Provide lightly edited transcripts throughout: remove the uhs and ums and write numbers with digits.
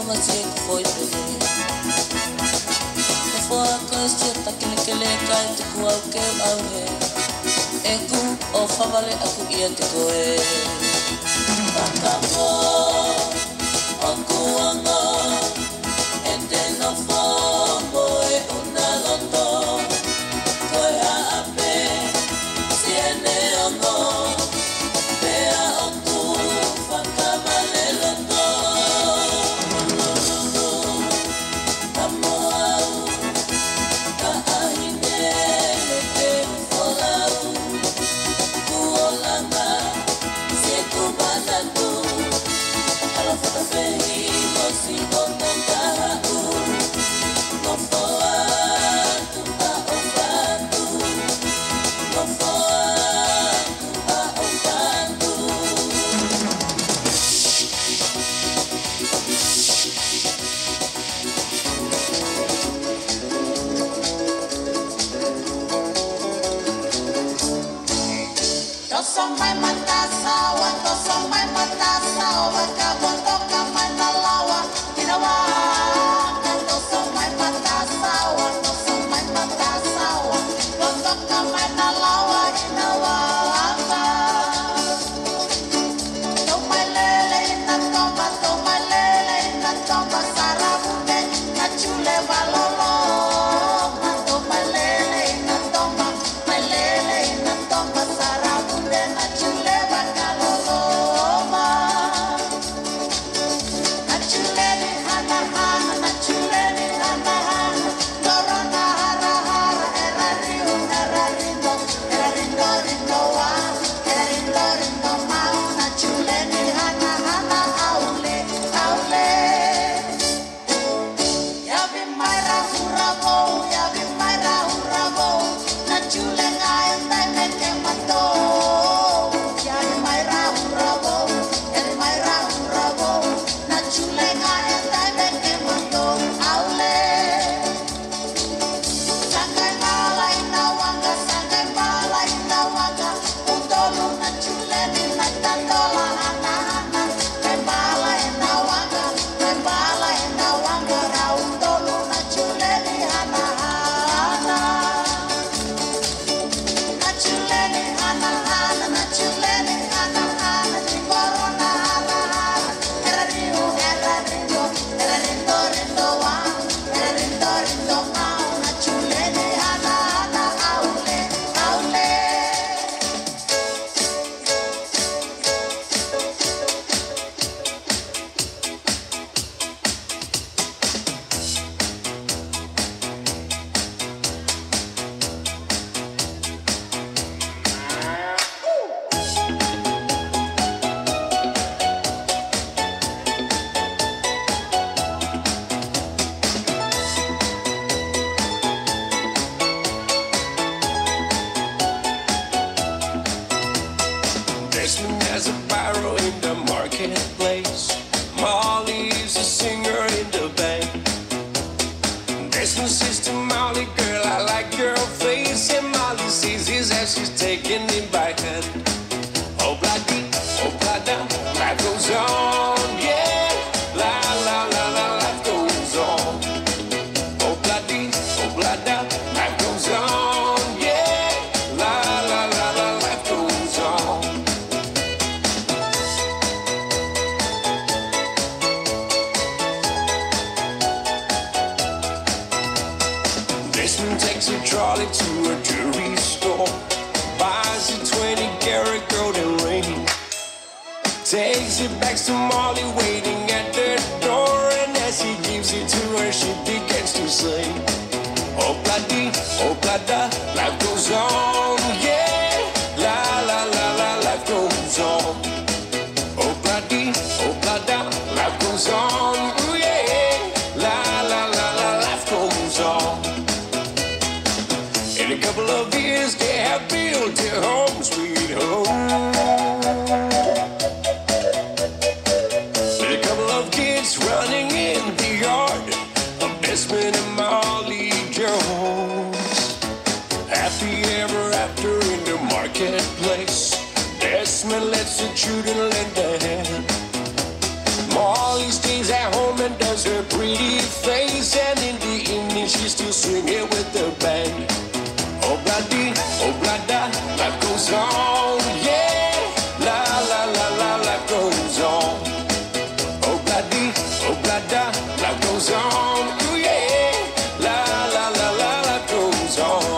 masie ku foi pele. Ku foi kosia takele kai te ku au ke au he. Eku o whawale aku ia te koe. Whakamo o kuanga e te no whombo e una loto. Koe haape siene ongo pea o ku whakamale loto. Lululu kamo au ka ahine le te ufolau. Kuolanga se kubanatu ala whakawhehi mo si koto kahau. No foa tu a o whatu. No foa tu a o whatu. Toso mai matasawa, vagabondo mai na lawa, inawa. Toso mai matasawa, bondo mai na lawa, inawa. Tomalele ina tomba, sarabune na chule valolo. Tomalele ina tomba, sarabune na chule valolo. Na chule ni hana hana, corona hara hara, rindo wa, rindo mau. Na chule ni hana hana, aule. Ya vi maira hurabo, na chule ngai ndai meke mato. Ya vi maira hurabo, na chule ngai ndai meke mato. Aule. Sangai bala ina wanga, utolu na chule ni na tandola hana. Bala ina wanga, na utolu na chule ni hana. Na chule ni hana, ni corona hana. Era rindo wa, rindo mau. Na chule ni hana, aule. Desmond has a barrow in the marketplace. Molly is a singer in the band. Desmond says to Molly, girl, I like your face. And Molly sees his as she's taking him by hand. Oh, bloody, oh, blada, life goes on, yeah. La, la, la, la, life goes on. Oh, bloody, oh, blada, life goes on, yeah. La, la, la, la, life goes on. Desmond takes a trolley to a jewelry store, buys a 20-karat golden ring, takes it back to Molly waiting at the door, and as he gives it to her, she begins to sing. Oh, bloody, oh, blada, life goes on, yeah. La, la, la, la, life goes on. Oh, bloody, oh, blada, life goes on, ooh, yeah. La, la, la, la, life goes on. In a couple of years, they have built their home, sweet home. With a couple of kids running in the yard of Desmond and Molly Jones. Happy ever after in the marketplace. Desmond lets the children lend a hand. Molly Molly stays at home and does her pretty face, and in the evening she's still swinging with the band. Oh bloody, oh blada, life goes on, yeah. La la la la, life goes on. Oh bloody, oh blada, life goes on, ooh yeah. La la la la, life goes on.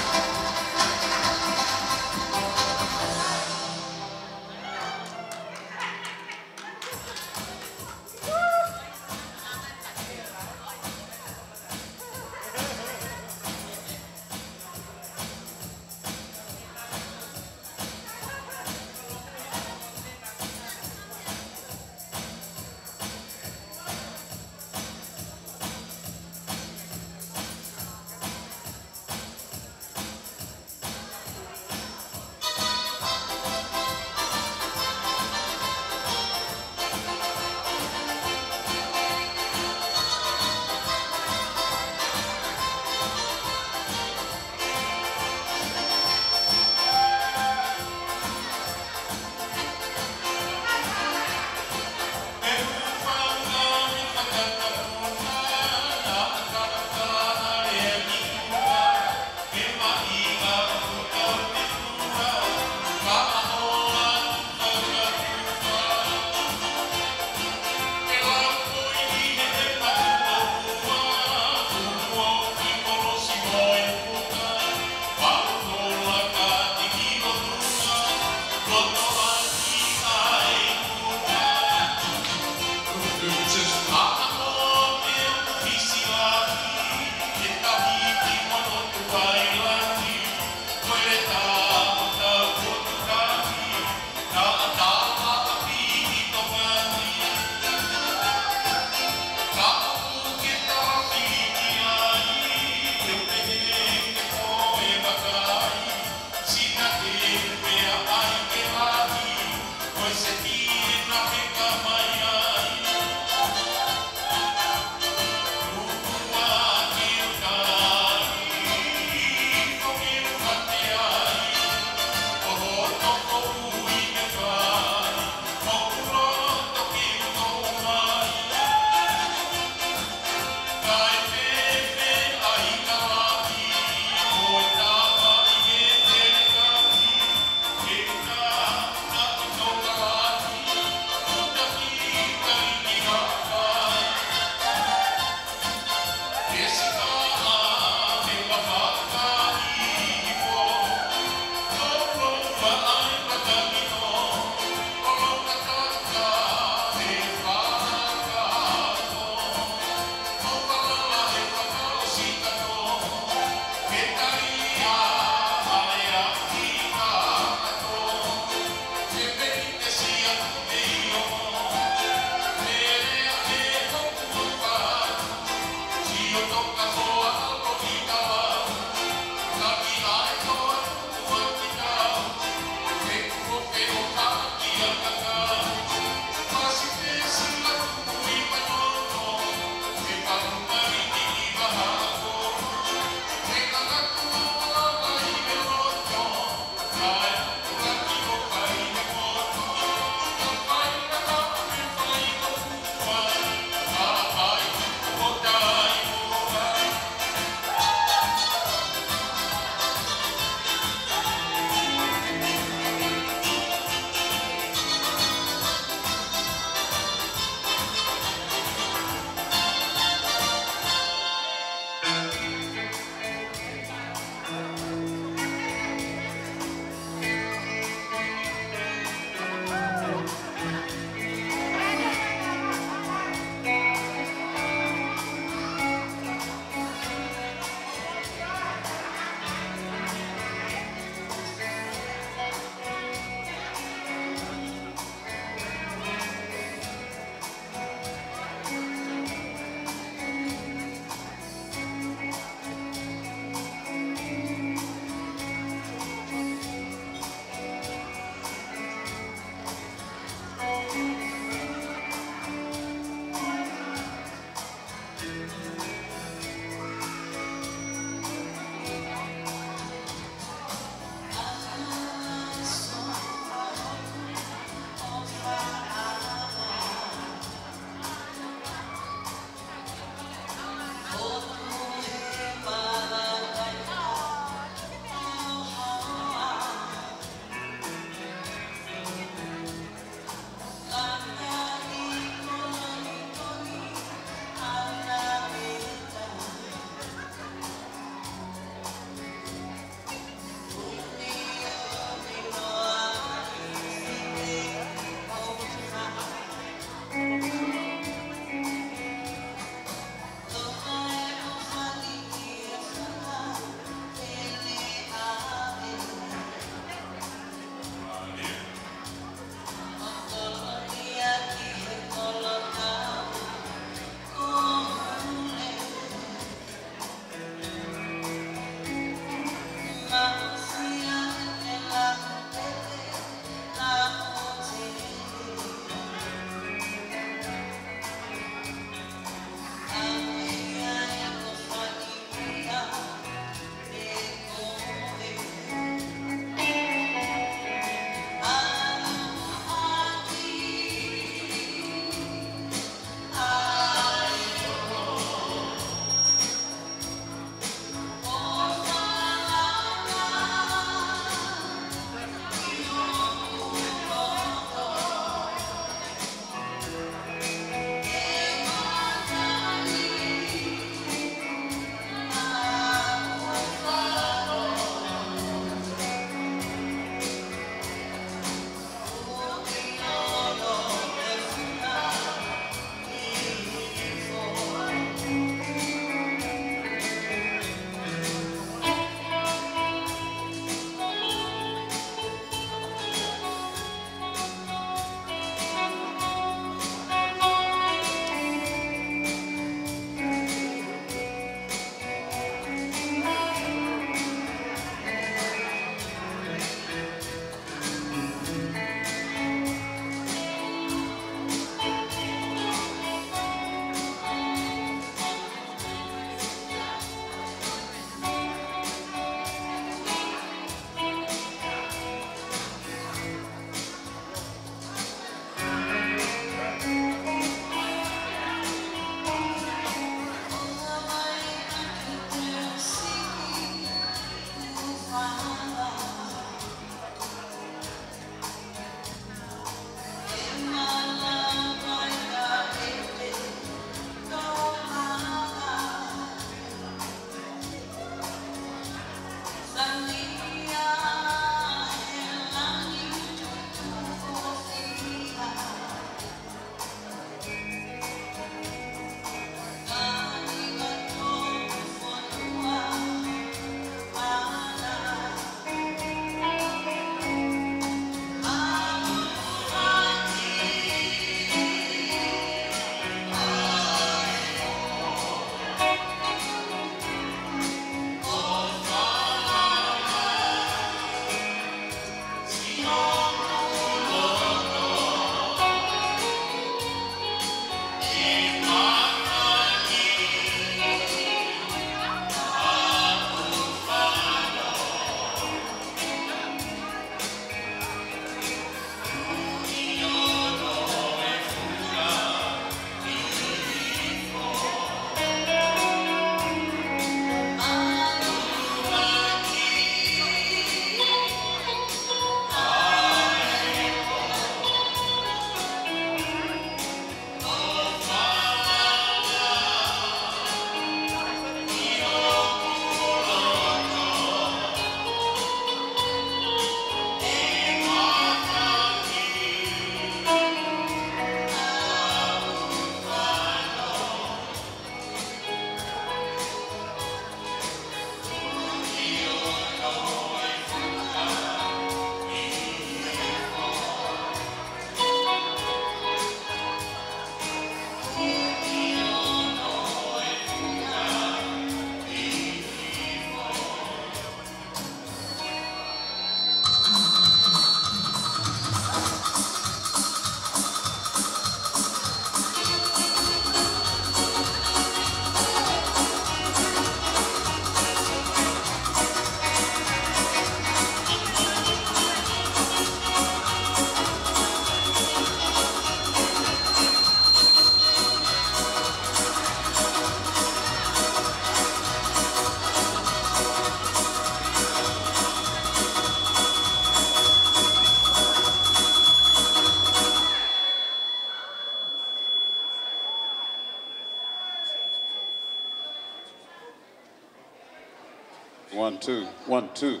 1, 2, 1, 2.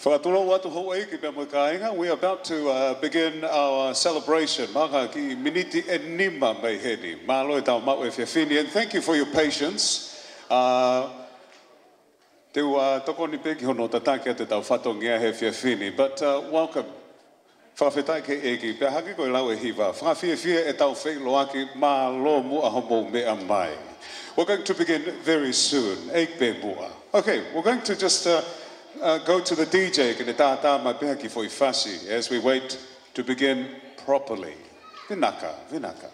We are about to begin our celebration. And thank you for your patience. But welcome. We're going to begin very soon. Okay, we're going to just go to the DJ as we wait to begin properly. Vinaka, vinaka.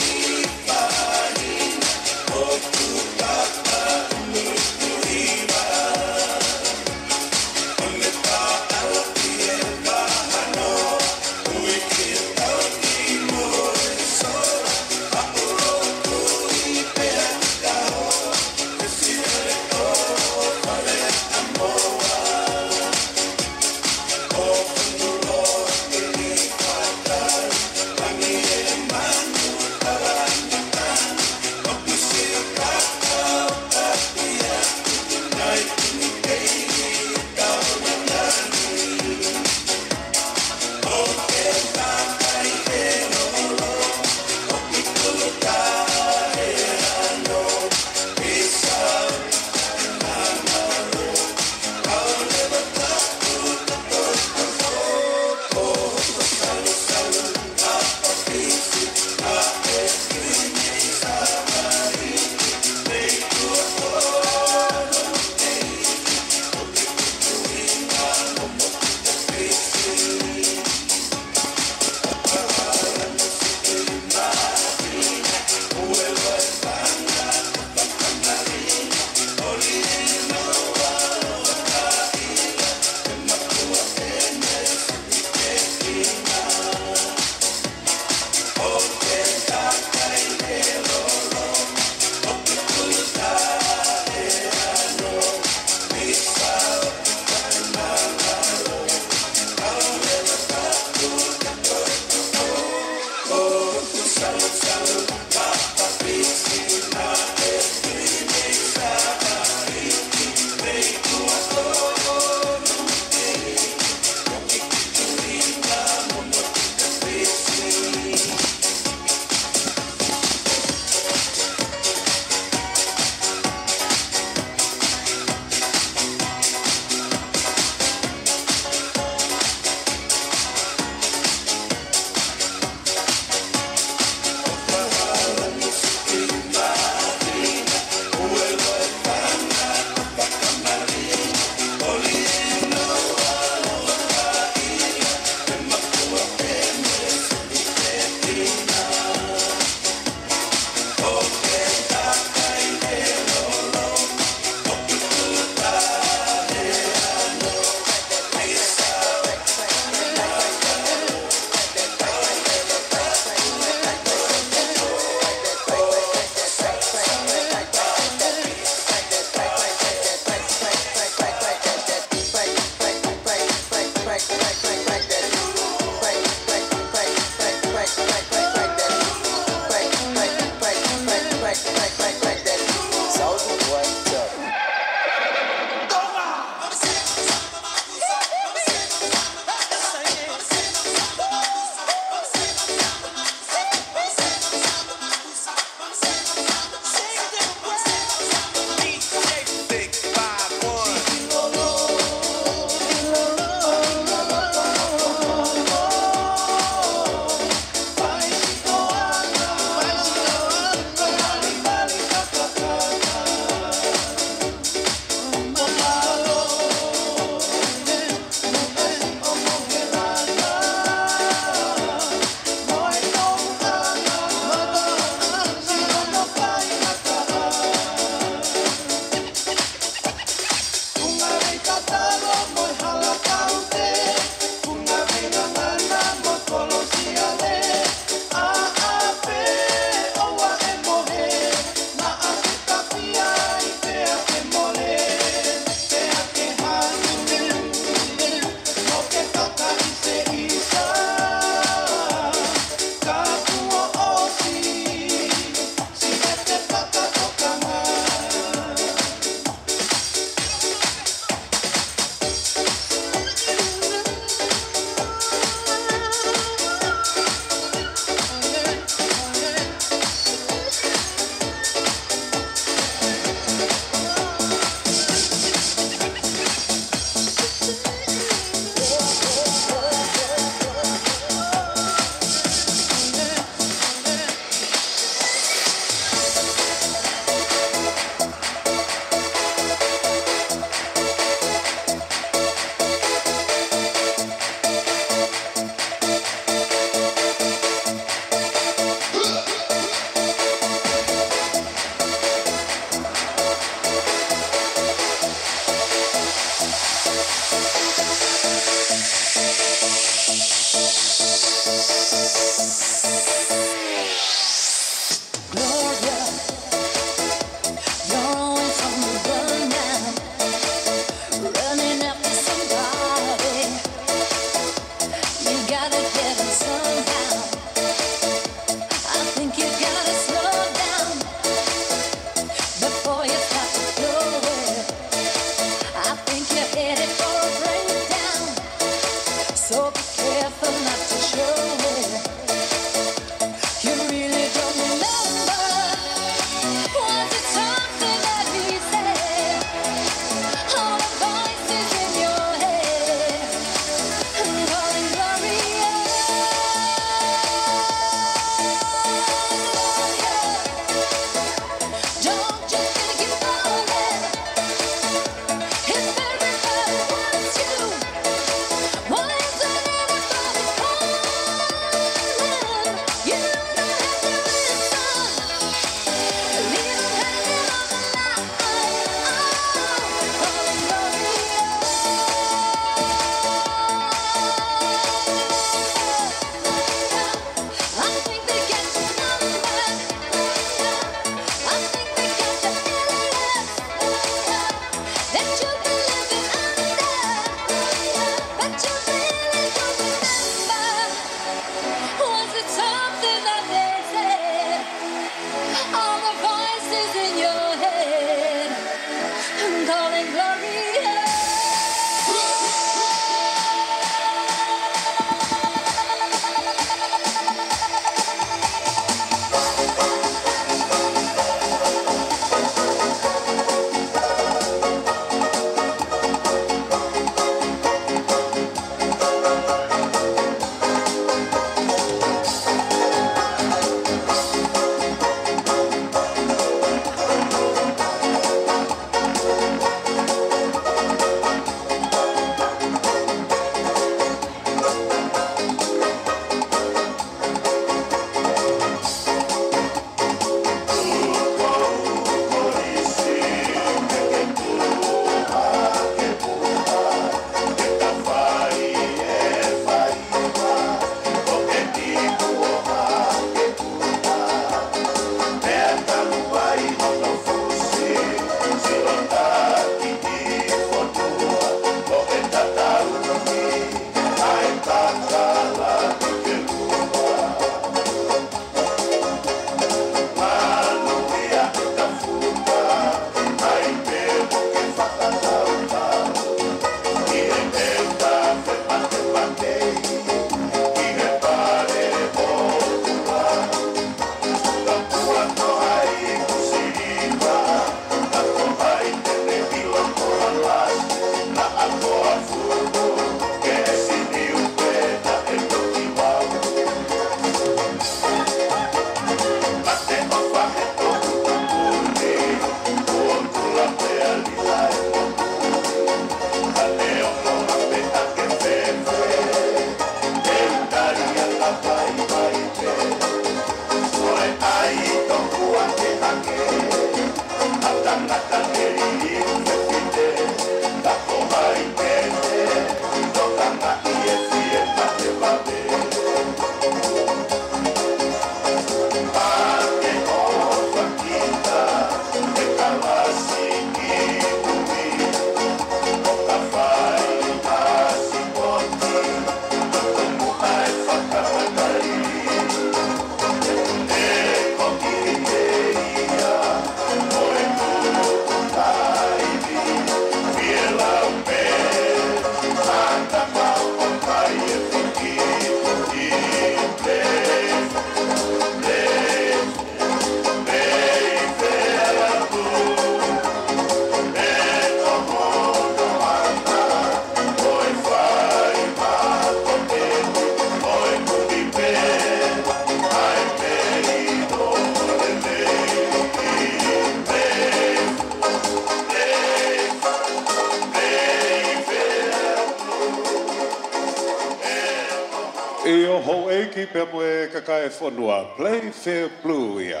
Eo ho eiki pe moe kakae whanua, play fair blue ia.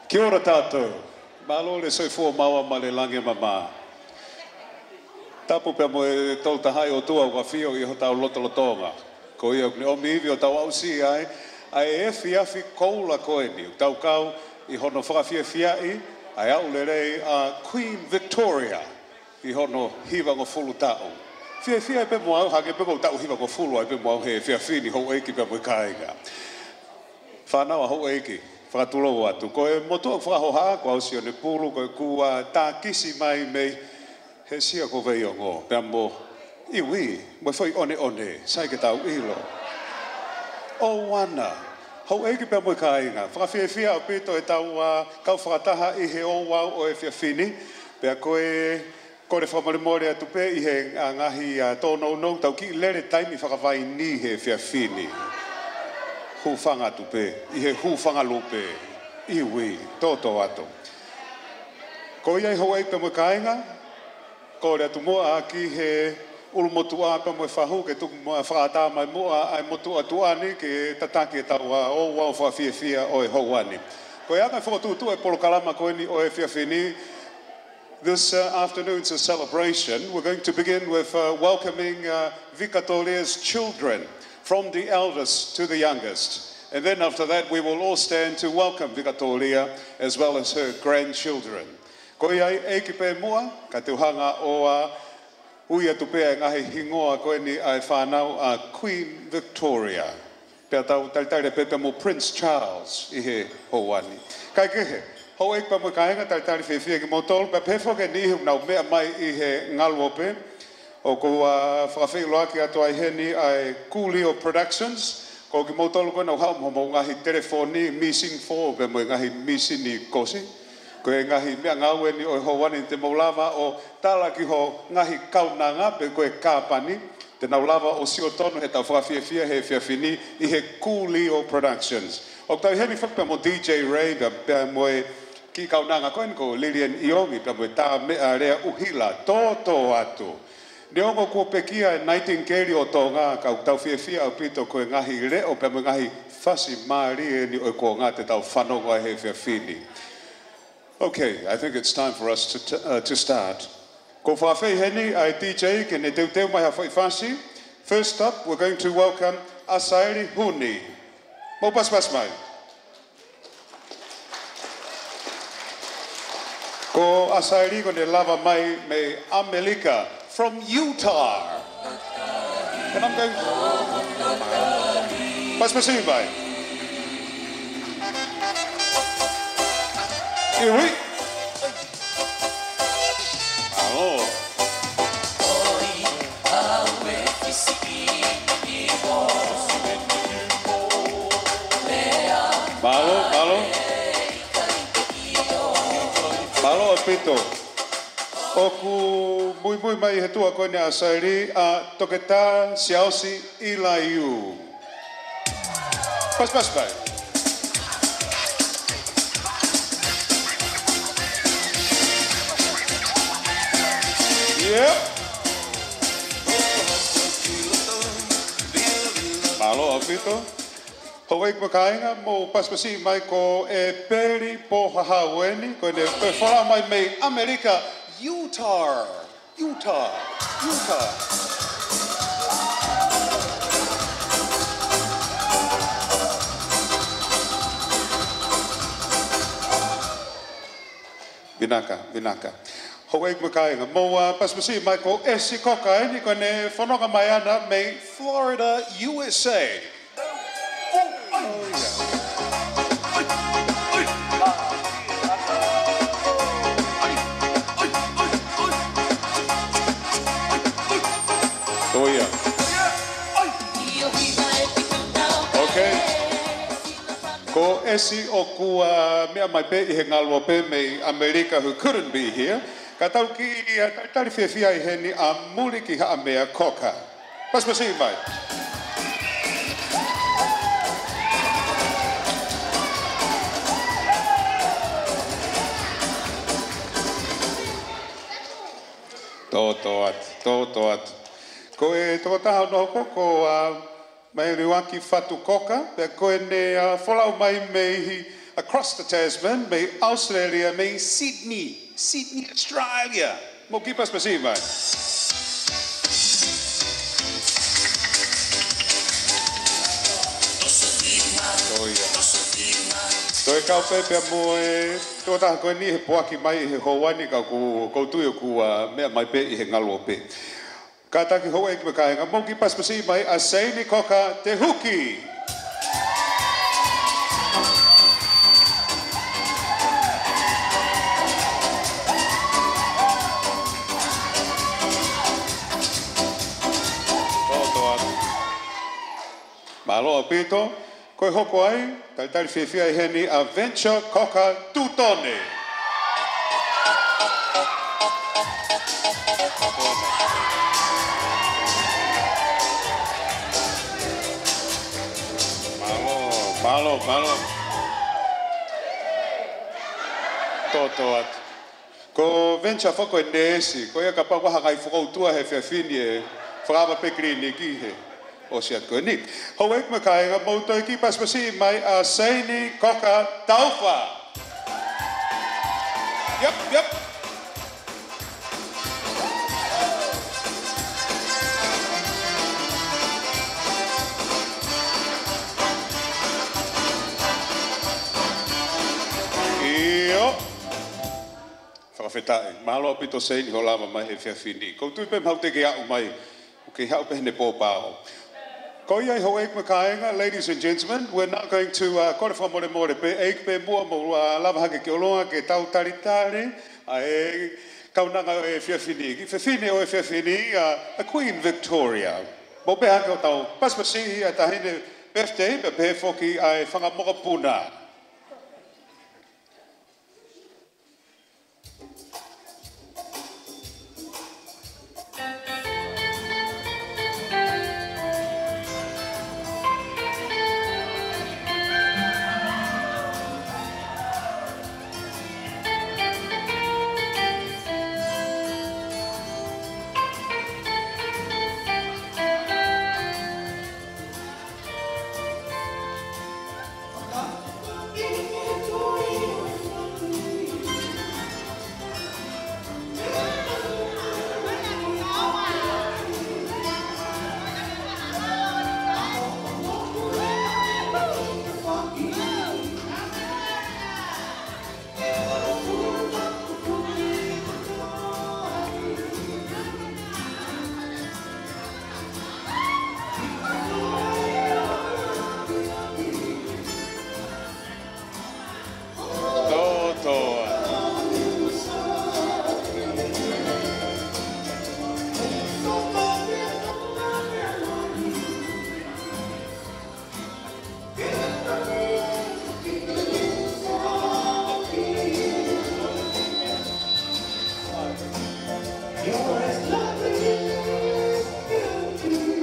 Kia ora tātou, malo le soifua maua ma le lange mama. Tapu pe moe tau tahai o tua wa fio I ho tau lotolotonga. Ko ia kune omi iwi o tau ausi ai e fiafi koula koe ni. Tau kau I hono whakawhiawhiai, ai au le rei a Queen Victoria I hono hiwa ngo fulu tau. Fiefia pe mo au hage pe ko tau hiwa ko fulu ai pe mo au he fiafini ho eiki pe mo kainga. Whanau ho eiki, whakatulo atu. Ko e motua whakahoha ko au si o ne pulu ko e kua tā kisi mai mei he sia ko vei o ngō. Pea mo iwi, mo whai one, sai ke tau ilo. O wana, ho eiki pe mo kainga. Whakafiafia o pito e tau kau whakataha I he o wau o e fiafini. Pea koe Ko le whamarimore atu pe I he ngahi tōnou nou tau ki lere taimi whakawai ni he fiafini. Hūwhanga atu pe, I he hūwhanga lupe, iwi, tōtō atu. Ko iai hau eipe mo kainga, ko le atu moa ki he ulumotu a pe mo whahu ke tuku moa whakata mai moa ai motu atu ani ke tataki e tau o wau whafiafia o e hau ani. Ko ia kai whakatutu e polo kalama ko ni o e fiafini. This afternoon's a celebration. We're going to begin with welcoming Vikatolia's children, from the eldest to the youngest. And then after that, we will all stand to welcome Vikatolia as well as her grandchildren. Ko iai eiki pe mua, ka te uhanga o uia tupea ngahi hingoa koe ni ai whanau a Queen Victoria. Pea tau taritare pepe mo Prince Charles I he houani. Kai kehe. Ho ek pa mo kainga taritari fiefia ki motol pa pefo ke ni nau mea mai I he ngaluope o ko whakawhi loaki atu ai heni ai Kulio Productions ko ki motol ko nau hau mo ngahi telefoni missing 4 pe mo ngahi missing ni kosi ko e ngahi mea ngau ni o houani te maulava o tala ki ho ngahi kaunanga pe ko e kāpani te nau lava o sio tonu he tau whakawhiafia he fiafini I he Kulio Productions. O tau heni whakpa mo DJ Ray pe mo ki kaunanga koen ko Lilian Iongi pe mo tā mea rea uhila tōtō atu. Ne ongo kua pekia Nightingale o tō ngā kau tau fiefia au pito koe ngahi reo pe mo ngahi whasi maari ni o ko ngā te tau whanonga he fiafini. Okay, I think it's time for us to start. Ko whawhai heni ai DJ ke ne teu mai hawhai whasi. First up, we're going to welcome Asairi Huni. Mo pas mai. Ko Asairi ko ne lava mai me America from Utah. And I'm going pas mai. Iwi. Alo. Malo apito. Oku muy mai he tua koe ne Asairi a toketa siausi ilaiu. Pas mai. Yep. Malo apito. Howeik makainga mo paspasi mai ko e peri po hahaweni ko ne fora mai me America Utah. Binaka. Howeik makainga mo paspasi mai ko esi kokaini ko ne fonoga mai ana me Florida, USA. Oh yeah. Okay. Ko esi o kua mea mai pe I he ngalua pe me America who couldn't be here. Ka tau ki tari fiefia I heni a muri ki haa mea koka. Pas masi mai. Tō atu. Ko e tō taha no koko mai liwaki fatu koka, pe koe ne wholau mai mei across the Tasman, mei Australia, mei Sydney, Australia. Mo kipas pasi mai. Toi kau pepe moe, tō taha koe ni he poaki mai he houani ka kou tui o ku mea mai pe i he ngalo pe. Ka taki hoa e ki makaenga, mo ki paspasi mai a Seini Koka te huki. Malo apito, koe hoko ai, tari fiefia i heni a Venture Koka Tutone. Malo. Toto atu. Ko Venture whako e nesi, ko ia ka pawaha kai whakautua he whiawhini e whakama pekri ni ki he. O si at koe ni. Hau ek makaenga mautoi ki paspasi mai a Seini Koka Tauwha. Yep. Whakawhetai, malo apito Seini ho lava mai he whiawhini. Ko tui pe mau teke au mai, ke hau pe hene pōpāo. Ko iai ho eik makaenga, ladies and gentlemen, we're now going to kore wha more pe eik pe mua mo lava hake ki olonga ke tau taritare, a e kaunanga o e whiawhini. Ki whiawhini o e whiawhini, a Queen Victoria. Mo pe hake o tau paspasi a tahine birthday, pe pe whoki a e whangamoka puna.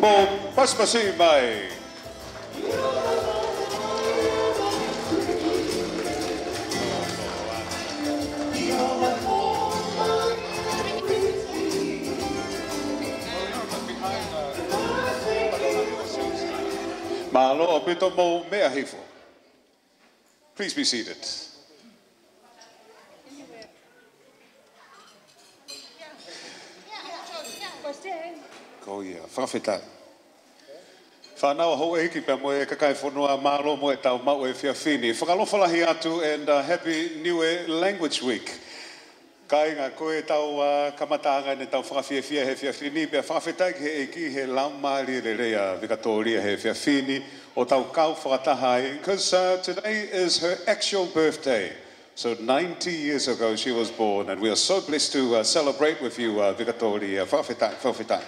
Mo paspasi mai. Malo apito mo mea hifo. Please be seated. Ko ia, whawheta. Whanau ho eiki pe mo e kakai whanua malo mo e tau mau e whiawhini. Whakalofalahi atu and Happy New Year Language Week. Kai ngā koe tau kamataanga ne tau whakawhiawhia he whiawhini. Pea whawhetai ki he eiki he laumari re rea Vikatolia he whiawhini o tau kau whakataha ai. Because today is her actual birthday. So 90 years ago she was born and we are so blessed to celebrate with you Vikatolia. Whawhetai.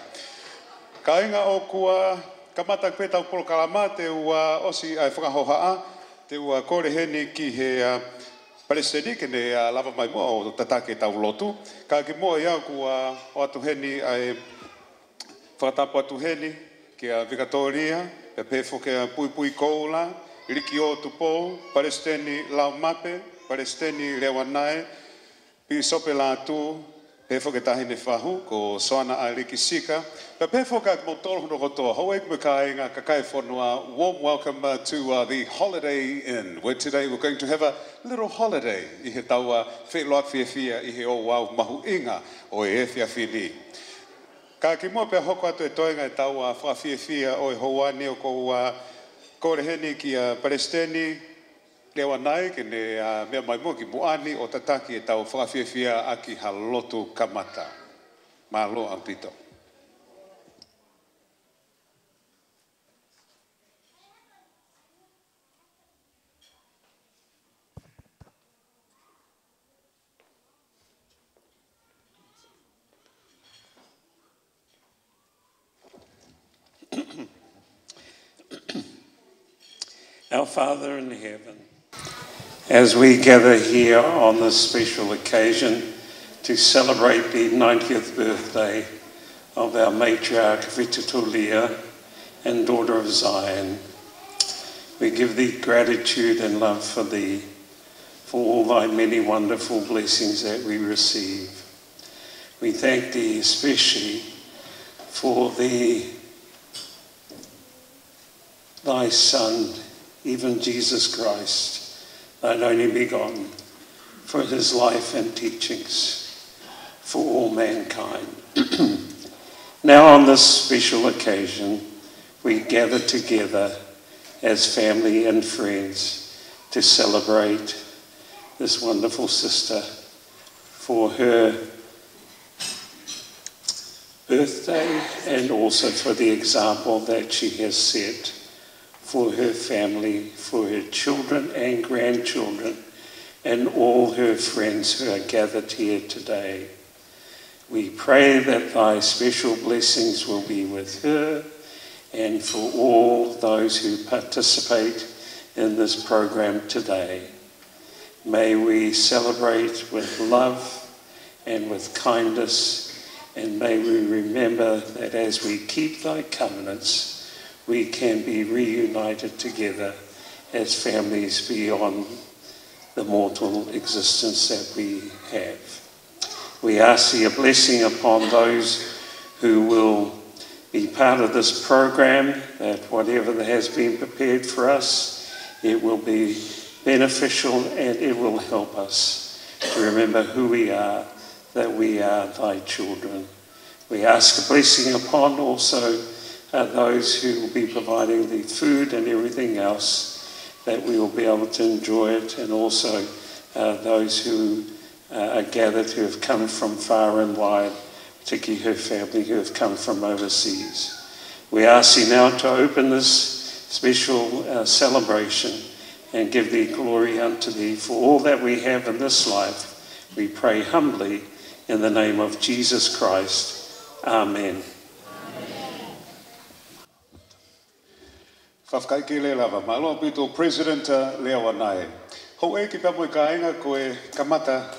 Ka inga o kua kamata pe tau polo kalama te ua osi ai whakahohaa, te ua kore heni ki he Palestini ke ne lava mai mua o tatake tau lotu. Ka ki mua iau kua o atu heni ai whakatapu atu heni ki a Vikatoria, pe pefo ke a pui koula, Kulio Tupou, Palestini lau mape, Palestini rewanai, pi sope la tu, He whakatahi ne whahu ko soana a Riki Sika. But pe whaka mo tolu no kotoa, hau eku me ka inga kakai whanua. Warm welcome to the Holiday Inn, where today we're going to have a little holiday. I he taua wheloak fiefia i he o wau mahu inga o e whiawhini. Ka ki mua pe hoko atu e toenga e taua whafiefia o e hoani o ko reheni ki a Palestini. Lewa nai ke ne mea mai mua ki muani o tataki e tau whakawhiawhia aki halotu kamata. Malo ang pito. Our Father in heaven, as we gather here on this special occasion to celebrate the 90th birthday of our matriarch Vikatolia and daughter of Zion, we give thee gratitude and love for thee, for all thy many wonderful blessings that we receive. We thank thee especially for thy Son, even Jesus Christ, thine only begotten, for his life and teachings for all mankind. Now on this special occasion, we gather together as family and friends to celebrate this wonderful sister for her birthday and also for the example that she has set for her family, for her children and grandchildren, and all her friends who are gathered here today. We pray that thy special blessings will be with her and for all those who participate in this program today. May we celebrate with love and with kindness, and may we remember that as we keep thy covenants, we can be reunited together as families beyond the mortal existence that we have. We ask thee a blessing upon those who will be part of this program, that whatever that has been prepared for us, it will be beneficial and it will help us to remember who we are, that we are thy children. We ask a blessing upon also those who will be providing the food and everything else, that we will be able to enjoy it, and also those who are gathered who have come from far and wide, particularly her family who have come from overseas. We ask thee now to open this special celebration and give thee glory unto thee for all that we have in this life. We pray humbly in the name of Jesus Christ. Amen. Whawhakaike le lava, malo pito President Lea Wanai. Ho e ki pamo I ka inga koe kamata,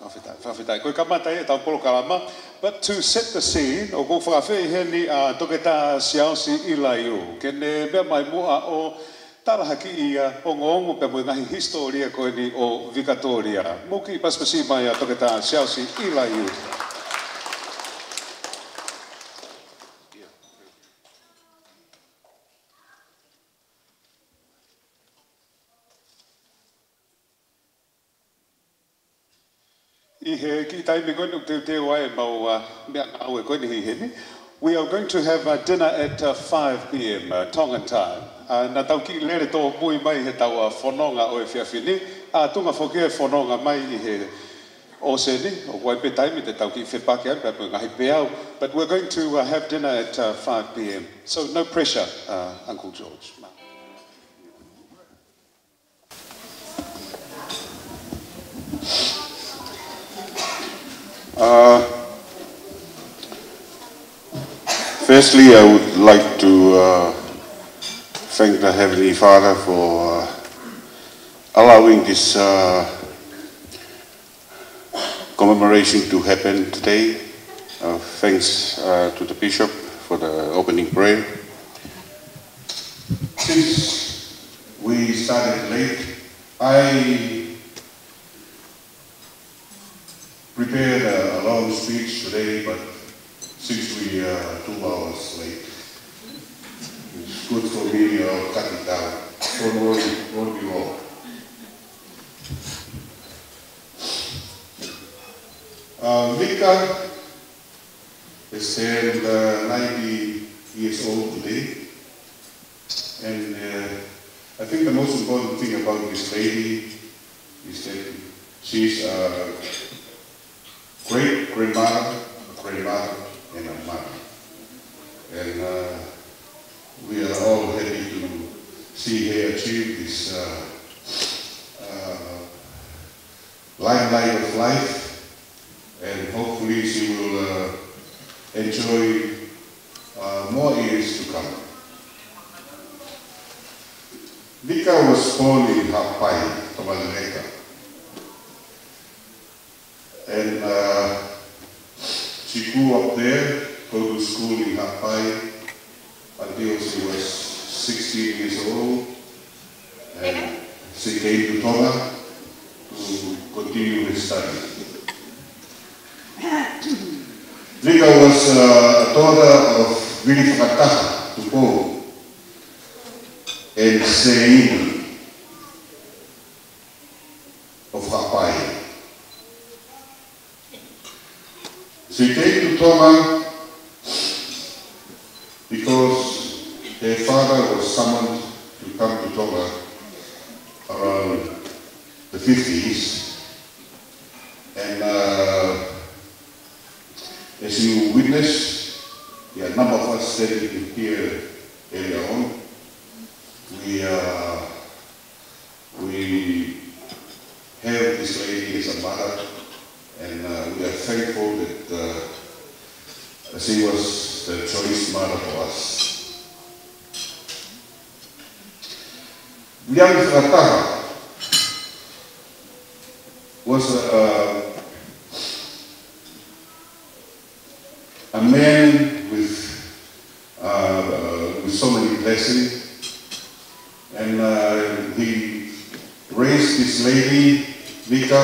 whawhitai, koe kamata e tau polo kalama, but to set the scene, o ko whakawhi heni a toketa siausi ilaiu, kene mea mai mua o tarahaki ia o ngongo pamo ngahi historia koe ni o Vikatolia. Muki paspasi mai a toketa siausi ilaiu. We are going to have dinner at 5 p.m. Tongan time. Na tau ki lere tō mui mai he tau whanonga o e whiawhini. Tunga whoke whanonga mai I he o seni, o wai pe taimi te tau ki whipake an, pepe ngahi peau. But we're going to have dinner at 5 p.m. So no pressure, Uncle George. Firstly, I would like to thank the Heavenly Father for allowing this commemoration to happen today. Thanks to the Bishop for the opening prayer. Since we started late, I prepared a long speech today, but since we are 2 hours late, it's good for me, I'll cut it down. Don't worry, won't be long. Vika is turned 90 years old today, and I think the most important thing about this lady is that she's a great-grandmother, a grandmother, and a mother. And we are all happy to see her achieve this limelight of life, and hopefully she will enjoy more years to come. Vika was born in Hapai, Katoanga'i, and she grew up there, go to school in Hapai until she was 16 years old, and she came to Tonga to continue her study. Vika was a daughter of Vikatolia Tupou-Cocker and Fiema'u of Hapai. She came to Tonga because her father was summoned to come to Tonga around the 50s. And as you witnessed, a number of us said it here earlier on, we have this lady as a mother, and we are thankful that she was the choice mother for us. Young Vikatolia was a man with so many blessings, and he raised this lady, Vika,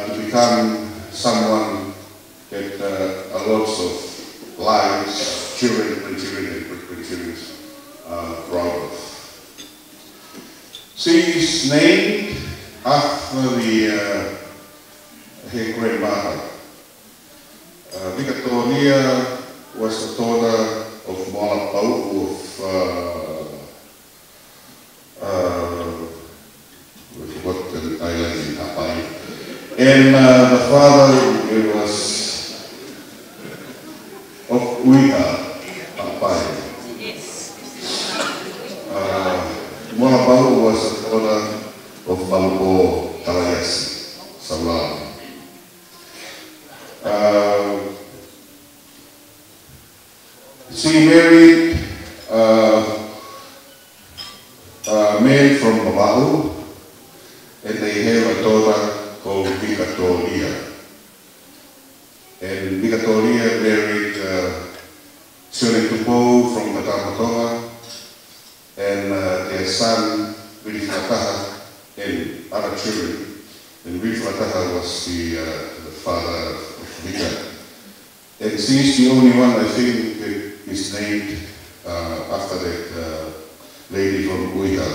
to become someone that lots of lives, children, grandchildren, and great-grandchildren are proud of. She is named after her grandmother. Vikatolia was the daughter of Vava'u what the island in Hawaii, and the father was of Hawaii. Vava'u was the daughter of Vava'u Tupou-Cocker. She married a man from Vava'u, and they have a daughter called Vikatolia. And Vikatolia married Tupou from Tonga, and their son, Vikatolia, and other children. And Vikatolia was the father of Vika. And she's the only one, I think, that is named after that lady from Vika.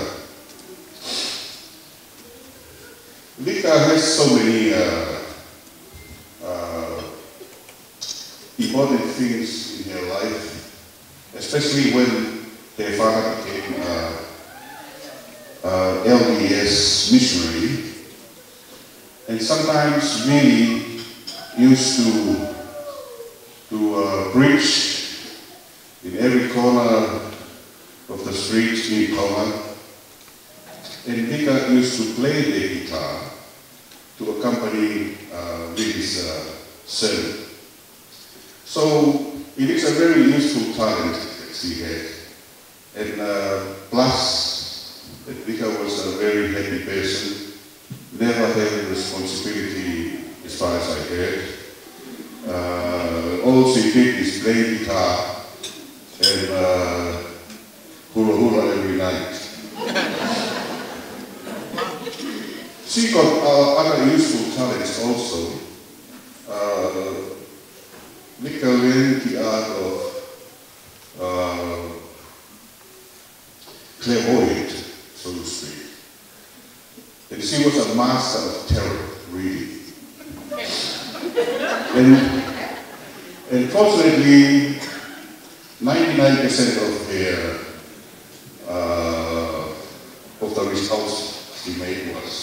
Vika has so many important things in her life, especially when her father became LDS missionary, and sometimes really used to preach in every corner of the streets in Tonga. And Vika used to play the guitar to accompany Vika's sermon. So it is a very useful talent that she had. And plus, that Vika was a very happy person, never had responsibility as far as I heard. All she did is play guitar and hula hula every night. She got other useful talents Mika learned the art of clairvoyant, so to speak. And she was a master of tarot reading. And fortunately, 99% of the results she made was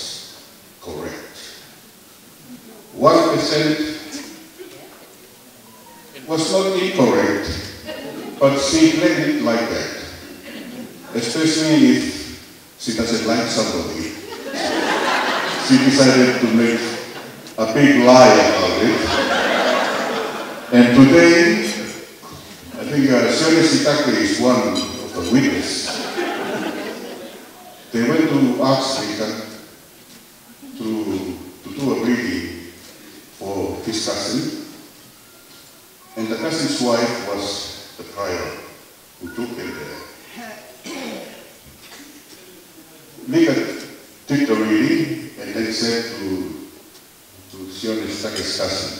correct. 1% was not incorrect, but she played it like that. Especially if she doesn't like somebody. She decided to make a big lie about it. And today, I think Fiema'u is one of the witnesses. They went to ask Rita to do a reading for his cousin. And the cousin's wife was the prior who took him there. Mika did the reading and then said to Fiema'u's cousin,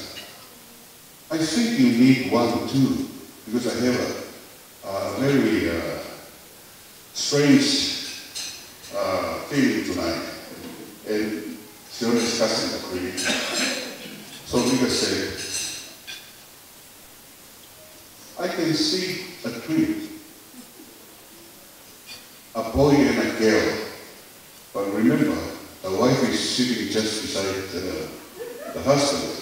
I think you need one too, because I have a very strange feeling tonight. And Fiema'u's cousin agreed. So Mika said, I can see a twin, a boy and a girl. But remember, the wife is sitting just beside the husband.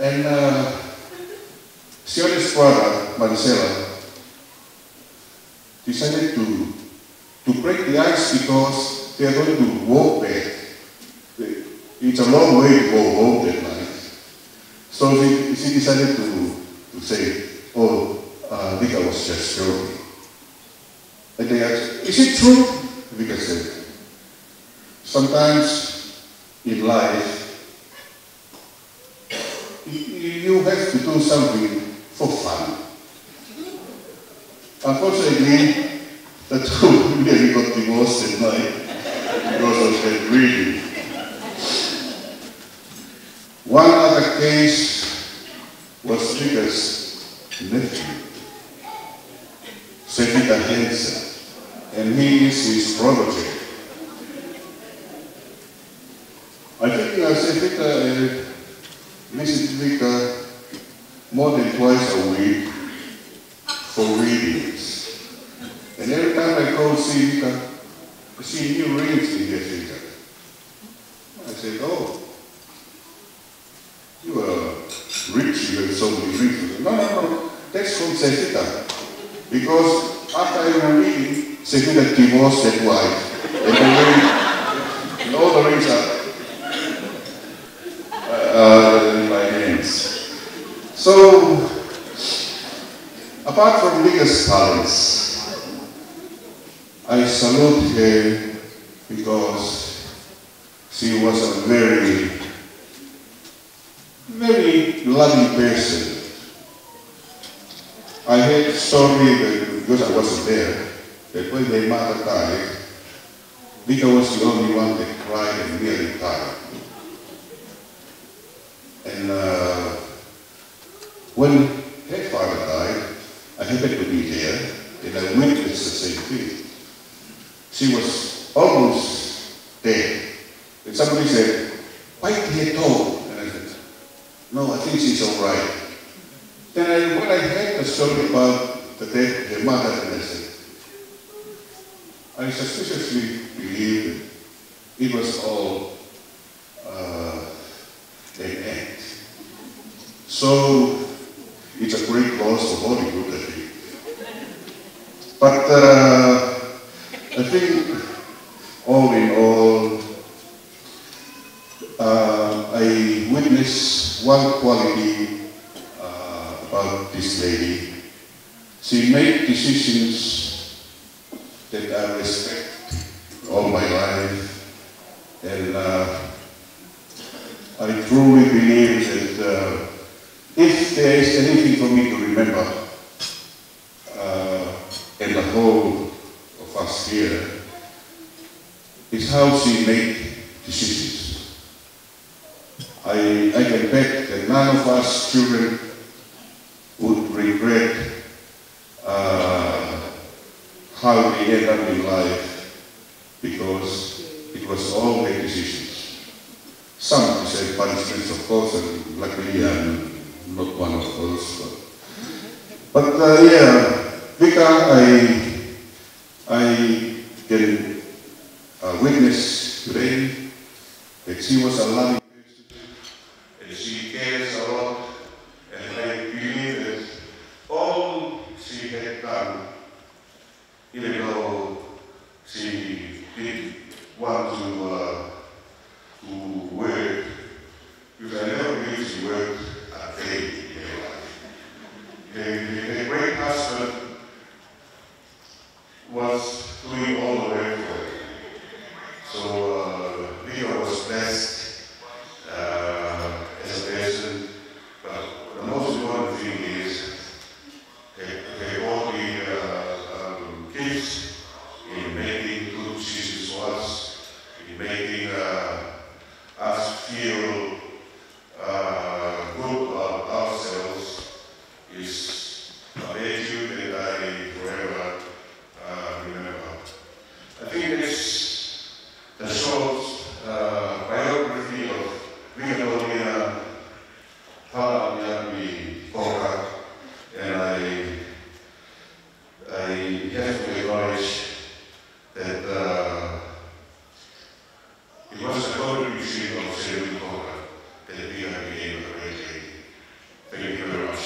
And Fiema'u's brother, Marcela, decided to break the ice because they are going to walk back. It's a long way to go home that night. So she decided to say, oh, Vika was just joking. And they asked, is it true? Vika said, sometimes in life, you have to do something for fun. Unfortunately, the two nearly got divorced at night because of that reading. One other case was Vika's nephew, Vika Hansen, and he is his protege. I think Vika visits Vika more than twice a week for readings. And every time I go see Vika, I see new rings in her finger. I said, oh, you are rich, you have so many rings. No, that's from Vika. Because after every reading, Vika divorced that wife. And all the rings are in my hands. So, apart from Vika's talents, I salute her because she was a very, very loving person. I heard a story that, because I wasn't there, that when their mother died, Vika was the only one that cried and nearly died. And when her father died, I happened to be there, and I witnessed the same thing. She was almost dead. And somebody said, bite her toe. And I said, no, I think she's all right. Then when I heard the story about the death of her mother, and I said, I suspiciously believe it was all an act. So it's a great loss for Hollywood, I think. But I think all in all, I witnessed one quality about this lady. She made decisions that I respect all my life, and I truly believe that if there is anything for me to remember, and the whole of us here, is how she made decisions. I can bet that none of us children would regret how we end up in life because it was all their decisions. Some say punishments, of course, and luckily I'm not one of those. But yeah, Vika, I can witness today that she was a loving person, and she cares a lot, and I believe that all she had done, even though she did want to work, because I never believe she worked a day in her life. The great husband was doing all the work for her. So Vika was blessed as a person, but the most important thing is all the kids in making good decisions for us, in making us feel good about ourselves, is a attitude that I forever remember. I think it's the short biography of Vikatolia Hala'api'api, and I have to acknowledge that it was a contribution of Fiema'u that we have became a great lady. Thank you very much.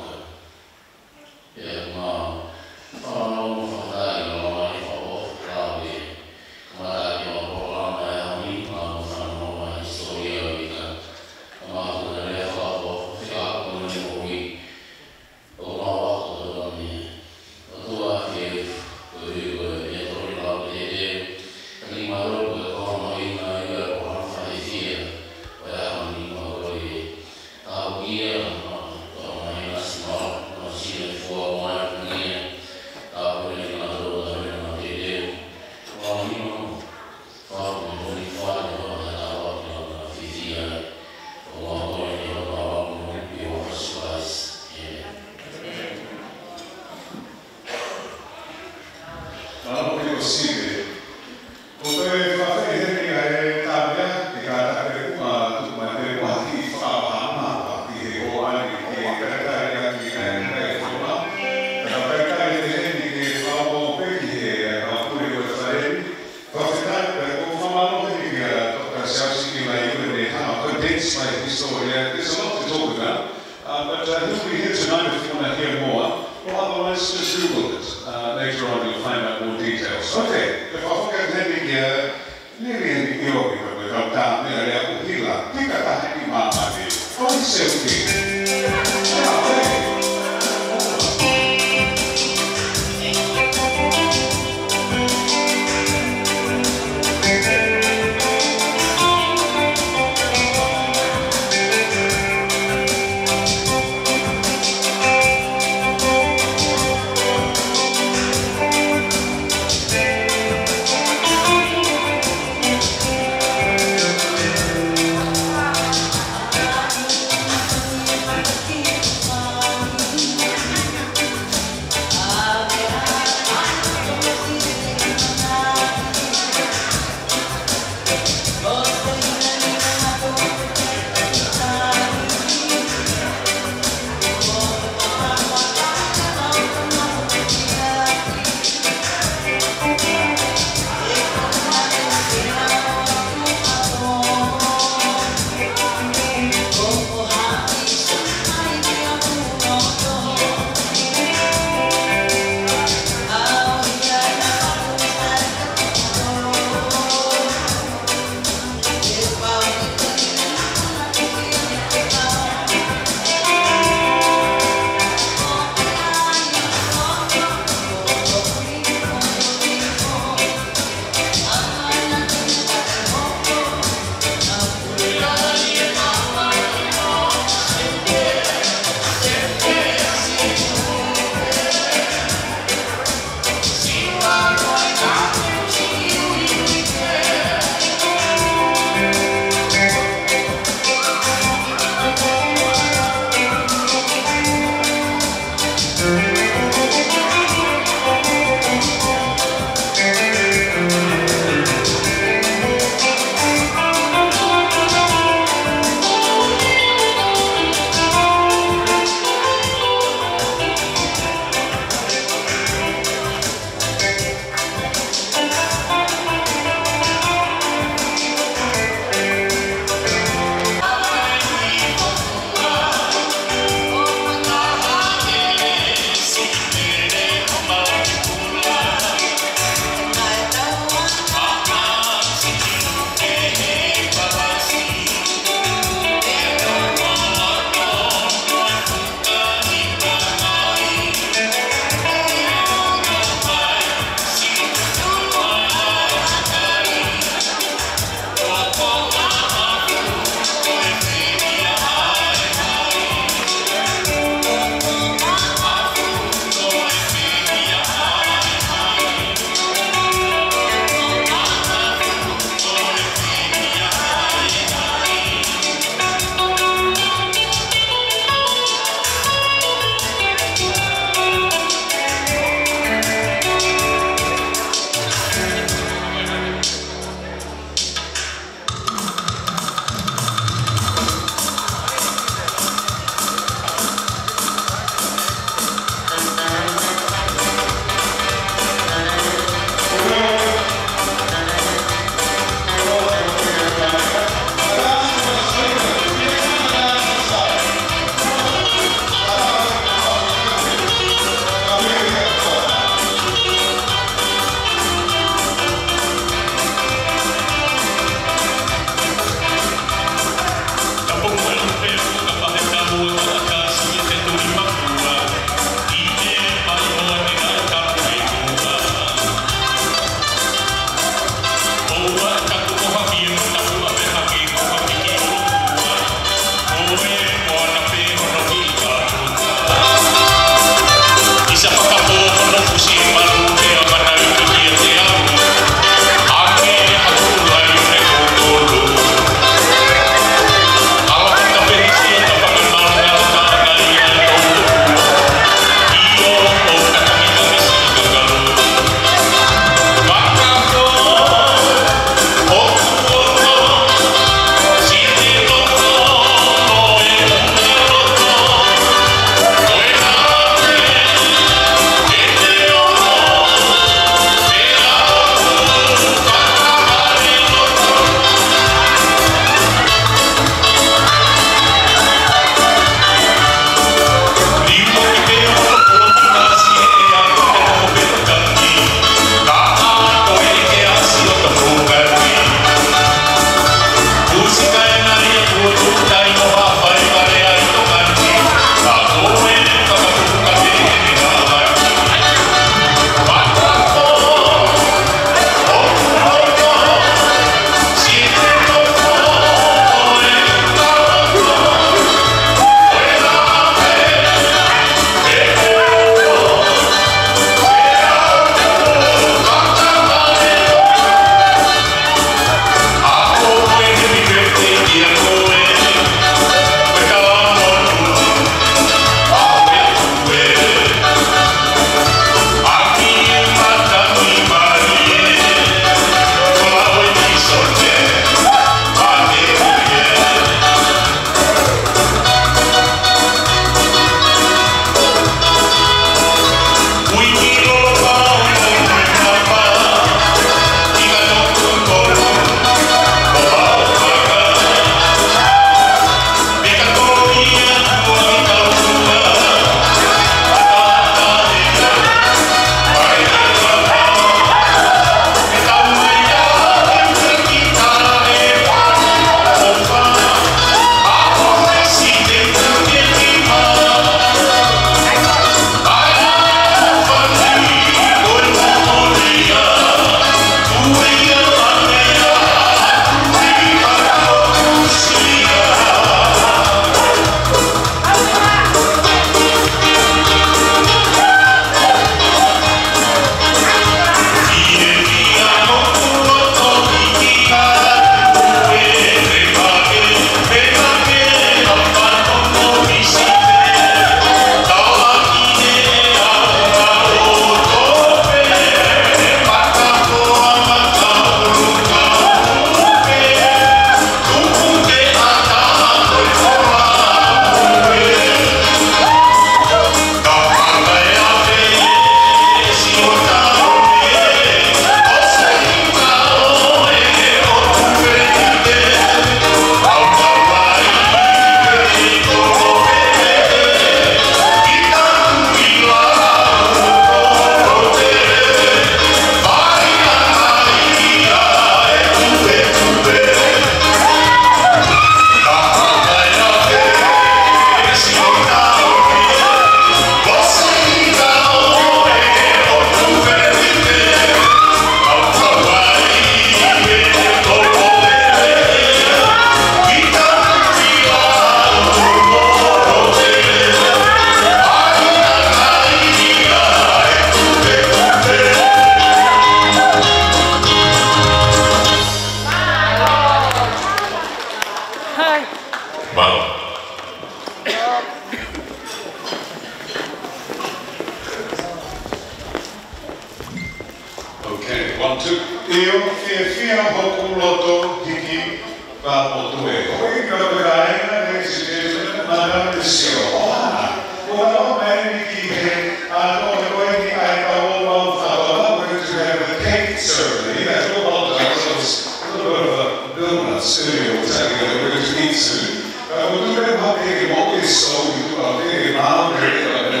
Vava'u Tupou-Cocker kaina e se mana te sio ona. Ora o mai ki he a no koe ni ai ka o wa fa we're going to have a cake ceremony. That's all about ourselves. A little bit of a donut cereal telling you we're going to eat soon. We'll do it about the always so you do about the Mangere and the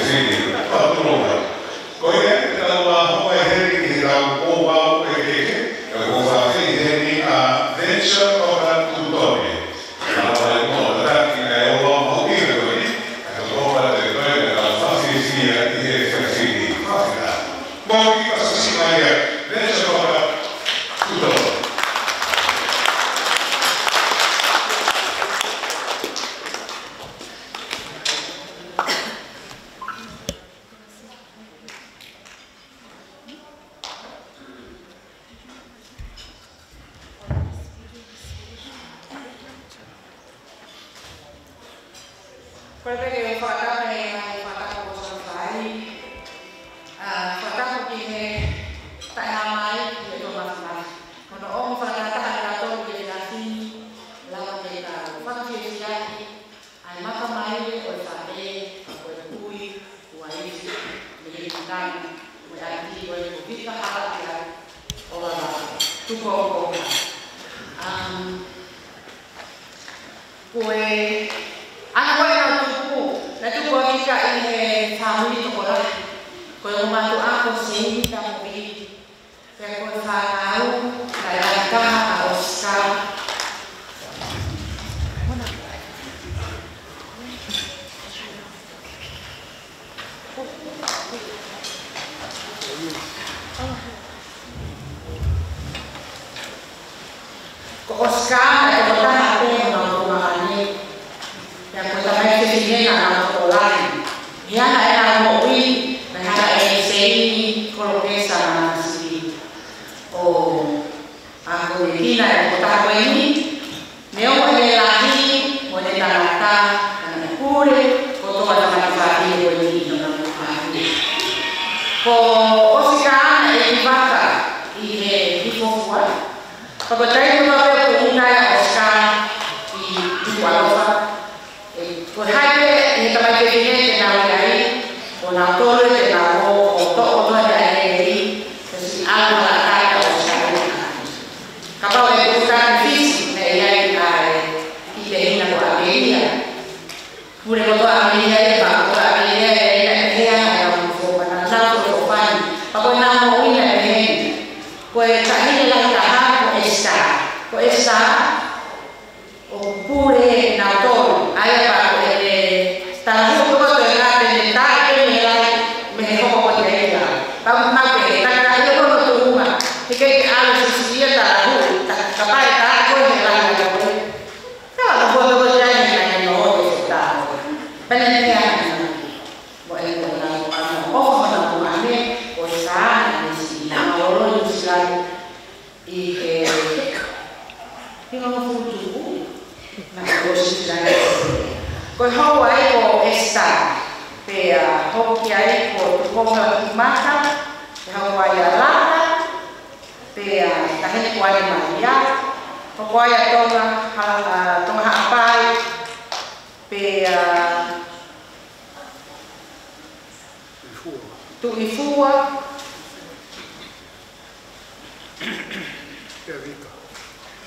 fiefia. Koe e tau a hoa heri i rau o wau e keke. Ko whawhi heri a venture o ra tutone. Nā wai mo raki e o mo i roi. E o ra te koe e a fiefia I he fiefini. Whawhina. Mo ki pasasi mai e venture o ra tutone.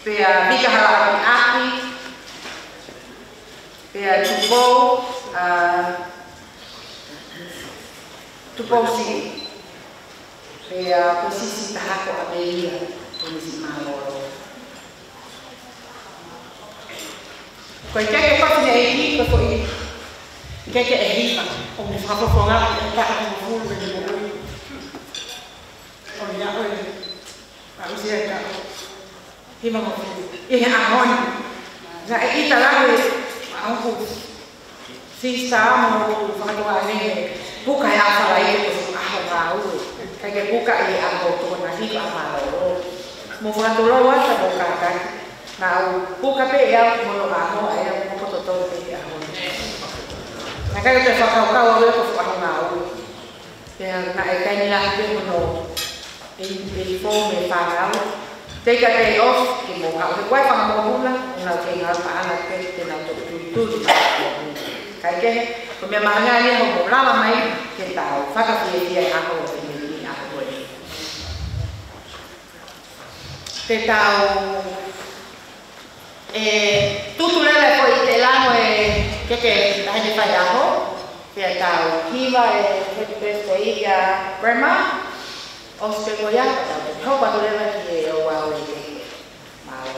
Vikatolia Hala'api'api, Vava'u Tupou-Cocker, posisi tahako abelia, posisi Mangere. Ko keke whakine e hi, ko i keke e hipa, o me whakaponga e ka o mulu me ni mulu. O ni a oe, a usi e ka o. Hima mo i he ahoni. Na e ita lawe, a unku, si sa mo whakaponga buka e awhara i ko aho ngā ue. Kake buka i aho tō na hiko awhara o. Mo whakatolo wata mo kātai. Na buka pe e au mono aho e au mokoto tō pe e aho. Na kai te whakaukau au e ko aho ngā ue. Pea na e kai ni lahi pe mono e fō me whānau. Take a day off, que mo ka o wai pa mo mula, na ke nga pa ana ke te na to tu. Kai ke ko me mahanga ni ho mo lava mai ke tau faka fiefia a ho te ni a ho ni. Te tau tutu lele ko i te lano ke la ni Fai'aho, ke tau kiva happy birthday ya grandma. O se ko ya ho pa to lele ki o wa o ke mau.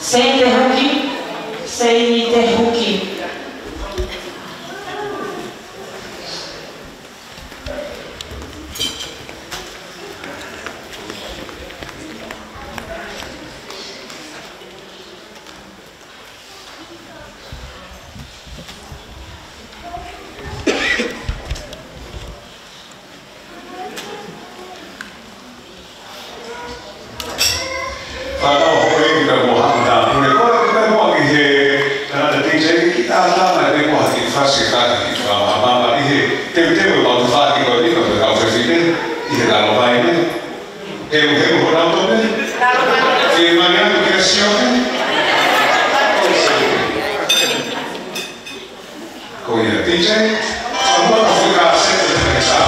Sei te huki, sei ni te huki. Fai'aho koe ki ka mohana pule koe ki ka moa ki he kanata DJ ki tā tāma e moa ki whasi kata ki whamama i he tewe mau tu whaki koe ni koe kau whewhine i he lalo vai ne heu ho rauto ne Fiema'u atu ki a sioke koe ia DJ Amor ka whika sete te ke sā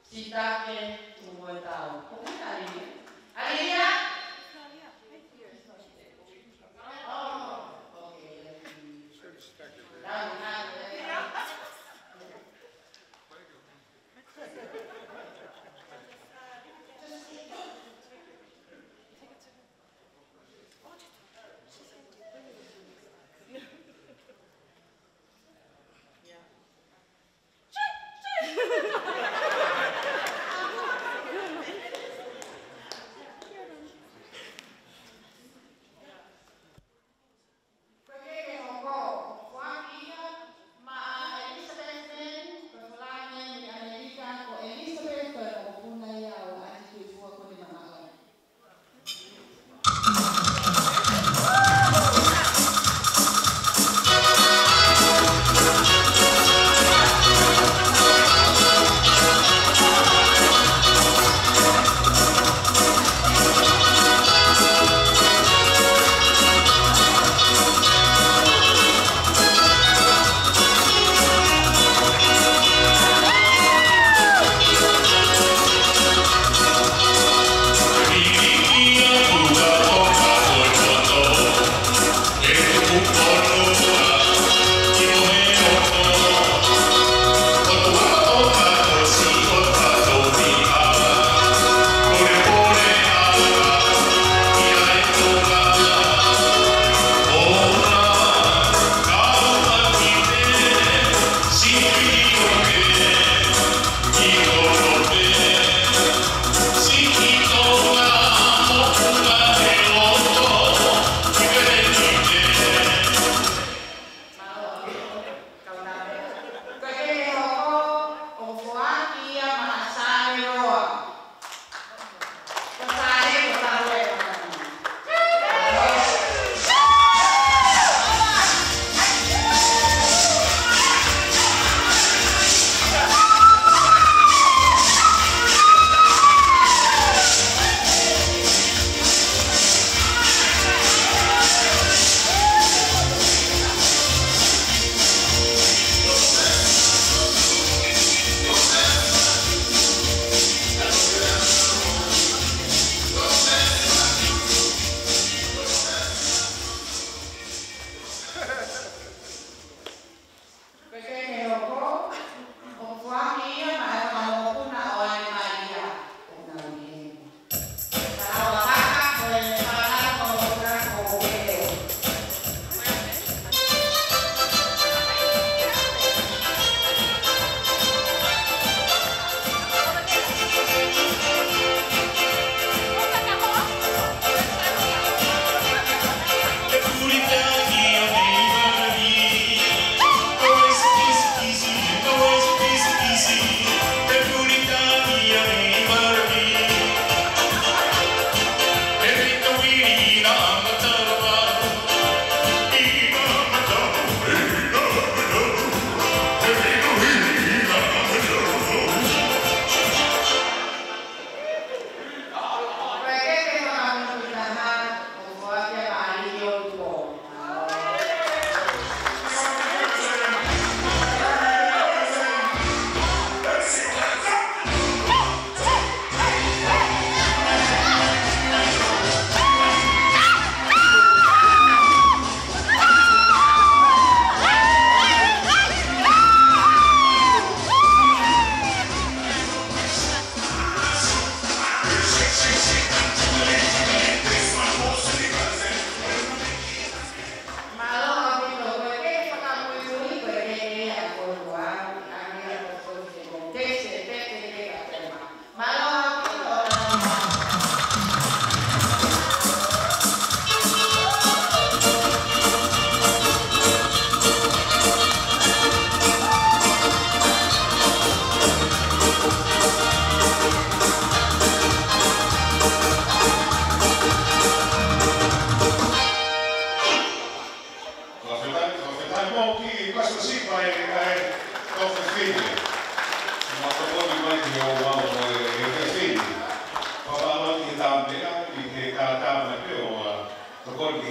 Sitake tu tau. Alilia?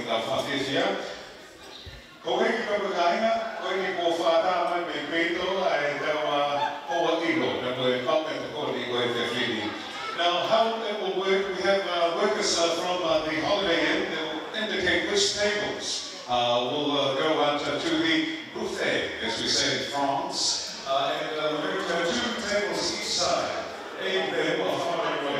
ngā whawhiawhia. Ko heki kapakainga, ko heki ko whātāmai me peito ai taua hoa iro, na koe pāpe te kōni koe te whini. Now, how it will work, we have workers from the Holiday Inn that will indicate which tables will go out to the buffet, as we say in France. And we're going to have 2 tables each side. Eight there will follow the way.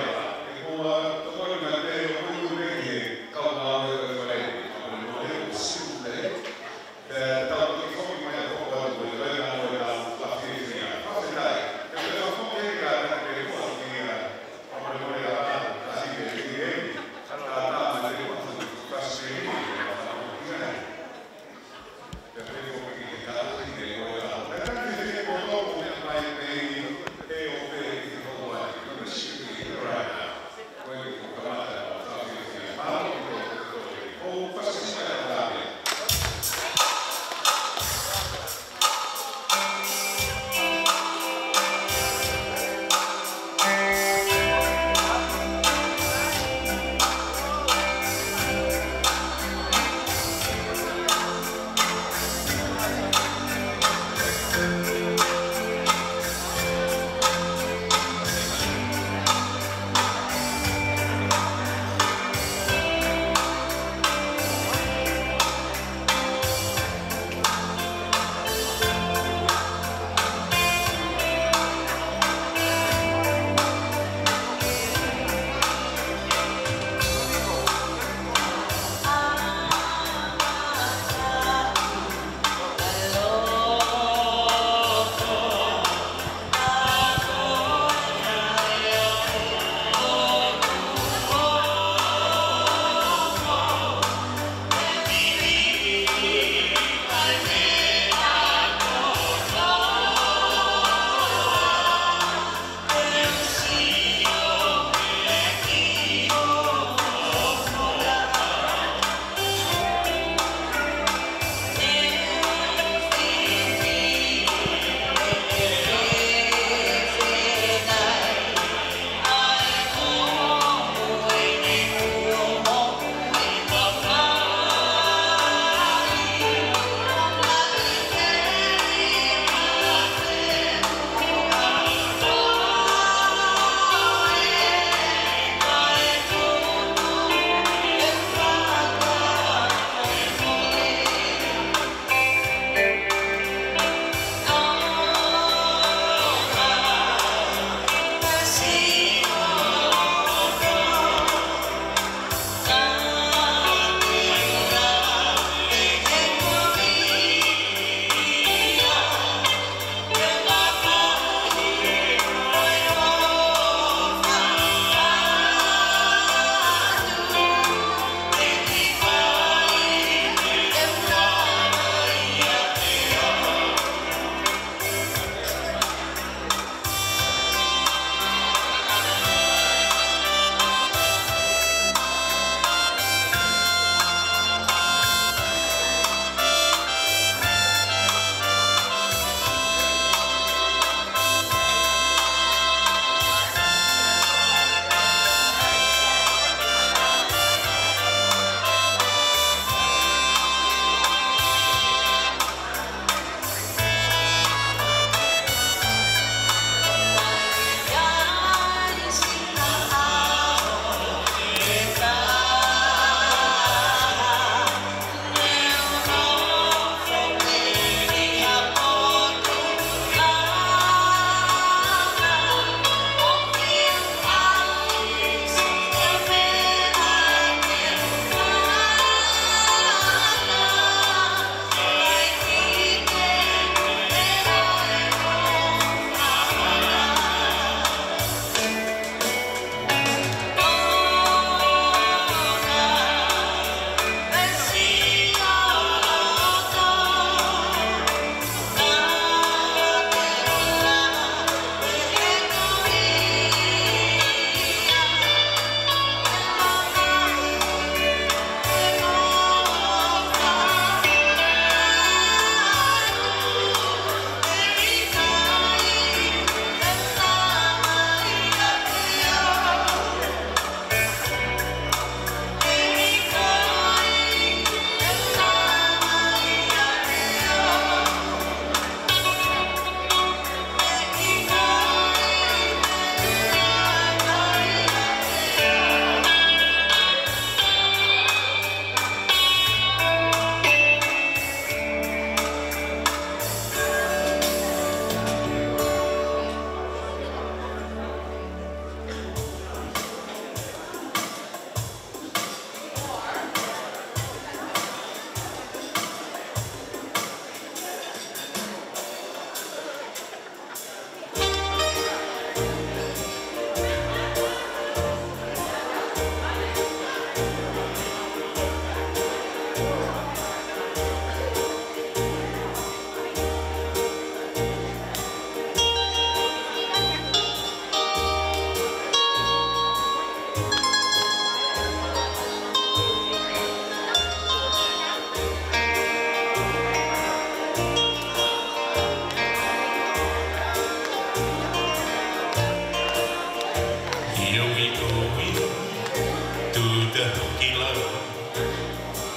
the hooky love.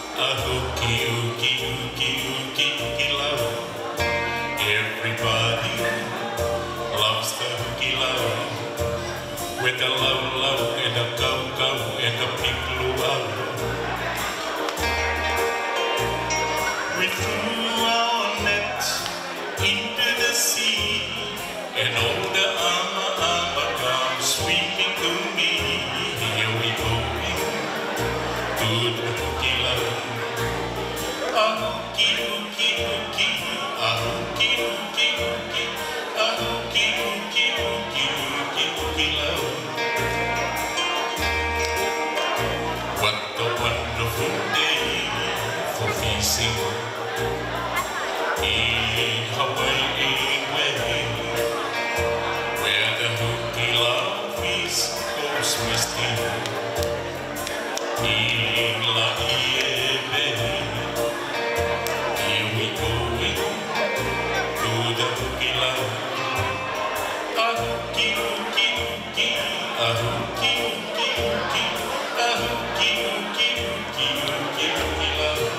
A hooky, ooky, ooky, ooky, ooky love. Everybody loves the hooky love. With a low, low, and a go, go, and a big luau. We threw our net into the sea, and all the ama come sweeping to me. Here we go to the hooky love. A hooky, hooky, hooky, a hooky, hooky, hooky, a hooky, hooky, hooky, hooky, hooky love. What a wonderful day for feasting in Hawaii way, where the hooky love is goes misty. In La Iebe, here we going to the hooky love. A hooky, hooky, hooky, a hooky, hooky, hooky, a hooky, hooky, hooky, hooky, hooky love.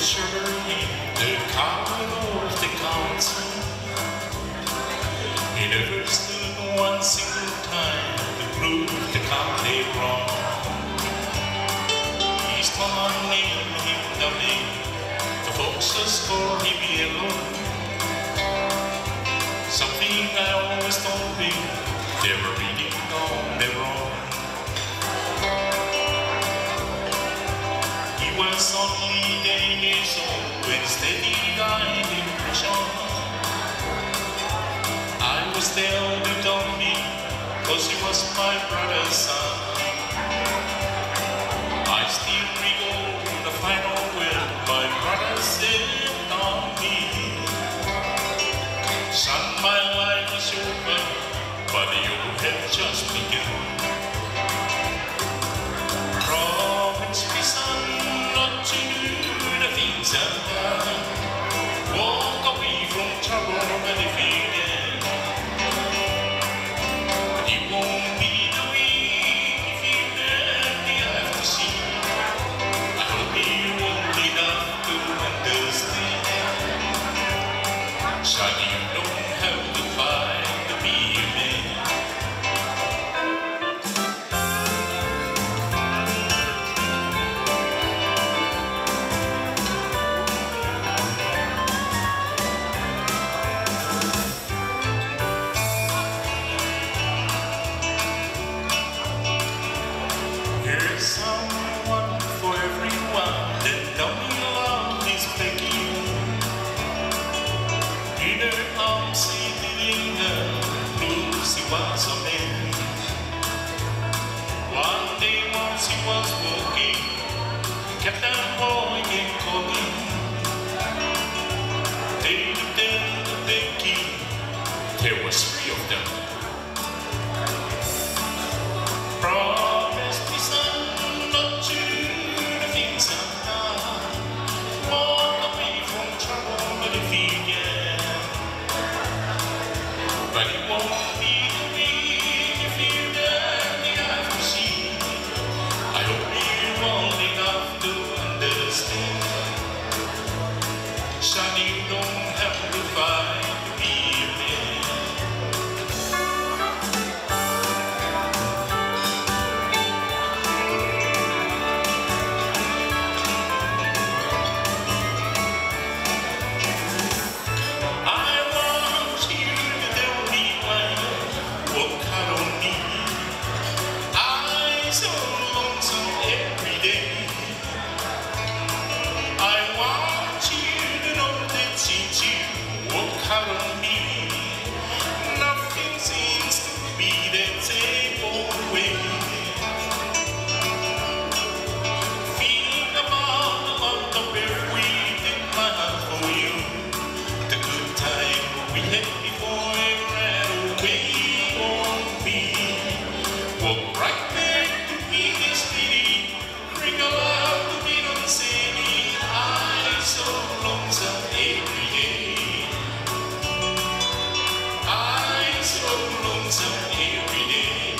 surely the coward of the council. He never stood one single time to prove the company wrong. His mama named him dummy, the folks just call him yellow. Something I always told him, they were reading on their own. He was only 10 years old when steady died in prison. I was there to tell me, cause he was my brother's son. I still recall the final word my brother said on me. Son, my life is over, but you have just begun. Promise me, son, not to do the things I've done. Walk away from trouble and if you can. But it won't be the way if you let me have to see. I hope you're old enough to understand. Son, you don't have to fight to be a man. Here's someone for everyone that don't love is begging. In her arms, leading her, Lucy was a man. One day, once he was walking, kept that boy in calling. They looked at the king, there was 3 of them. Promise me, son, not to do the things I've done. Walk away from trouble, but if you can. But it won't be the way if you let me have to see. I hope you're old enough to understand. Son, you don't have to fight to be a man. I want you to tell me why walk out on me. I'm so lonesome every day. I want you to know that since you walk out on me, nothing seems to be the same old way. Think about the month of every in my heart for you. The good time we had before it ran away on me. Walk right back to me this city, bring a love to me on the city. I'm so lonesome every day. I'm so lonesome every day.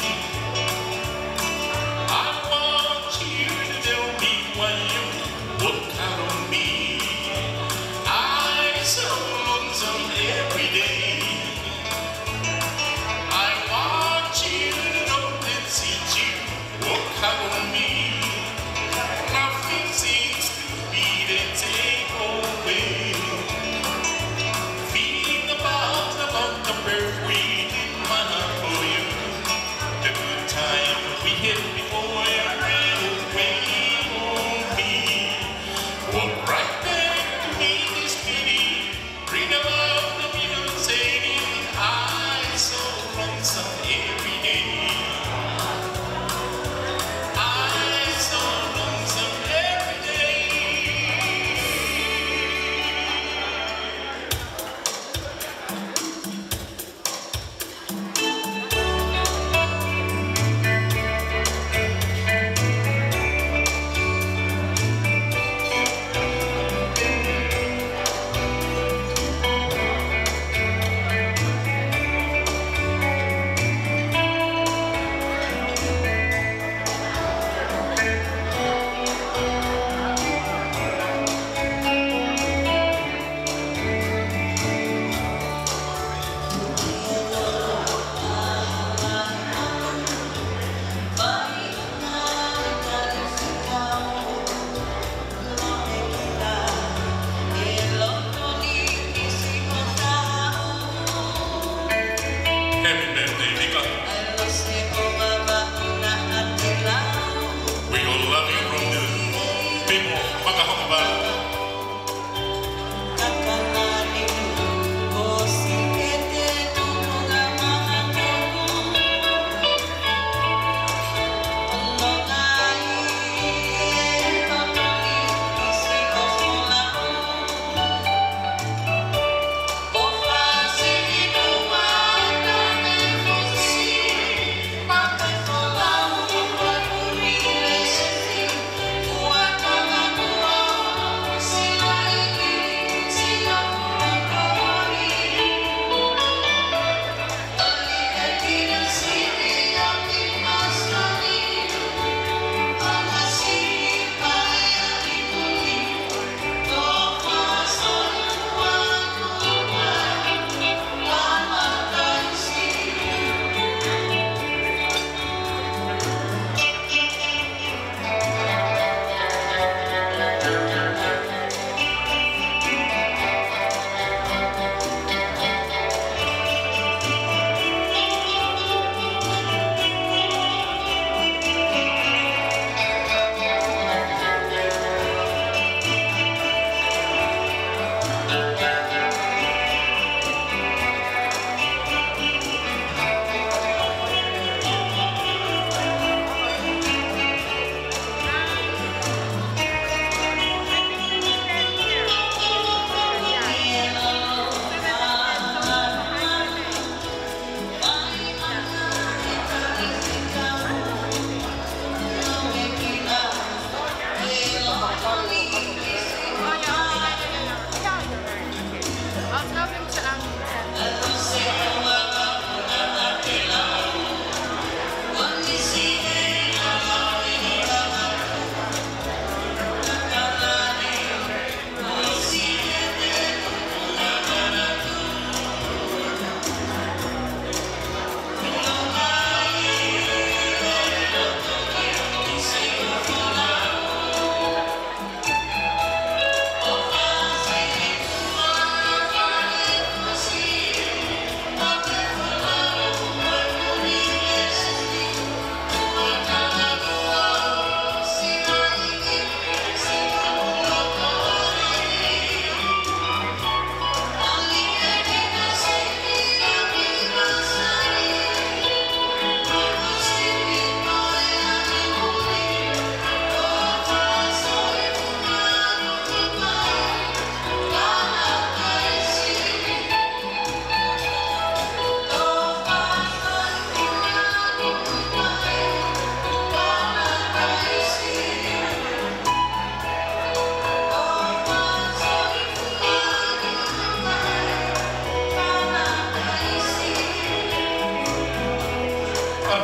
Hey,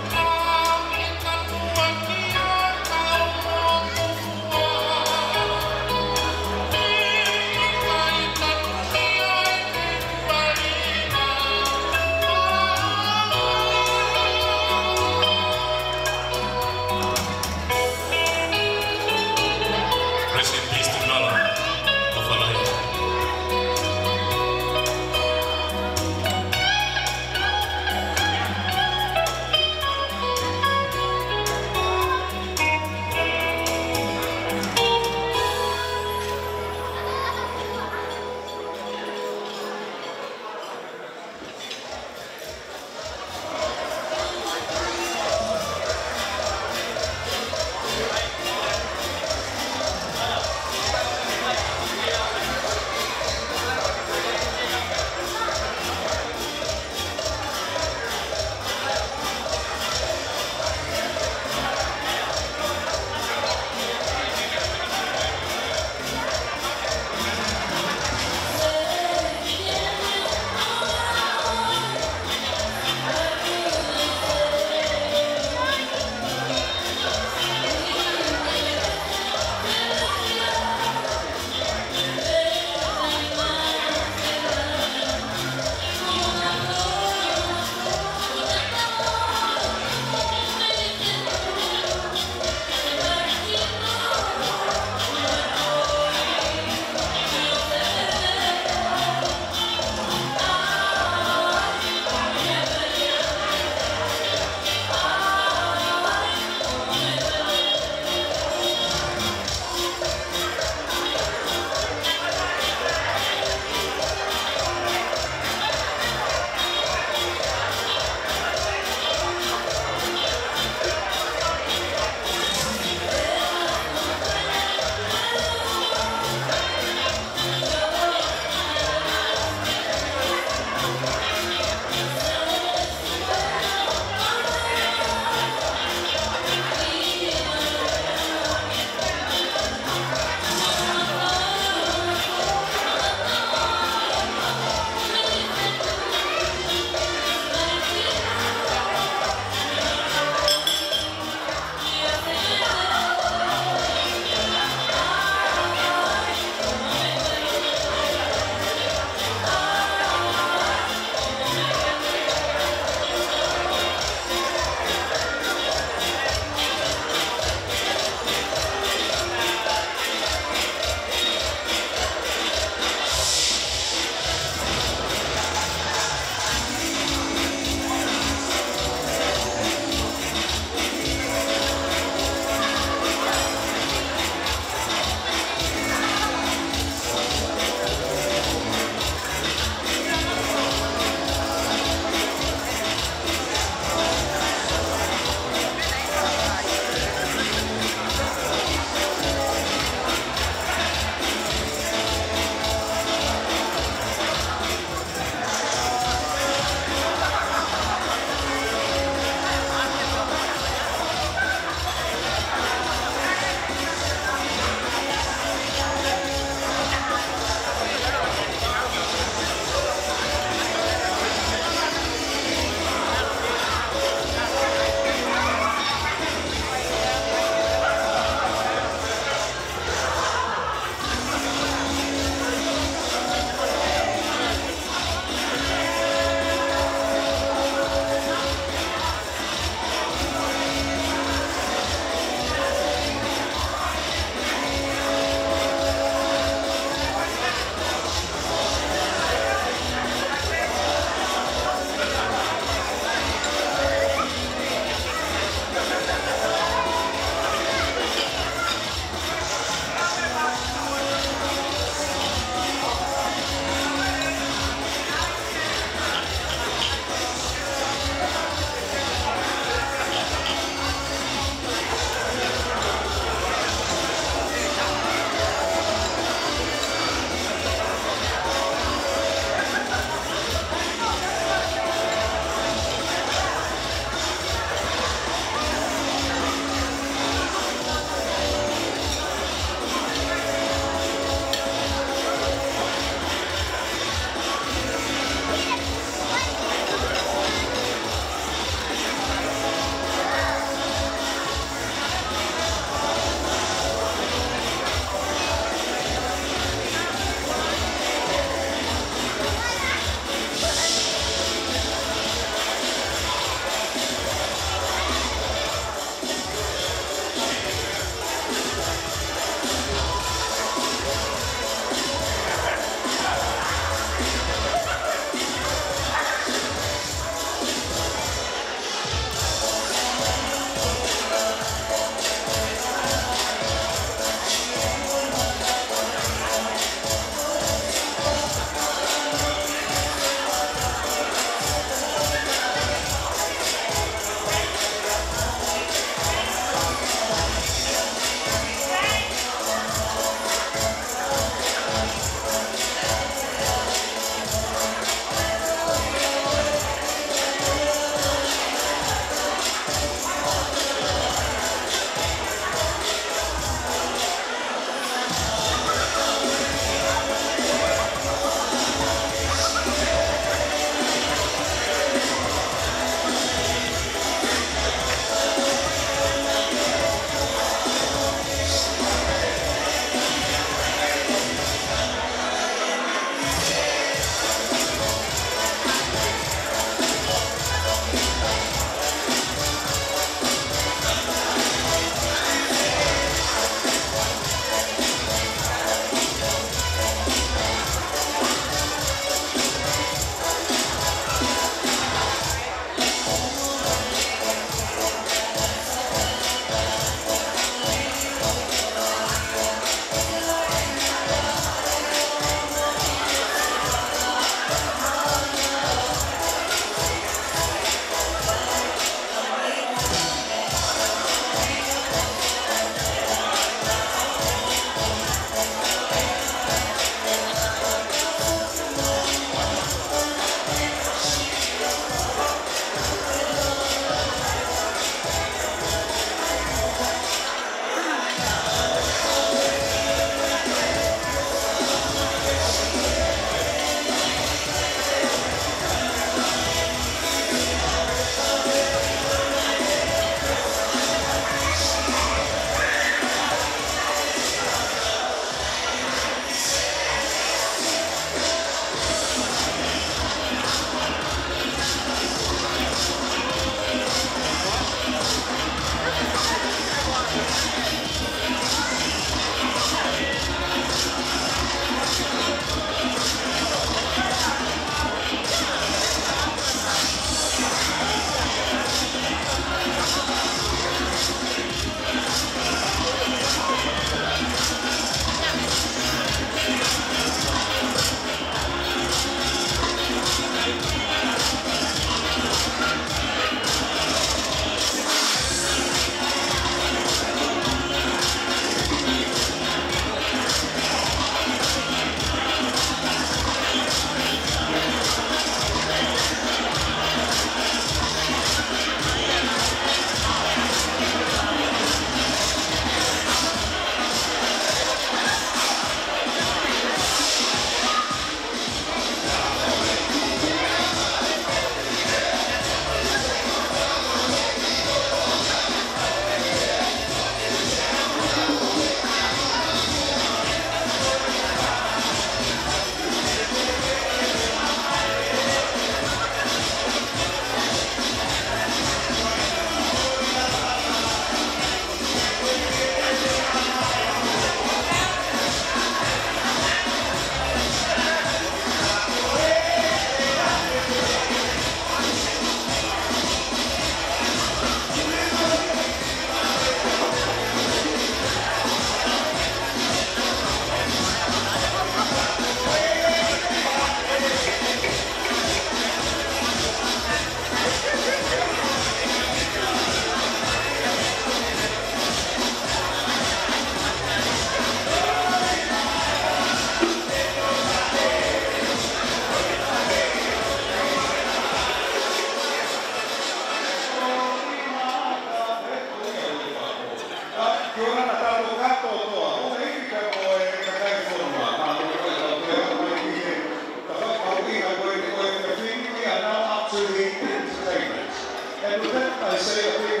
And with that, I say a big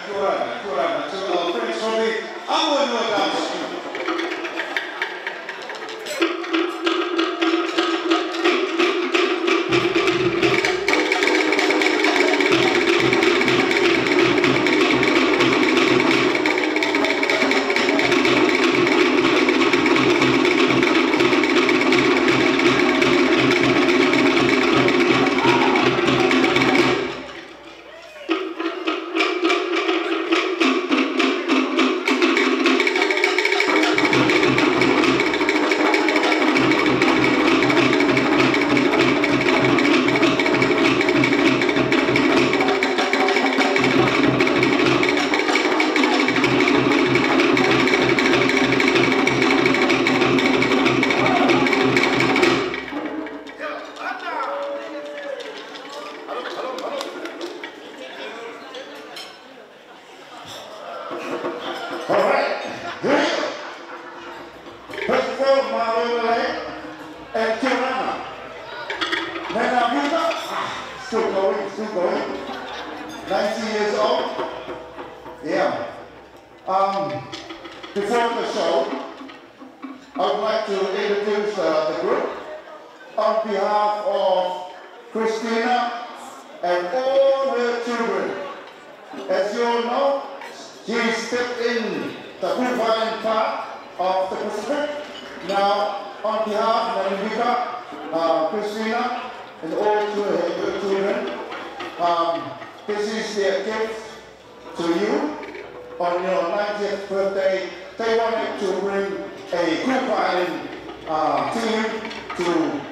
kurana to our friends from the Anglo Dance Studio. Still going. 19 years old. Yeah. Before the show, I would like to introduce the group on behalf of Christina and all her children. As you all know, she stepped in the Hawaiian part of the Pacific. Now, on behalf of Namika, Christina, and all her children, this is their gift to you on your 90th birthday. They wanted to bring a Cook Island team to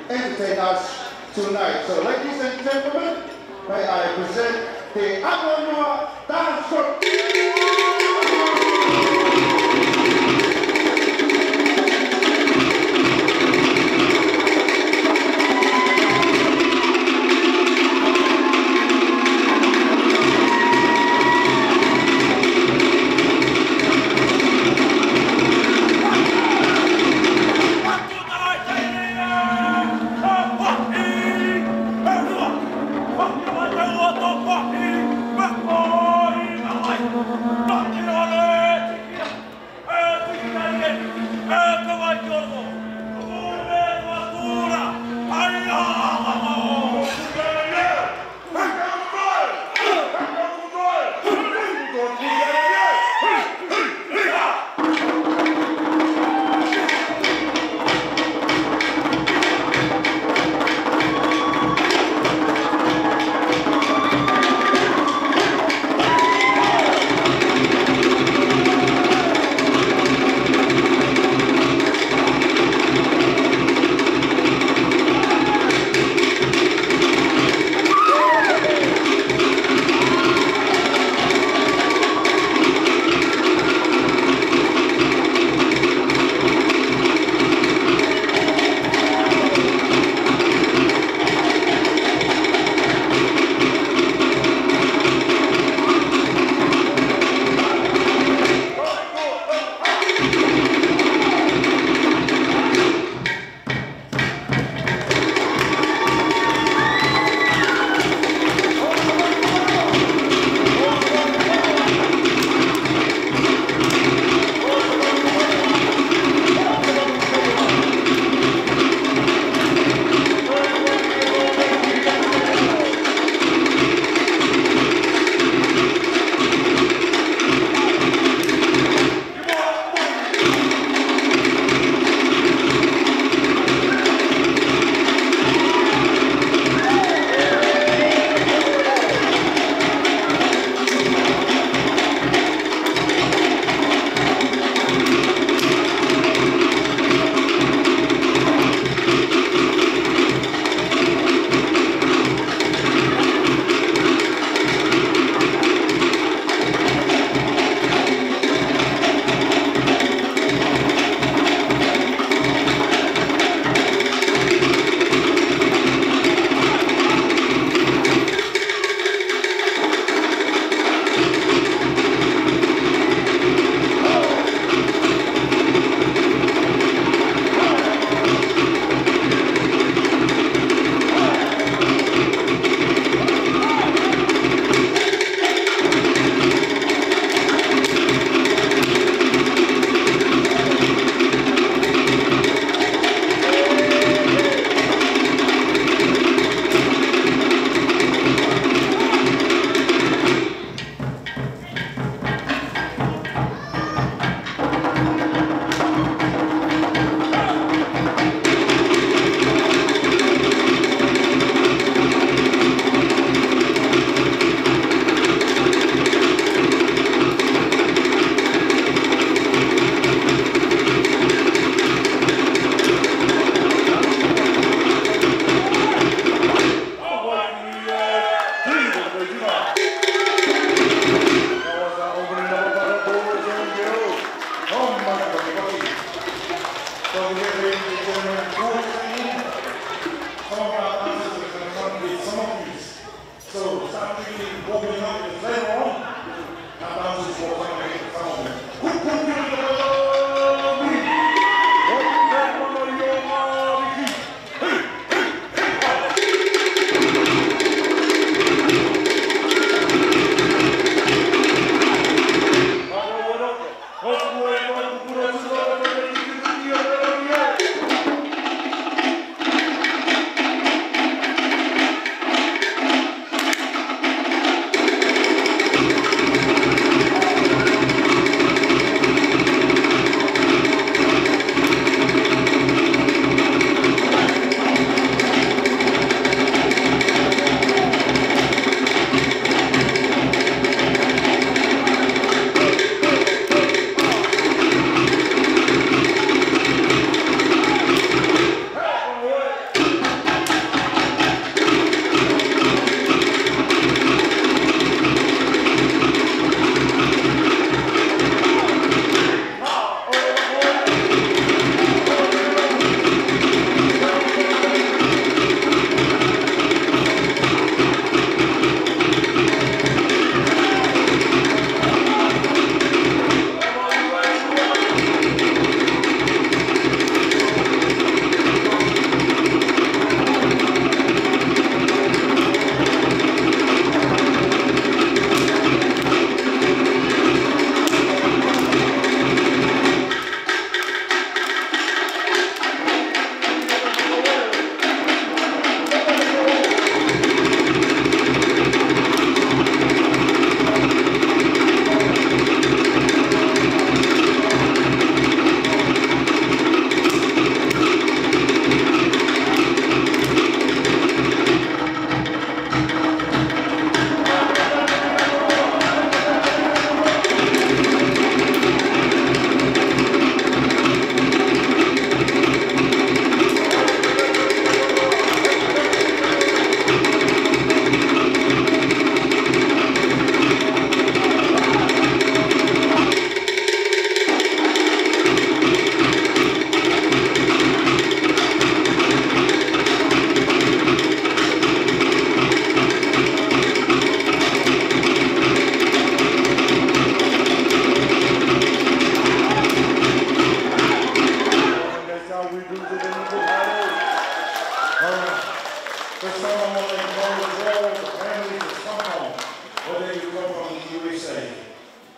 entertain us tonight. So ladies and gentlemen, may I present the Aguanua Dance Group. Bye.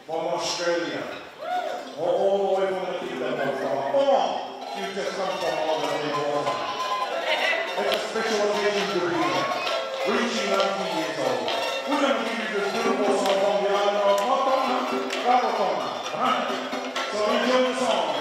from Australia, or all the way from the kingdom of God, or you just come from all the way over. It's a special occasion to be here, reaching 90 years old. We're going to give you this beautiful song from the island of Katoanga'i. So enjoy the song.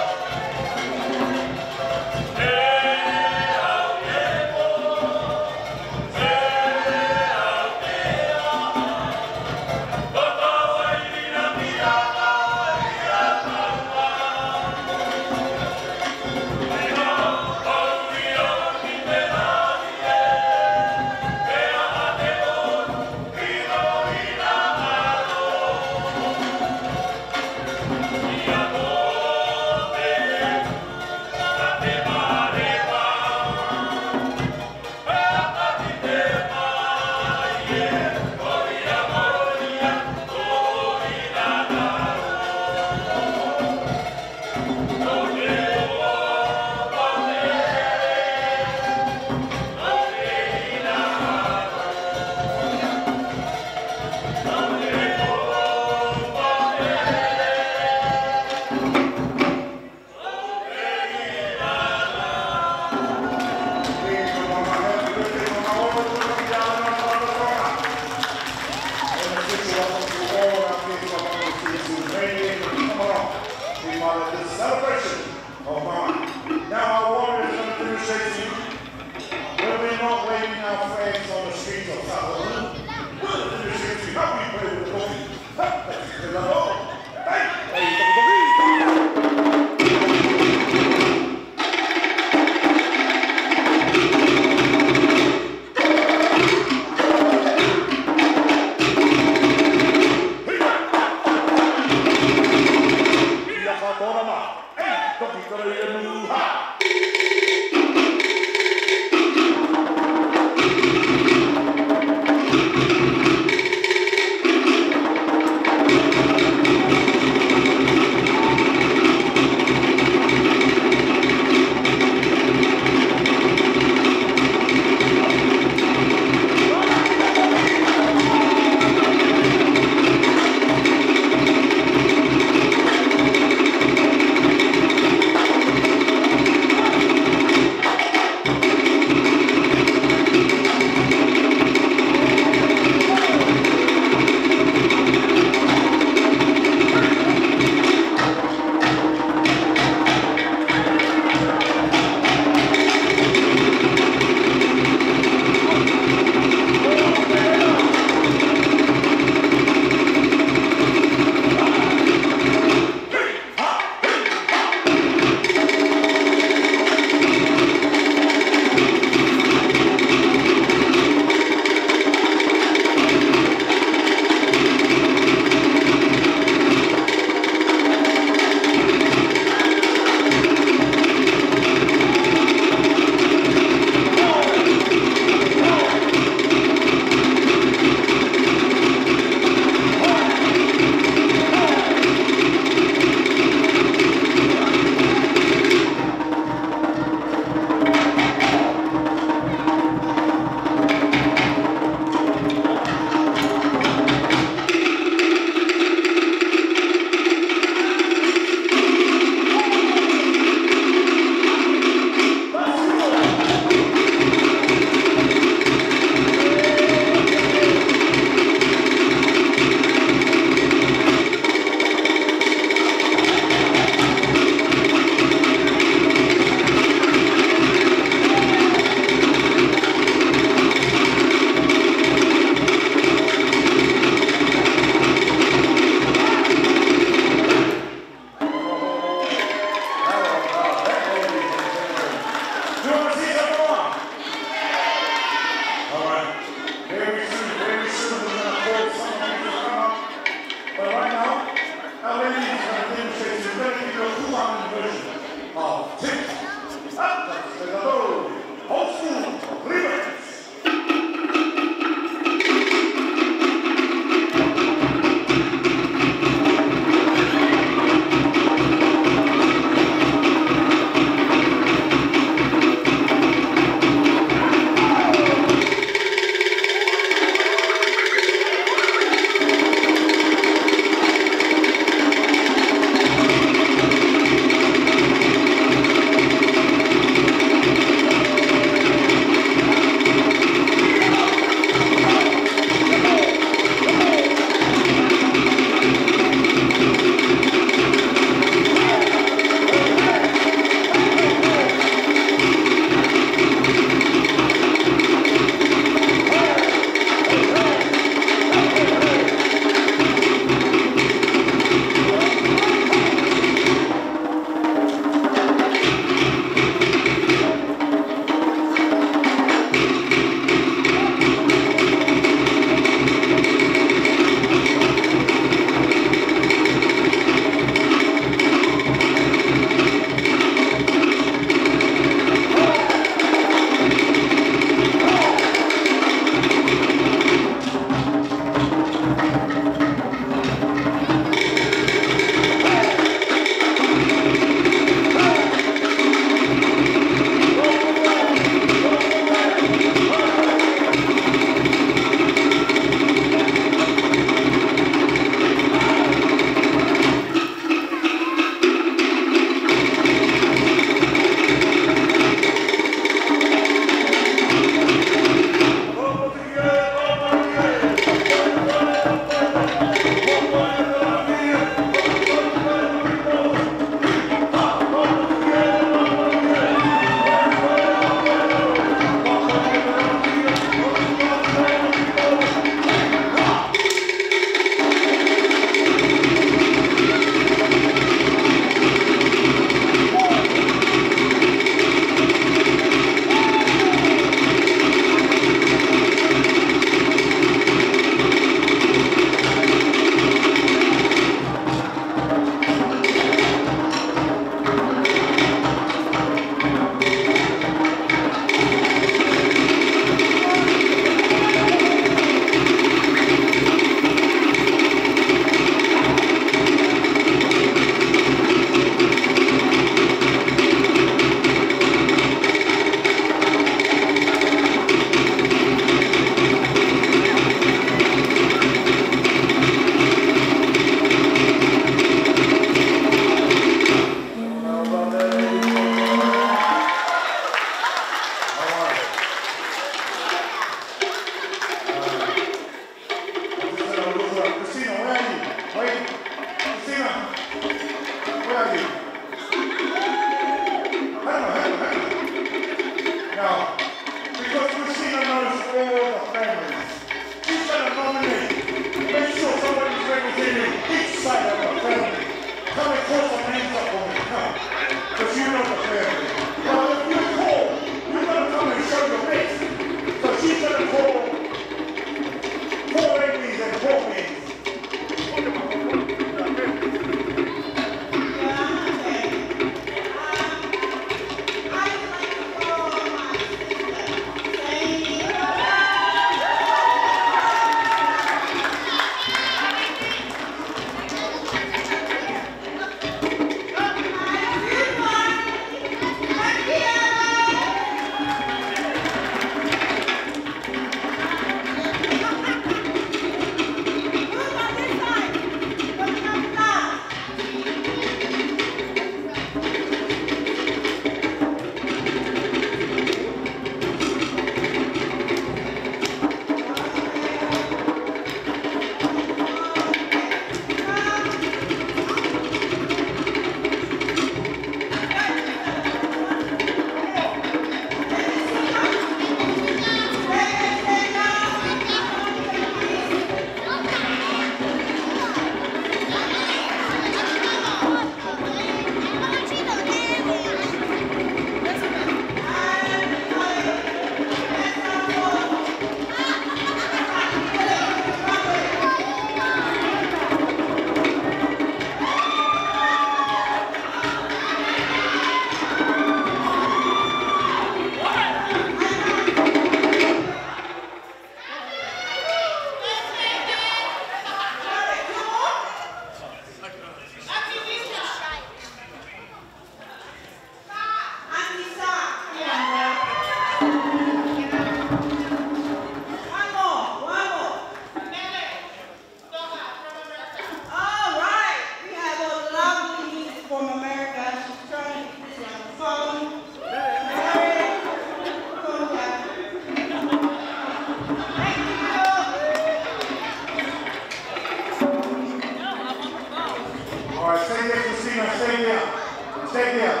Stay there.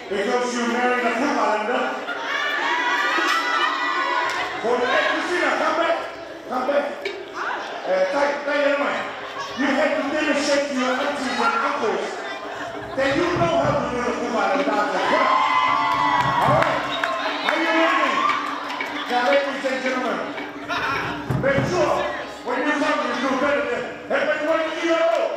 Because you married a Cook Islander. Hey, Christina, come back. Come back. You had to demonstrate to your aunties and uncles that you know how to do the Cook Island dance as well. All right. Are you ready? Now, ladies and gentlemen, make sure when you come, you do better than everybody in your row.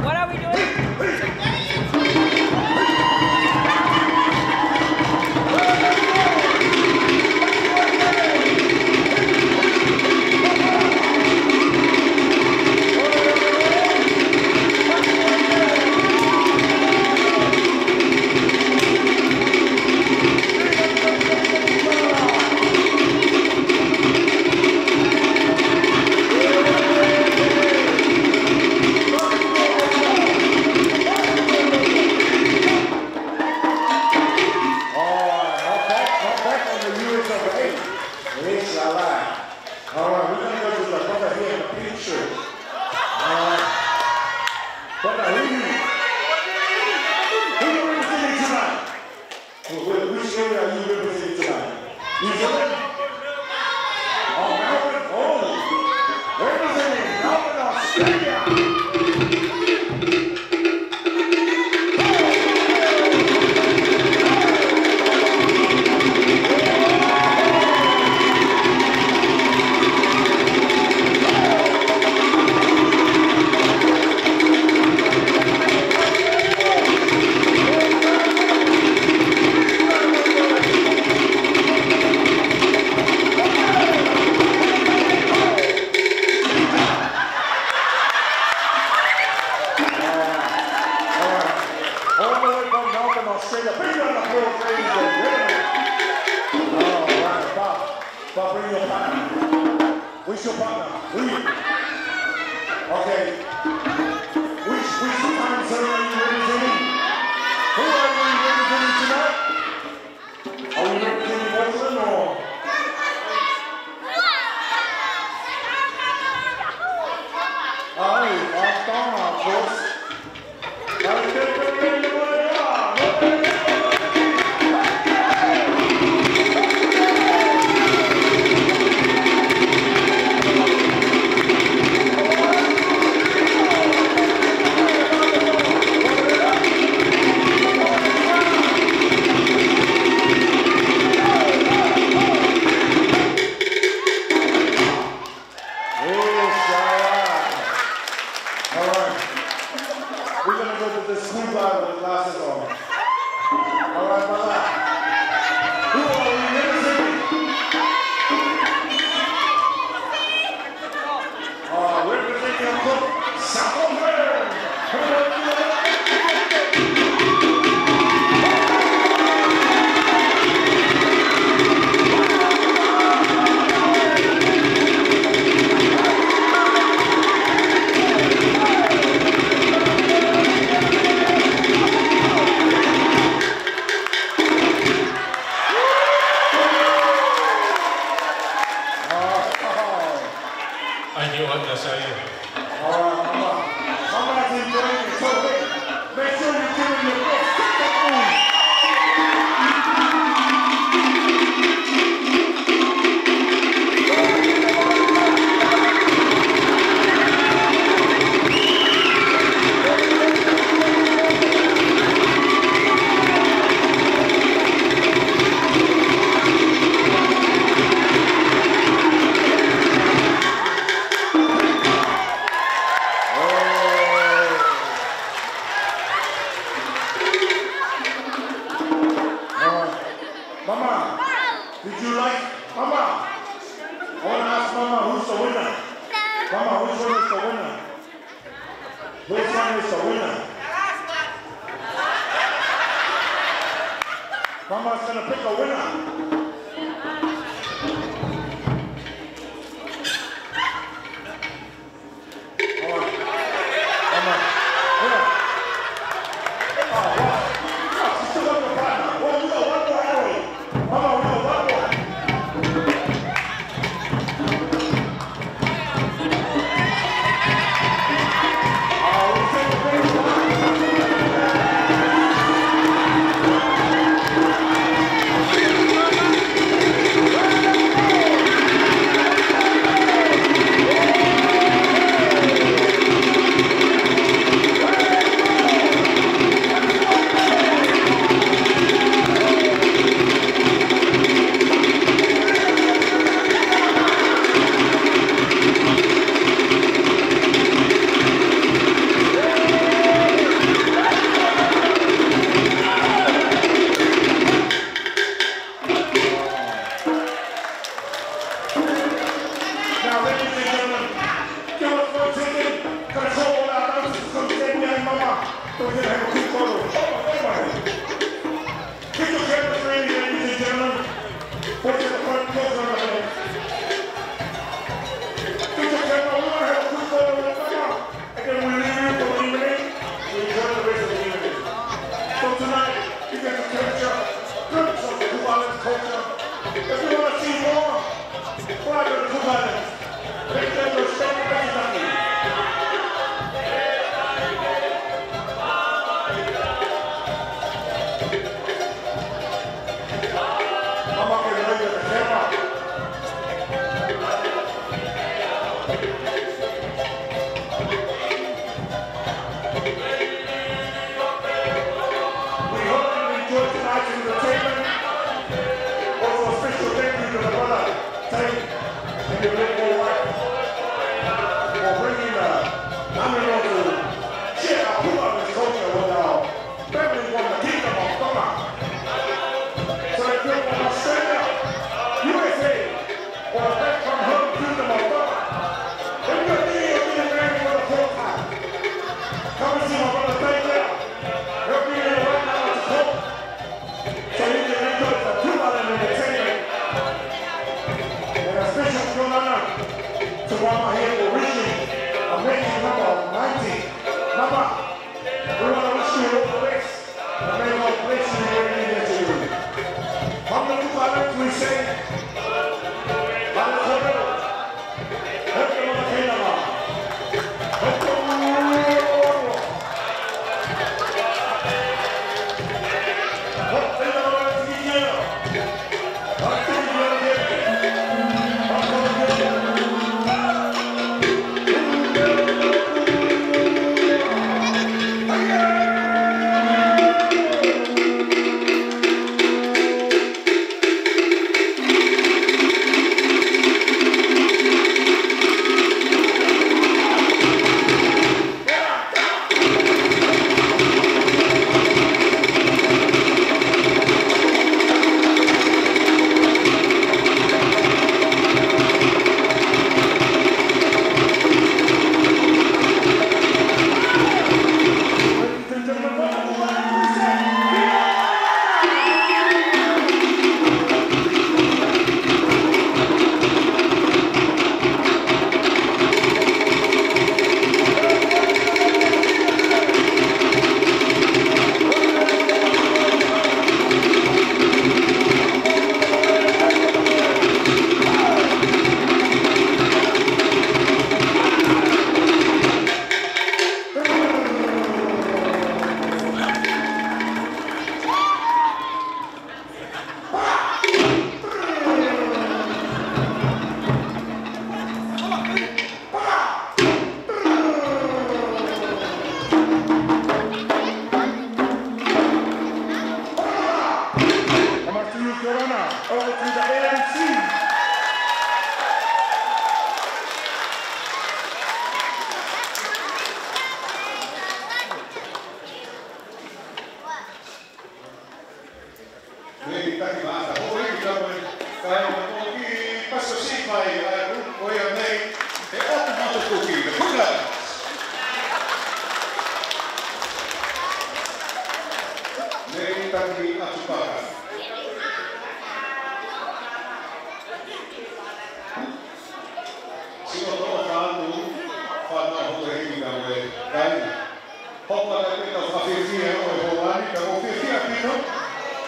What are we doing? Did you like Mama? I want to ask Mama who's the winner. Mama, which one is the winner? Which one is the winner? Mama's going to pick a winner. Thank you, Master. Vai o ki paso si vai o ia nei e atu mato kuki. Kula. Nei taki atu paka. Sino toa kānu whanau ho e hiki na we kaina. Hopa na pita o fiefia o e hoani, ka o fiefia pino,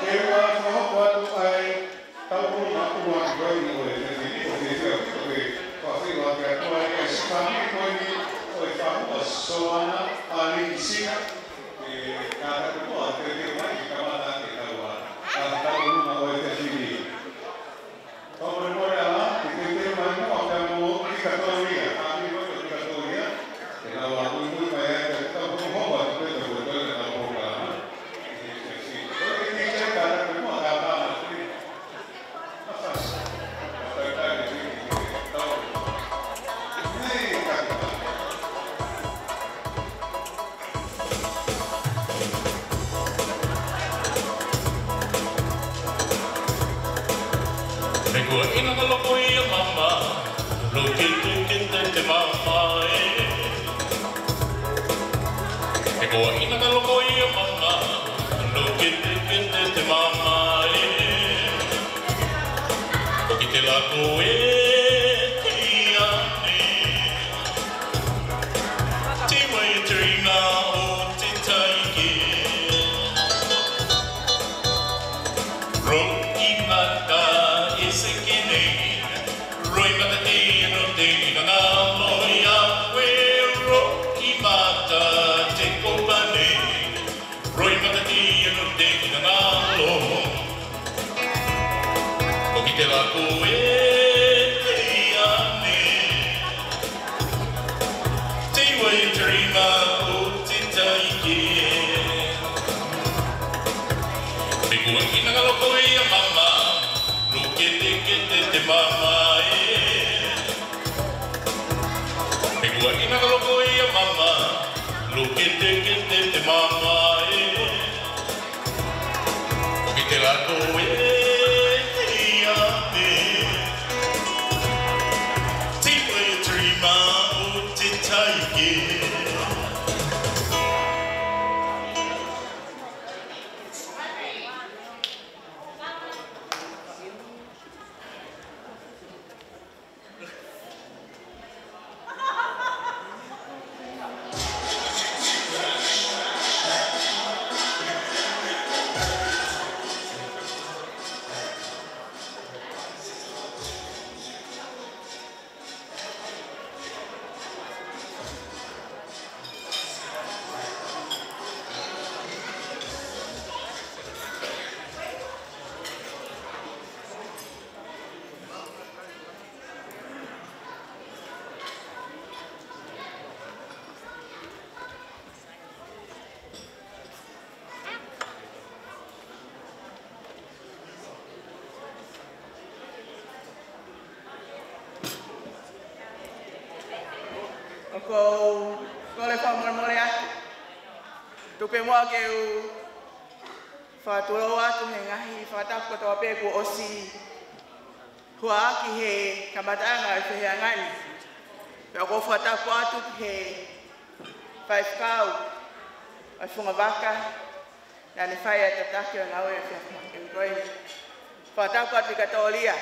e ua whahoko atu ai tau na ua koe o e o fiefia pino e whawhiwa ke atua e sikami koe ni o e whahua soana a ni sina e kāra kua te te mai ki kamata ke taua a tau nuna o e te whini. Tau me moe ala, ki te mai mua ka mo Vikatolia, a mi moe o Vikatolia, e nā wā ui mai e te tau hopa te peta ko te tau hopa ana. Koe ki te te kāra ke mua ka tāna te. Mawhas. Tau tai te whini ki tau. Nei kakita. Me kua ina ka loko i a mama, lo ke te mama e. Me kua ina ka loko i a mama, lo ke te mama e. Ko ki te lako e te iane, te wai te ringa o te taike. Roki mata e se kene, roi mata te no te ngā loia we. Roki mata te kopane, roi mata te no te ngā lo. Ko ki te lako e te iane, te wai te ringa o te taike. Me kua ina ka loko i a mama, lo ke te mama e. Me kua ina ka loko i a mama, lo ke te mama e. Ko ki te lako e te iane, te wai te rima o te taike. Ko le whamore atu. Tupe mua ke u whāturo atu he ngahi whātapu katoa pēku osi hua aki he kamatanga e whihea ngani. Pea ko whātapu atu he whaifkau ai whunga waka na ne whai ata take o ngau e whia whātapu atu Vikatolia.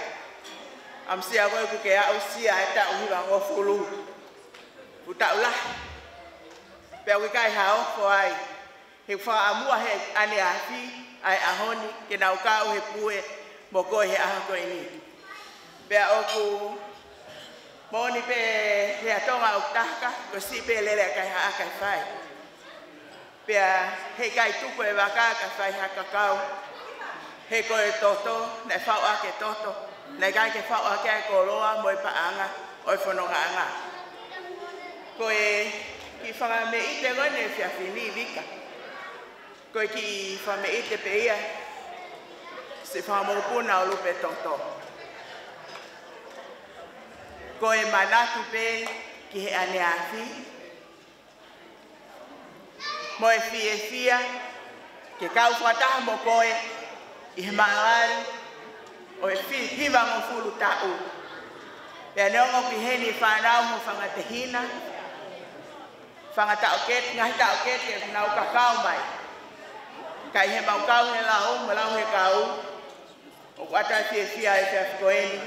Am sia koe ku ke au sia e ta uhiwa ngofulu. Utau lah. Pea wikai hao ko ai. He wha amua he ane afi ai ahoni ke nau kau he pue mo koe he aha koe ni. Pea oku moni pe he atonga utaka ko si pe lele kai haa kai whai. Pea he kai tuko e waka kai whai haka kau. He koe toto, nei whau ake toto. Nei kai ke whau ake ai koroa mo i paanga o i whanonga anga. Koe ki whanga me i te ngone whiawhini wika. Koe ki wha me i te pe ia se whamorupuna o lupe toto. Koe manatu pe ki he ane awhi. Mo e fiefia ke kau whataha mo koe i he maangari o e hiwa mo fulu ta'u. Pea neongo ki heni whanau mo whangatehina, whangata'oket, ngahi ta'oket e whanau kakao mai. Kai he maukau he lau, mo lau he kau, o wata fiefia e whiafikoeni.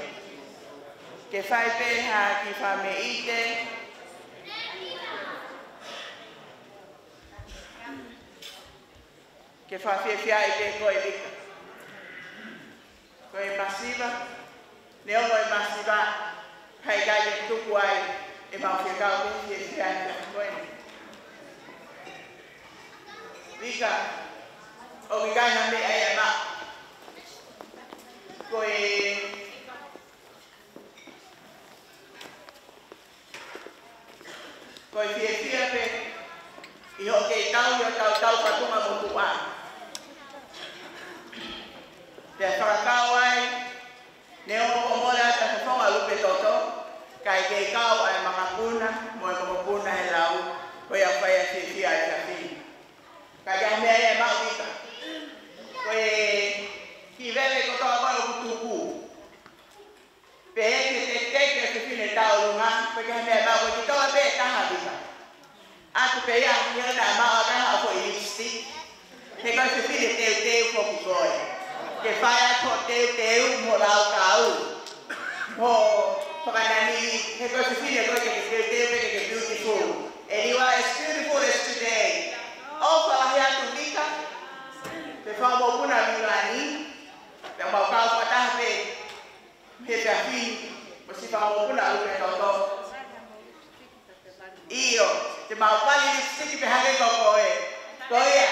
Ke whai peha ki whame ite, ke whawhiawhia i te koe rika. Koe masiva, neongo e masiva, hei kai e tuku ai, e mawhiakau te whiawhia i te koe. Rika, o ki kai na me ai e ma. Koe whiawhia pe, i ho kei tau i o tau patunga mo tuwa. Pea whakakau ai, neo o mole ata whawha lupe toto, kai kei kau ai makapuna, mo e makapuna he lau, koe a whai a whiawhia i whiawhia. Kai kai mea e mau ika. Koe ki vele kotoa koe o kutuku. Pe eke te teke e whiwhine tau lunga, koe kai mea mau koe ki toa pe taha ika. Aku pe ia ki hana mau a kaha o koe lipstick. He koe whiwhine teu foku koe. Ke Fai'aho teu mo lau kau. Mo whakanani, he koe whiwhine koe ke teu ke beautiful. And you are as beautiful as today. O whalahi atu nika, te whamopuna milani, te maukau whataha pe, he te awhi, mo si whamopuna uke toto. Iyo, te maupali lipstiki pe hake kokoe. Koea,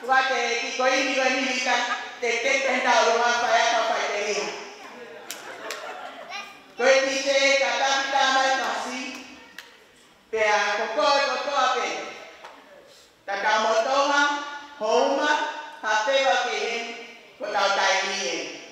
kua te ki koini koe nilika, te tentau lunga Fai'aho whai te iha. Koe ti te katamita mai kasi, pea kokoa pe. Taka motonga, houma, hawhewa ke he, ko tau taimi e.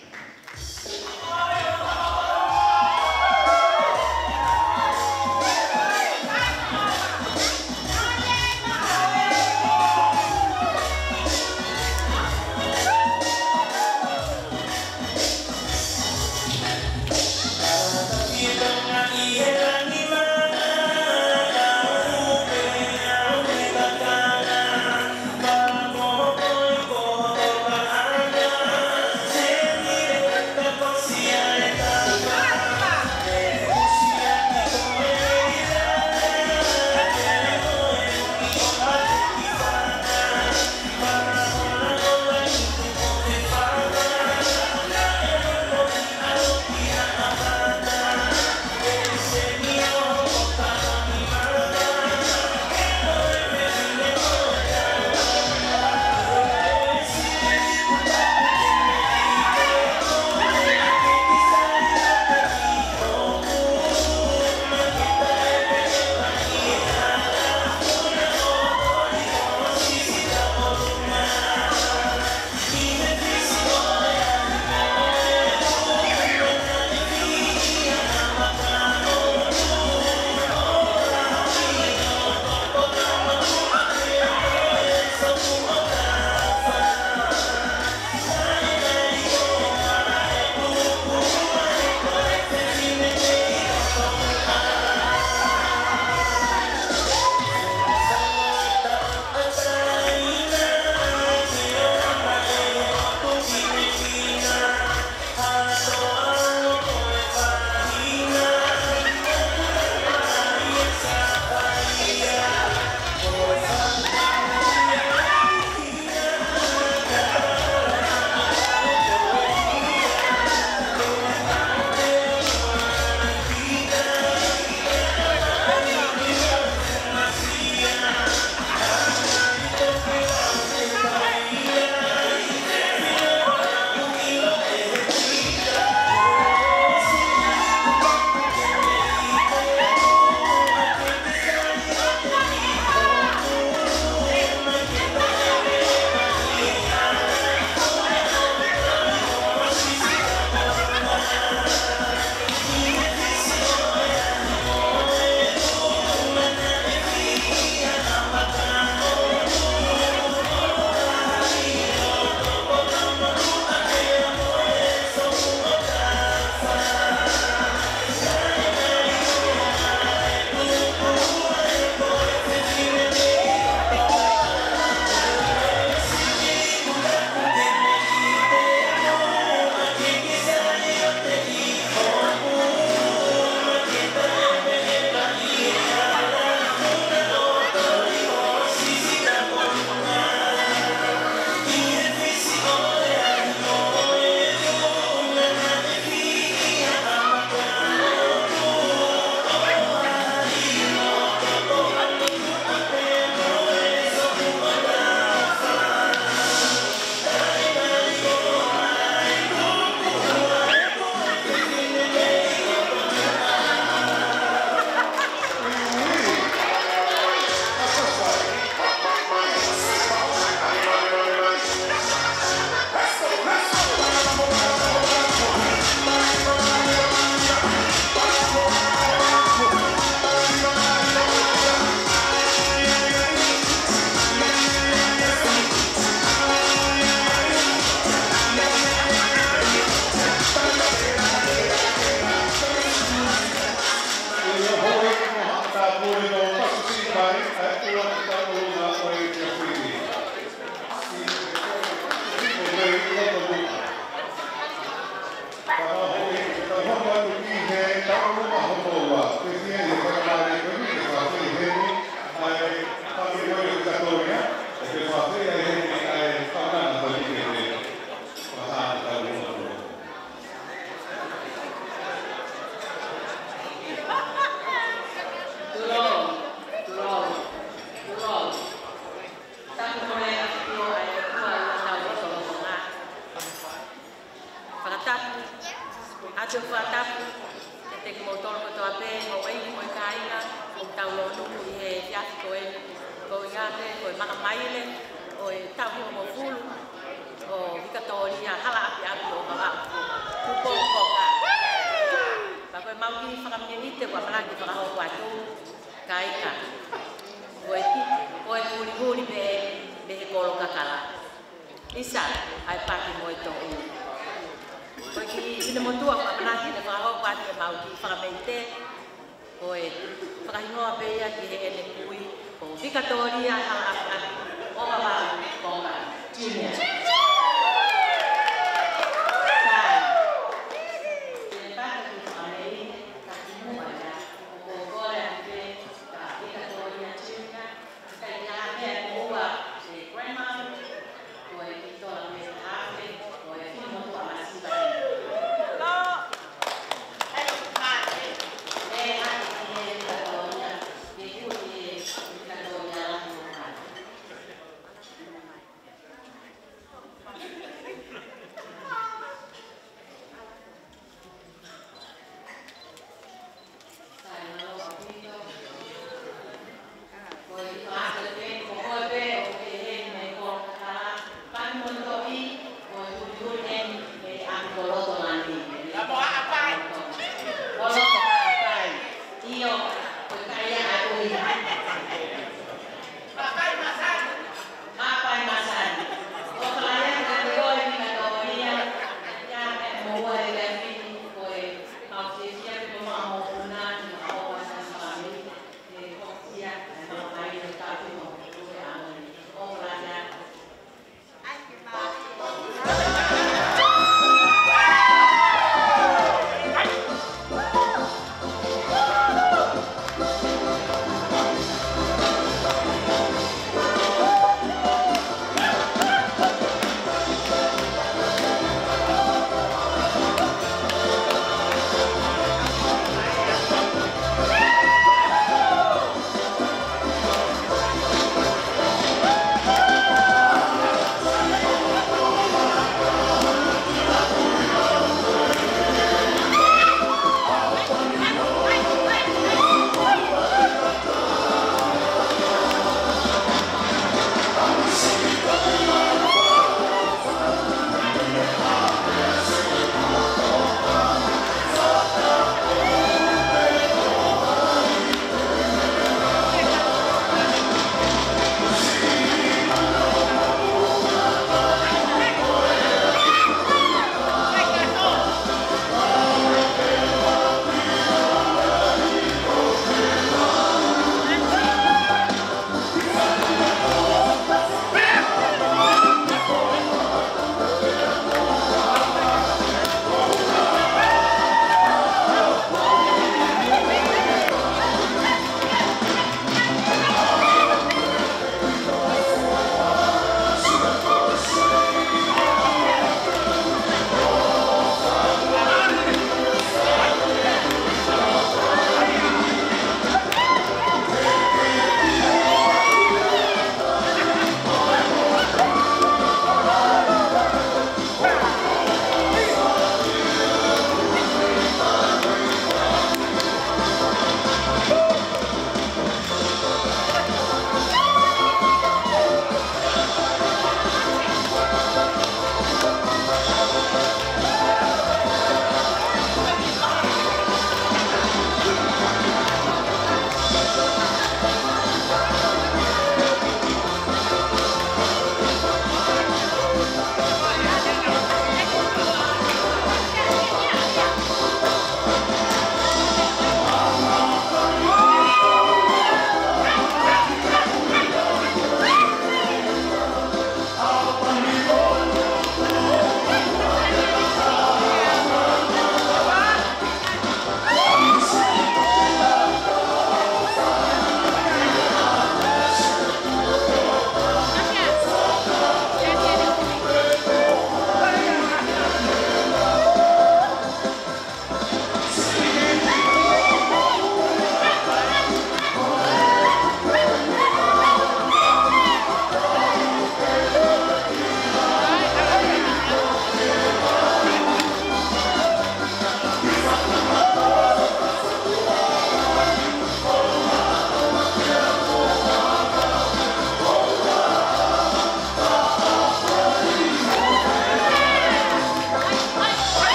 Vikatolia Hala'api'api o Vava'u Tupou-Cocker. Pakoe mauki whakamienite wa malaki whakaho watu kaika. Koe huri me he kolo kakala. Isa ai paki mo i tohu. Koe ki ine motua wa malaki ne whakaho watu e mauki whakamienite. Koe whakahingoa pēia ki he ene kui o Vikatolia Hala'api'api o Vava'u Tupou-Cocker. Junior.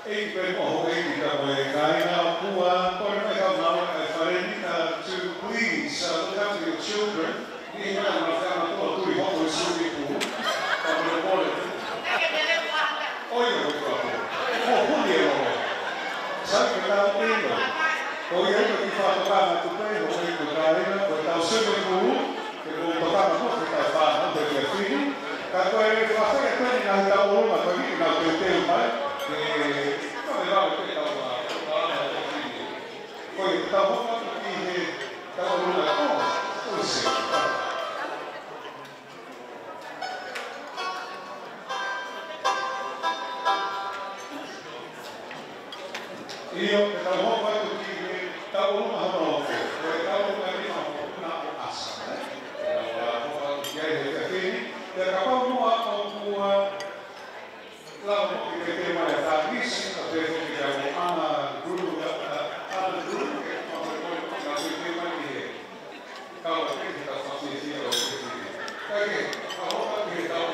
Ei pe mo ei ka mo e kaina pua por me ka mau e farenita to please look after your children. Ni na na ka na to tu ho ko su ni pu. Ka mo mo le. Oi o ko. Mo hu ni o. Sa ke ta ni no. Ko ye ko ki fa to ka na tu pe ho ni ko ka ina ko ta su ni pu. Ke ko to ka na ko ta fa no de ke fini. Ka ko e fa sa ke ni na ta o ma ko ni na te te mai. Come va a fare la poi stavo stavo una cosa io stavo fatto che stavo una notte stavo una passa stavo che è fini per capire la che tema è tantissimo, adesso diciamo Anna Gru che quando poi la sua tema di cavolo che sta facendo perché la volta che stavo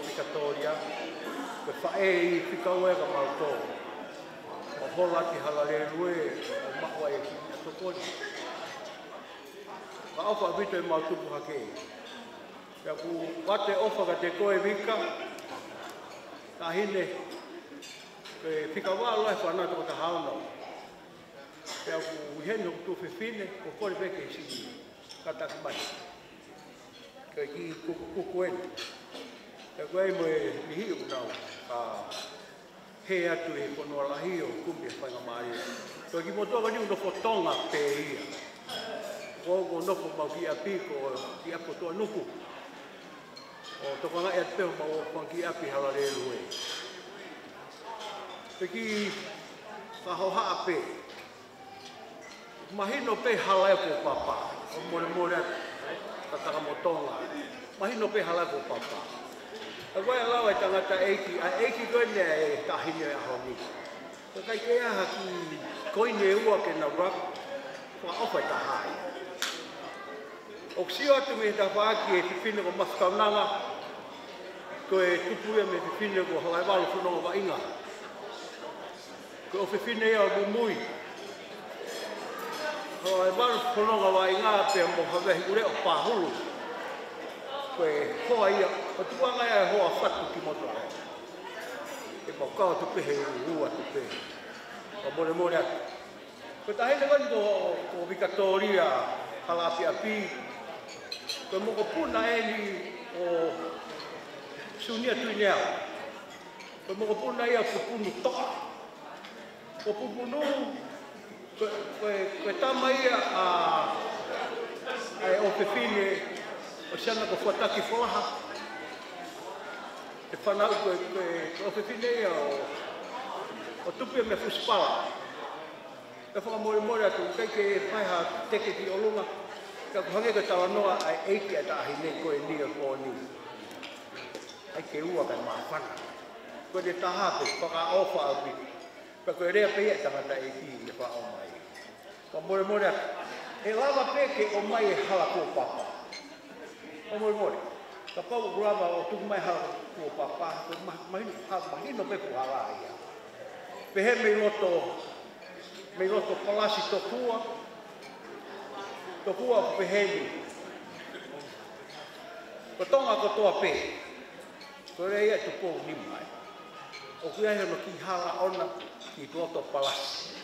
Vikatolia Hala'api'api Vava'u Tupou-Cocker. Ya ku wate ofa ka te koe wika, ka hine, ke whikawā loe whanau toko ta haunau. Ya ku hene o tu whiwhine, ko kore peke si kataki mai. Ke ki kukueni. Ya koe mo e mihi o nau, ka he atu e konoa lahi o kumbi e whainga maria. Ko ki motoa wani uno fotonga pe ia. Ko noko mau ki api ko ki apo toa nuku. O Katoanga'i at peo mau ki api halalelu e. Peki kahoha pe. Mahino pe halai ko papa. O more tataka motonga. Mahino pe halai ko papa. A koe alawa e tangata eiki. A eiki koene e tahine a hongi. Ko kai ke aha ki koine ua ke na rak. Ko ofa i tahai. O sio atu me ta whaaki e whiwhine ko mawhakaunanga, ko e tupuia me whiwhine ko Hawaii walu whanonga wa inga. Ko o whiwhine ea o mumui. Hawaii walu whanonga wa inga pe mo hawehi ure o pāhulu. Ko e hoa ia O tuanga ia hoa whatu ki moto ai. E pao kawa tupe he ua tupe. O more atu. Ko tahine wani ko Vikatolia Hala'api'api. Ko moko puna ni o sunia tuinea. Ko moko puna ia pupunu toka. Ko pupunu ko tama ia ai o pepine o siana ko fuataki folaha. E whanau ko pepine ia o tupi me fuspala. E whakamore atu kai ke whaiha teke ki o lunga. Ka kuhange ko tawa noa ai eiki ata ahi nei koe ni o ko ni. Ai ke ua kai maa whana. Ko te tahape, whaka ofa api. Ka koe rea pea tangata eiki le wha o mai. Ka more atu. E lava peke o mai e hala kua papa. O more. Ka pau grava o tuku mai hala kua papa. Ko mahino peku hala ia. Pehe me loto palasi tokua. Tokua ko peheni. Ko tonga ko toa pe. Ko rea ia tupou ni mai. O kuia he no ki hala ona ki loto palasi.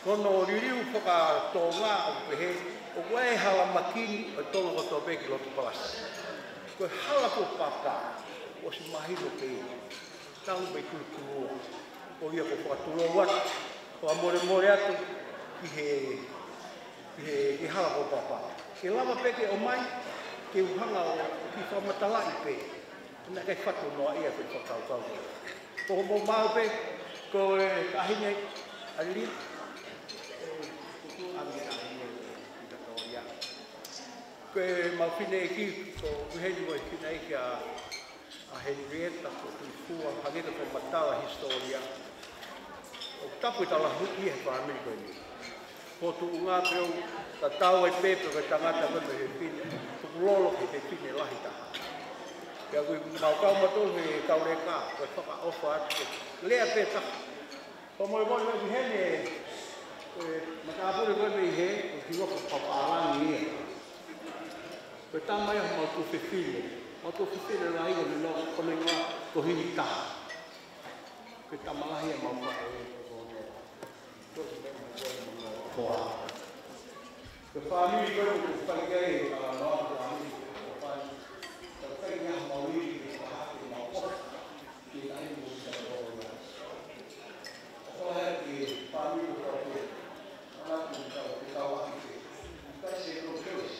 Kono ririu whaka tōngā o pehe, o koe hala makini o tonga ko toa pe ki loto palasi. Koe hala ko papa, o si mahino pe. Tangu pe kuru. O ia ko whakatulo watu. O amore atu ki hala ko papa. Ke lava peke o mai, ke uhanga o ki whamatalai pe. Ina kai whatu noa ia pe whakau. Ko mo mau pe, ko ahine aliri. Ko mau whine ki, ko uheni mo whine ki a Henrietta, ko Fua, hangeta ko matala historia. O tapu tala huki he whaamiri koe ni. Ko tu unga peo, ta tau e pepe ko tangata koe me he whine, tuku lolo ke he whine lahi taha. Kia koe mau kau matol he kaure ka, koe whaka ofa atu, lea pe taha. Ko moi me hene, makapure koe me he, ko ki waka papalangi ia. Koe tamai ho mau tu whiwhine. Mau tu whiwhine la higa me no kone ngā ko hini taha. Koe tamalahi a mau whae e koa. Koe whaamiri koe ko whaikei a noa ko whaamiri ko whae. Koe whae ngā mau iri ko whahake mau koa. Ki e nahi mo si a koa ngā. Koe hea ki whaamiri ko whae. Anatu ki tau ahike. Kai se ko keus.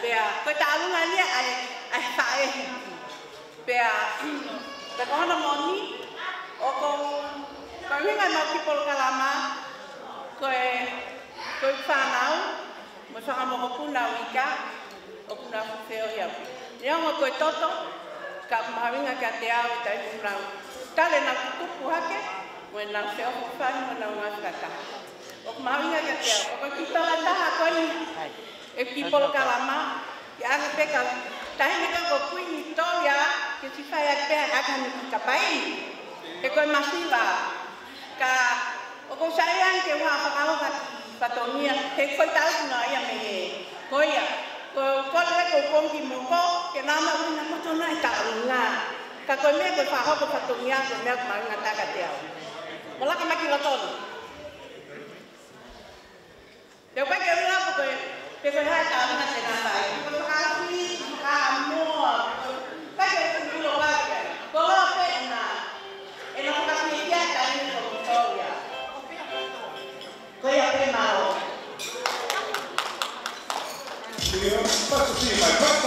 Pea, koe ta alunga nia ai whae. Pea, te kohana moni, o koe winga mau ki polo kalama, koe whanau, mo whangamoko puna wika, o puna whiwheo iau. Nianga koe toto, ka mahawinga kia te au i tai puna. Tale na kutupu hake, mo na whiwheo whanu, mo na unga kata. O mahawinga kia te au, o koe kitola taha koe ni, e ki polo kalama, i anga peka, tahine ka ko kuini toia, ke si whai ai pēr akani ki ka pai. E koe masiwa, ka o ko saian ke wha whakaoka ki patonia, ke koe taukuna ia me he koia. Ko kore ko kongi moko, ke nama wina matona i taurunga. Ka koe mea koe whahoko patonia, koe mea kumaringa taka te au. Molaka maki lotono. Te koe ke wina po koe, te koe hai taurunga te nga pai. Koe whakawi, whakamoa, koe ke kulo wake. Ko loa pe e na whakawhiwhia taini ko Victoria. Koe a pe maro. Let's see my back.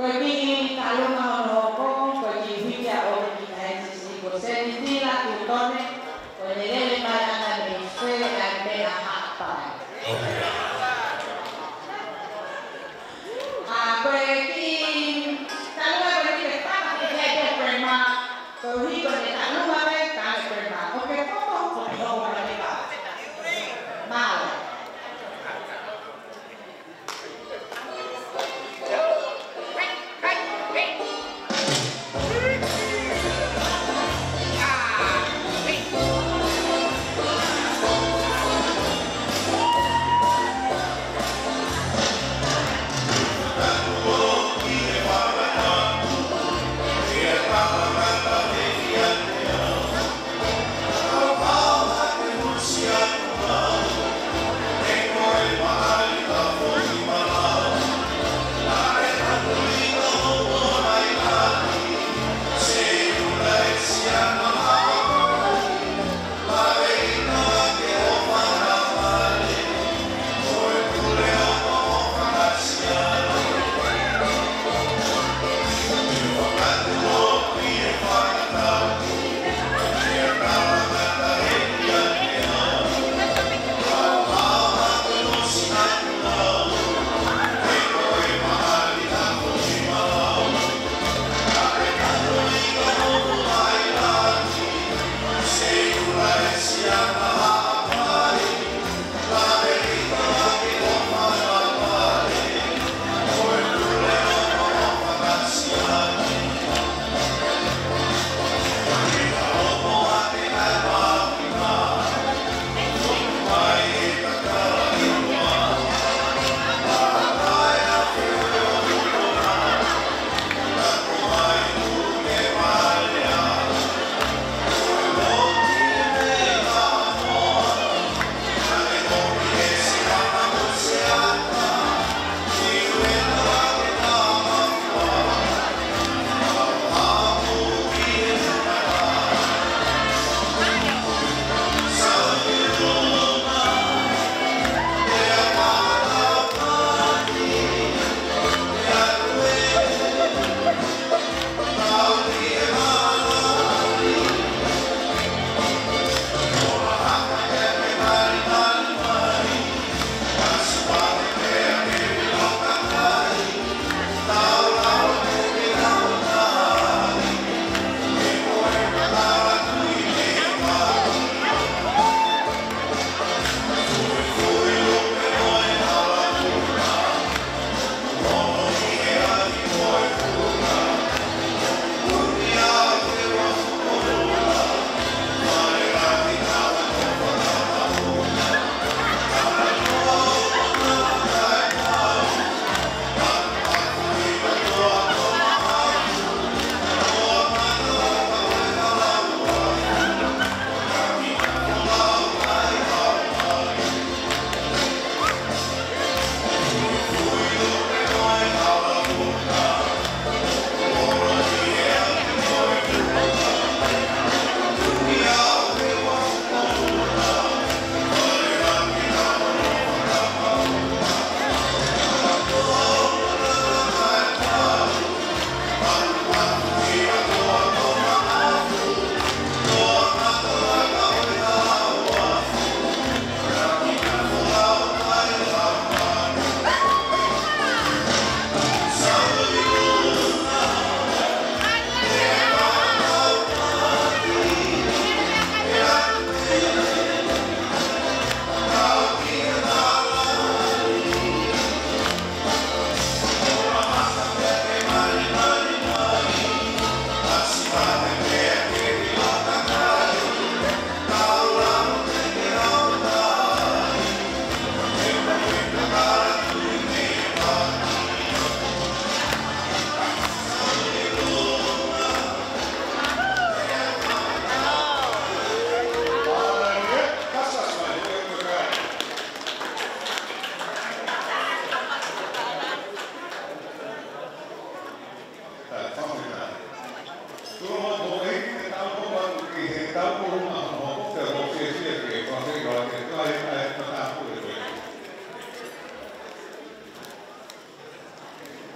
Koe ki kalunga ono hoko, koe ki fiefia o ki taensi si ko seni tila kutone, koe lelele mai ana me fere ai mea hapai. Koe ki kalunga koe ki te paka ki te te koe ma, koe hi koe te kalunga me kane koe ma. Oke koe koe honga me ka. Mau.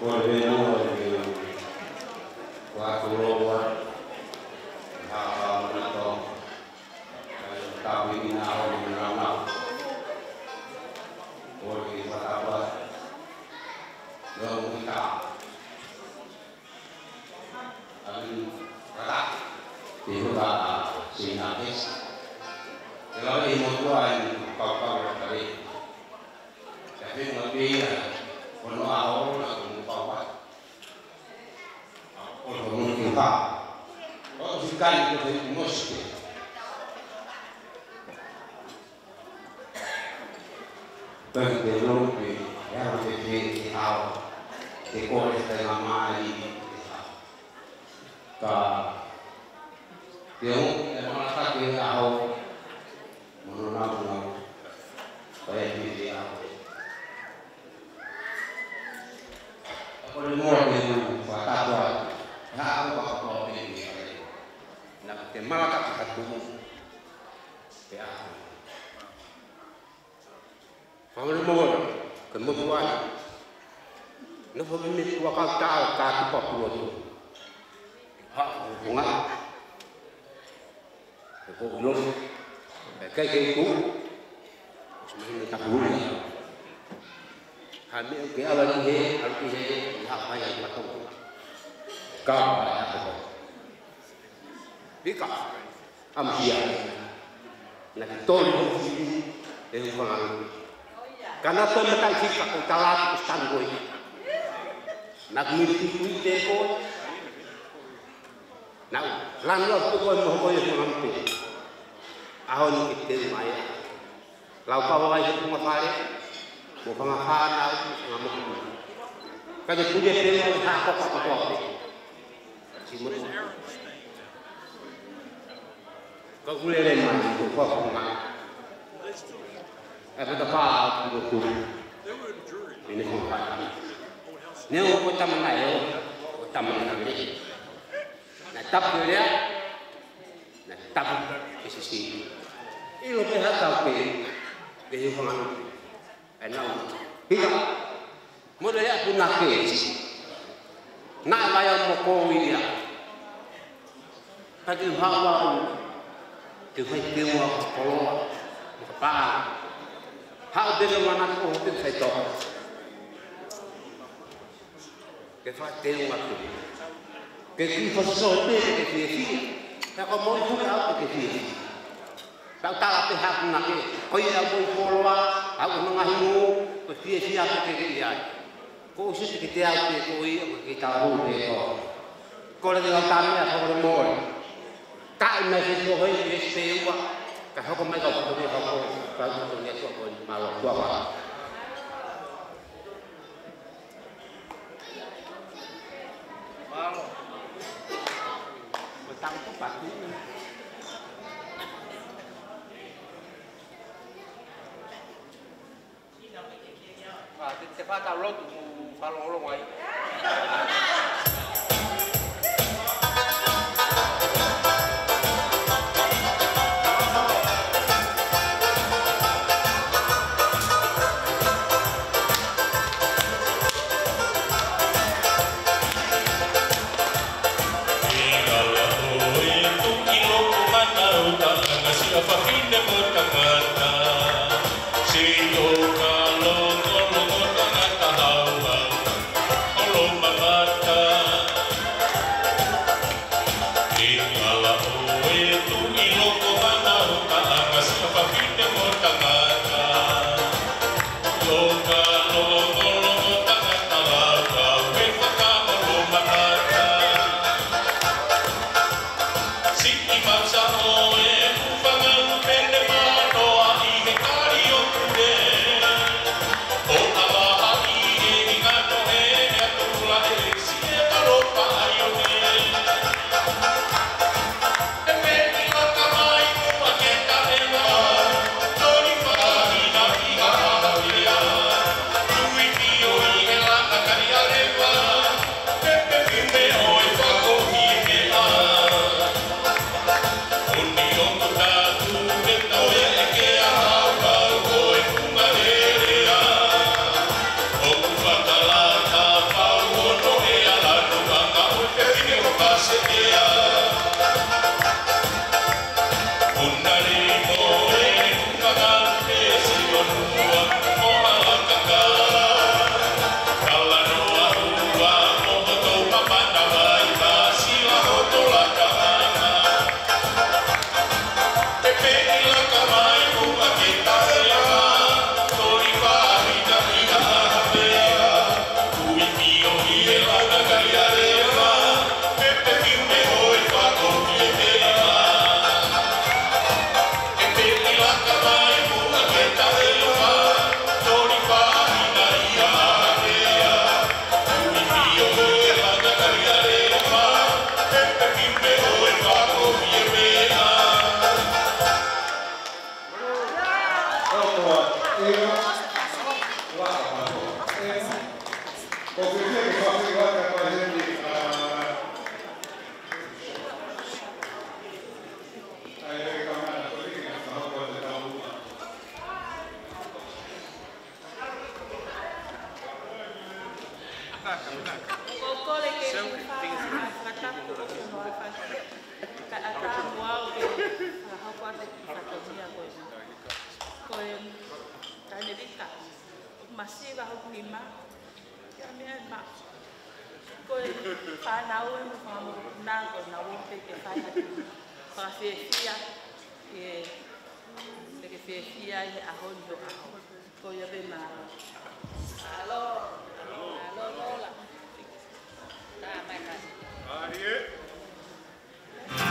Por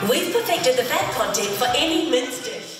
We've perfected the fat content for any minced dish.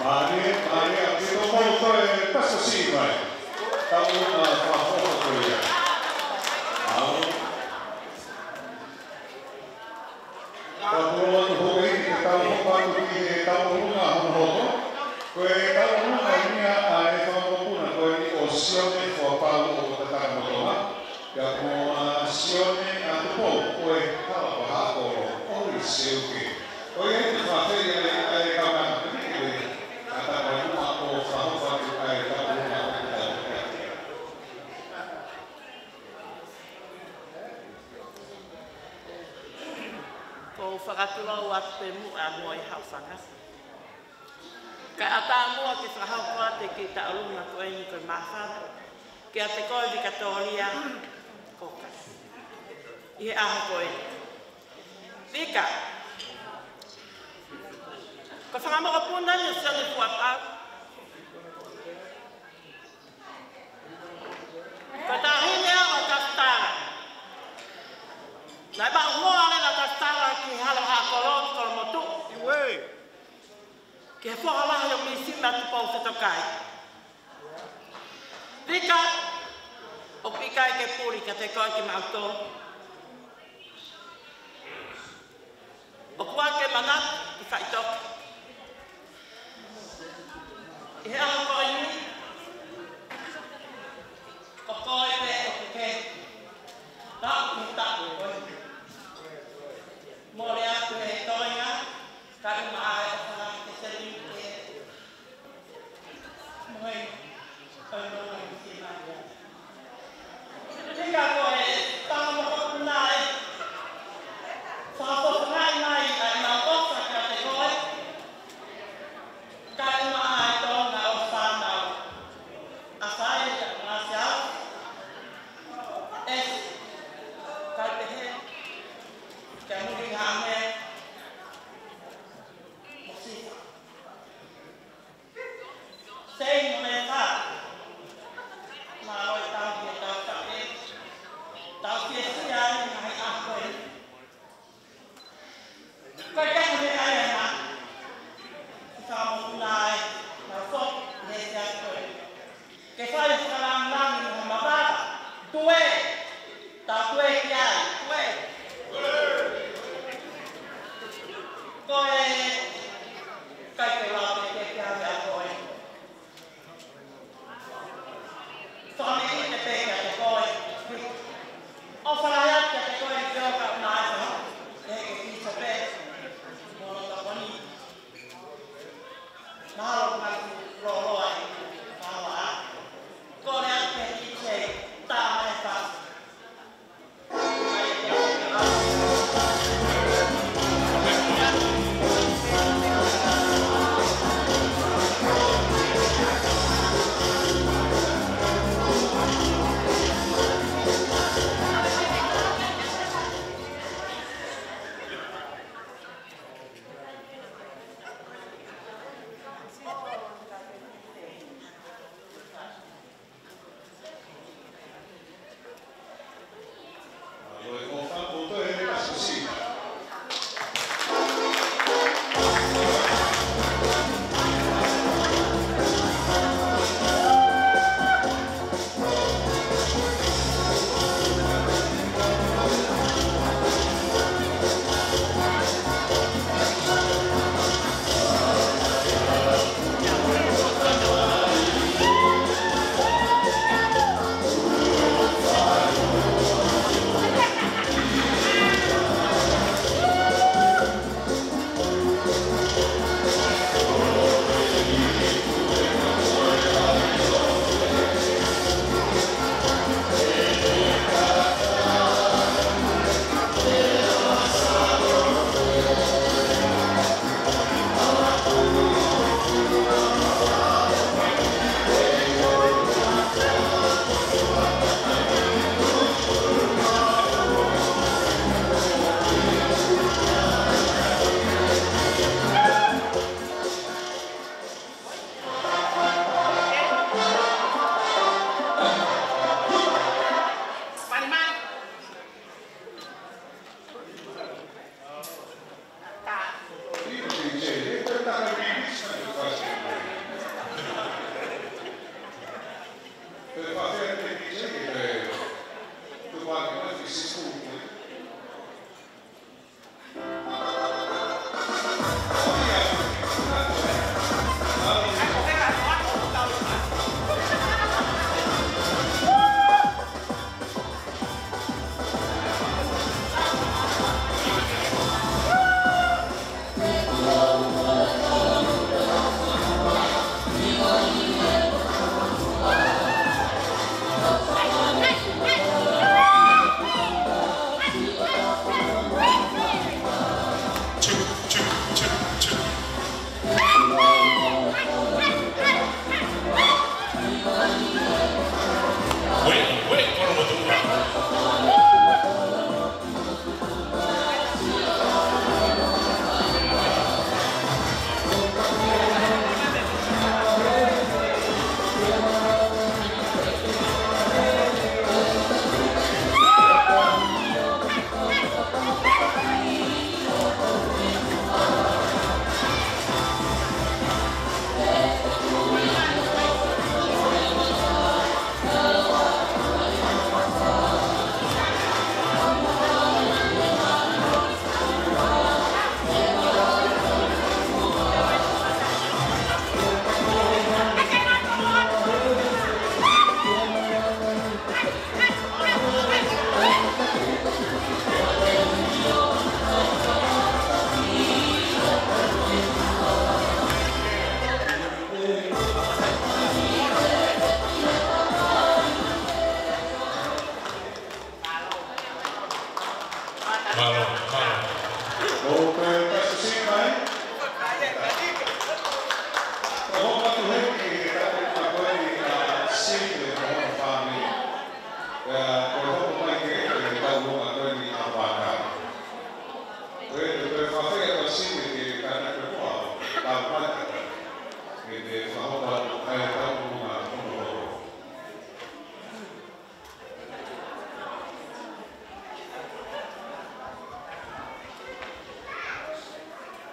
Maria, kita molto passo sì, vai. Stavo fa foto qui. Kalau tu ini kalau kalau kita tahu rumah hono, kau tahu rumah ini ada kalau pun kau ini osione for palu tetap motor, ya kau osione atau kau kalau bahako ori seuke, kau ini fase ada kawan ini kata rumah kau faham faham ada kawan rumah. Ko whakatula o atu pe mu a mua I hawhanga. Kai ata mua ki whahau kua te ki ta alunga koe ni koe mawhara. Ki a te koe Vikatolia koka. I he aha koe. Vika. Ko whangamaka puna ni o sione puapau. Ko ta hine a o kastara. Nai ba hoa le na kastara ki hala ha kolon ko motu iwe. Ki fo hala yo mi sima tu pau se tokai. Pika o pika ke puri ka te ko ki mauto. O kwa ke manat ki fai tok. E ha ko ni. Ko ko e ke. Ta ku ta ko. Mole aku e toinga, kai mai ka te seri e. Moi, ai no ai ki mai. Tinga ko e tama ko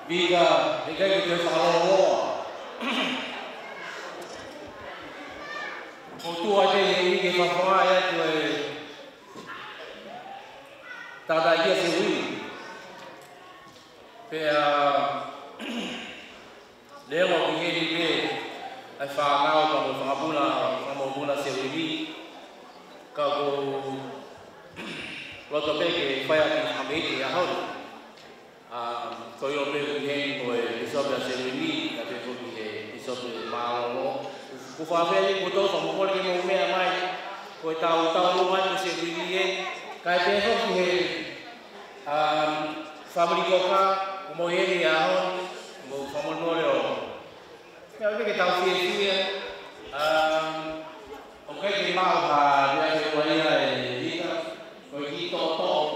Vika, vika kita Fai'aho. Untuk ada yang ini kita ya tu tada dia sewi. Pea leo begini be Fai'aho kamu buna sewi kau waktu bagi Fai'aho kami ya hau. Kau yang berhenti kau isop yang sendiri, tapi kau isop malu. Kau faham betul kamu kau lagi mau mai, kau tahu rumah tu sendiri. Kau besok family kau kau mau heri ya, mau kamu nolio. Kalau kita tahu fiefia, okey kita mau dia semuanya kita, kau kita tahu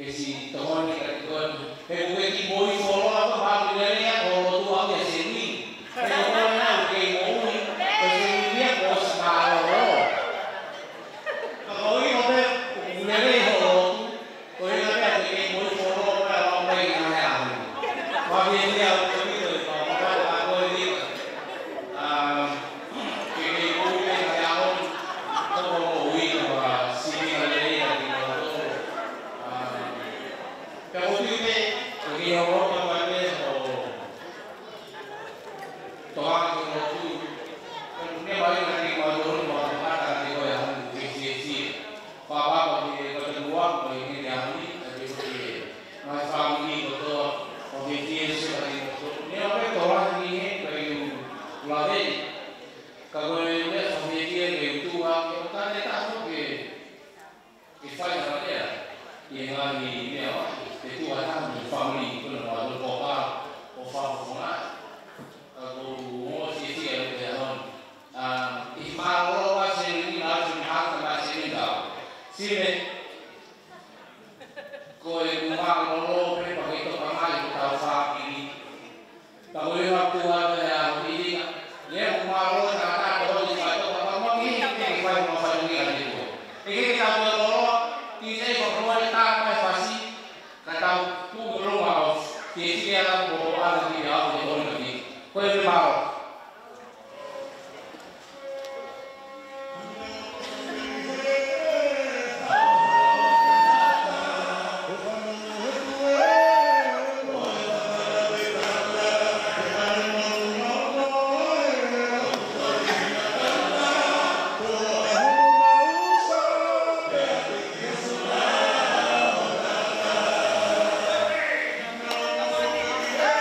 que si tomó el cartón, pero que aquí voy solo a tomar dinero o tú hablas de mí, pero no hay nada que voy, pues en mi cosa malo, como hoy no te dinero o hoy no te que voy solo para vamos a ir a la va bien ya un poquito de para algo de día, que voy a ir a la como hoy para si me la pero porque yo voy a guardar o tomar como tú pero me va a ir aquí cuando uno va a tomar digo ya que papá porque no te lugar porque ni a mí porque no hay familia todo porque tiene eso me va a tomar ni porque la de cuando me familia que tú vas a estar de tanto que falla la tierra y en la mi itu ada di family itu nama tu papa, papa papa, aku mau sisi yang berjalan. Ikhmal bahasa ini harus dihafal bahasa ini dah. Sini, kau ikhmal lo pakai itu pakai itu tahu faham ini. Tahu yang aku ada yang ini, dia ikhmal lo kata kalau di situ apa mau ini ikhmal mau apa ini ada itu. Ini kita perlu kita perlu kita pasti kata tu belum mau, fiefia lah bawa ada di awal di orang lagi. Kau yang mau. Yeah.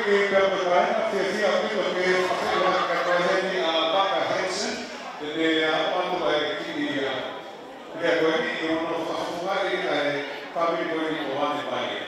que perpetuar fiefia porque que Katoanga'i a Baka Hansen de quando vai que agora e não falar e família do Mohamed vai.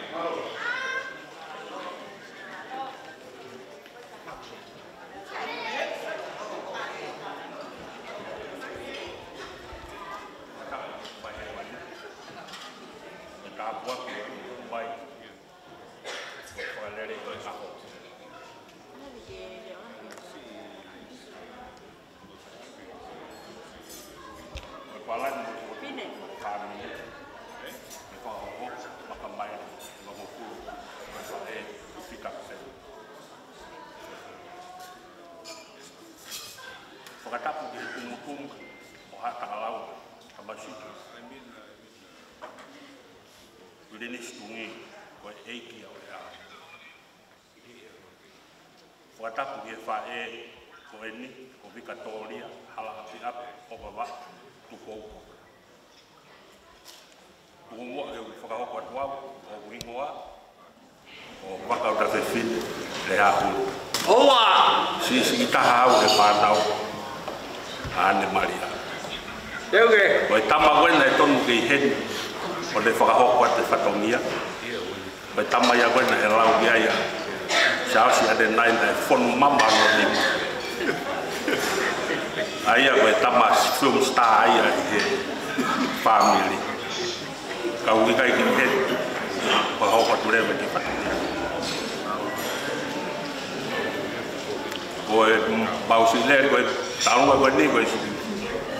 Watapu ke Fai'aho ko Vikatolia Hala'api'api o Vava'u Tupou-Cocker. Tungua e whakahoko atuau o wingoa o wakau ta whewhine le hahu. Oa! Si taha au e whanau ane maria. Euge! O e tama wena e tonu ke i heni o le whakahoko ate whatongia. O e tama ia wena e lau ia Sao si ada nai na fonu mama no ni. Aya ko tama film star aya ke family. Kau ni kai ki he. Ko ho ko tule me ki pa. Ko bau si le ko taru ko ni ko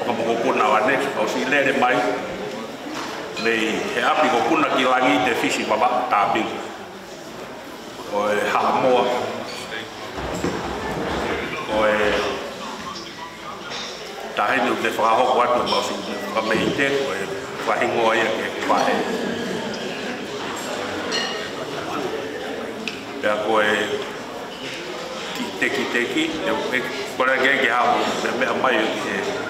ko mo ko na wa next ko si le mai. Le he api ko puna ki langi te fisi baba tabi. O e haamoa o e tahini te whakahoko atu mo si whameite o e whahingoa ia ke whahe pia ko e teki e kore ke hao me mea mai o ki e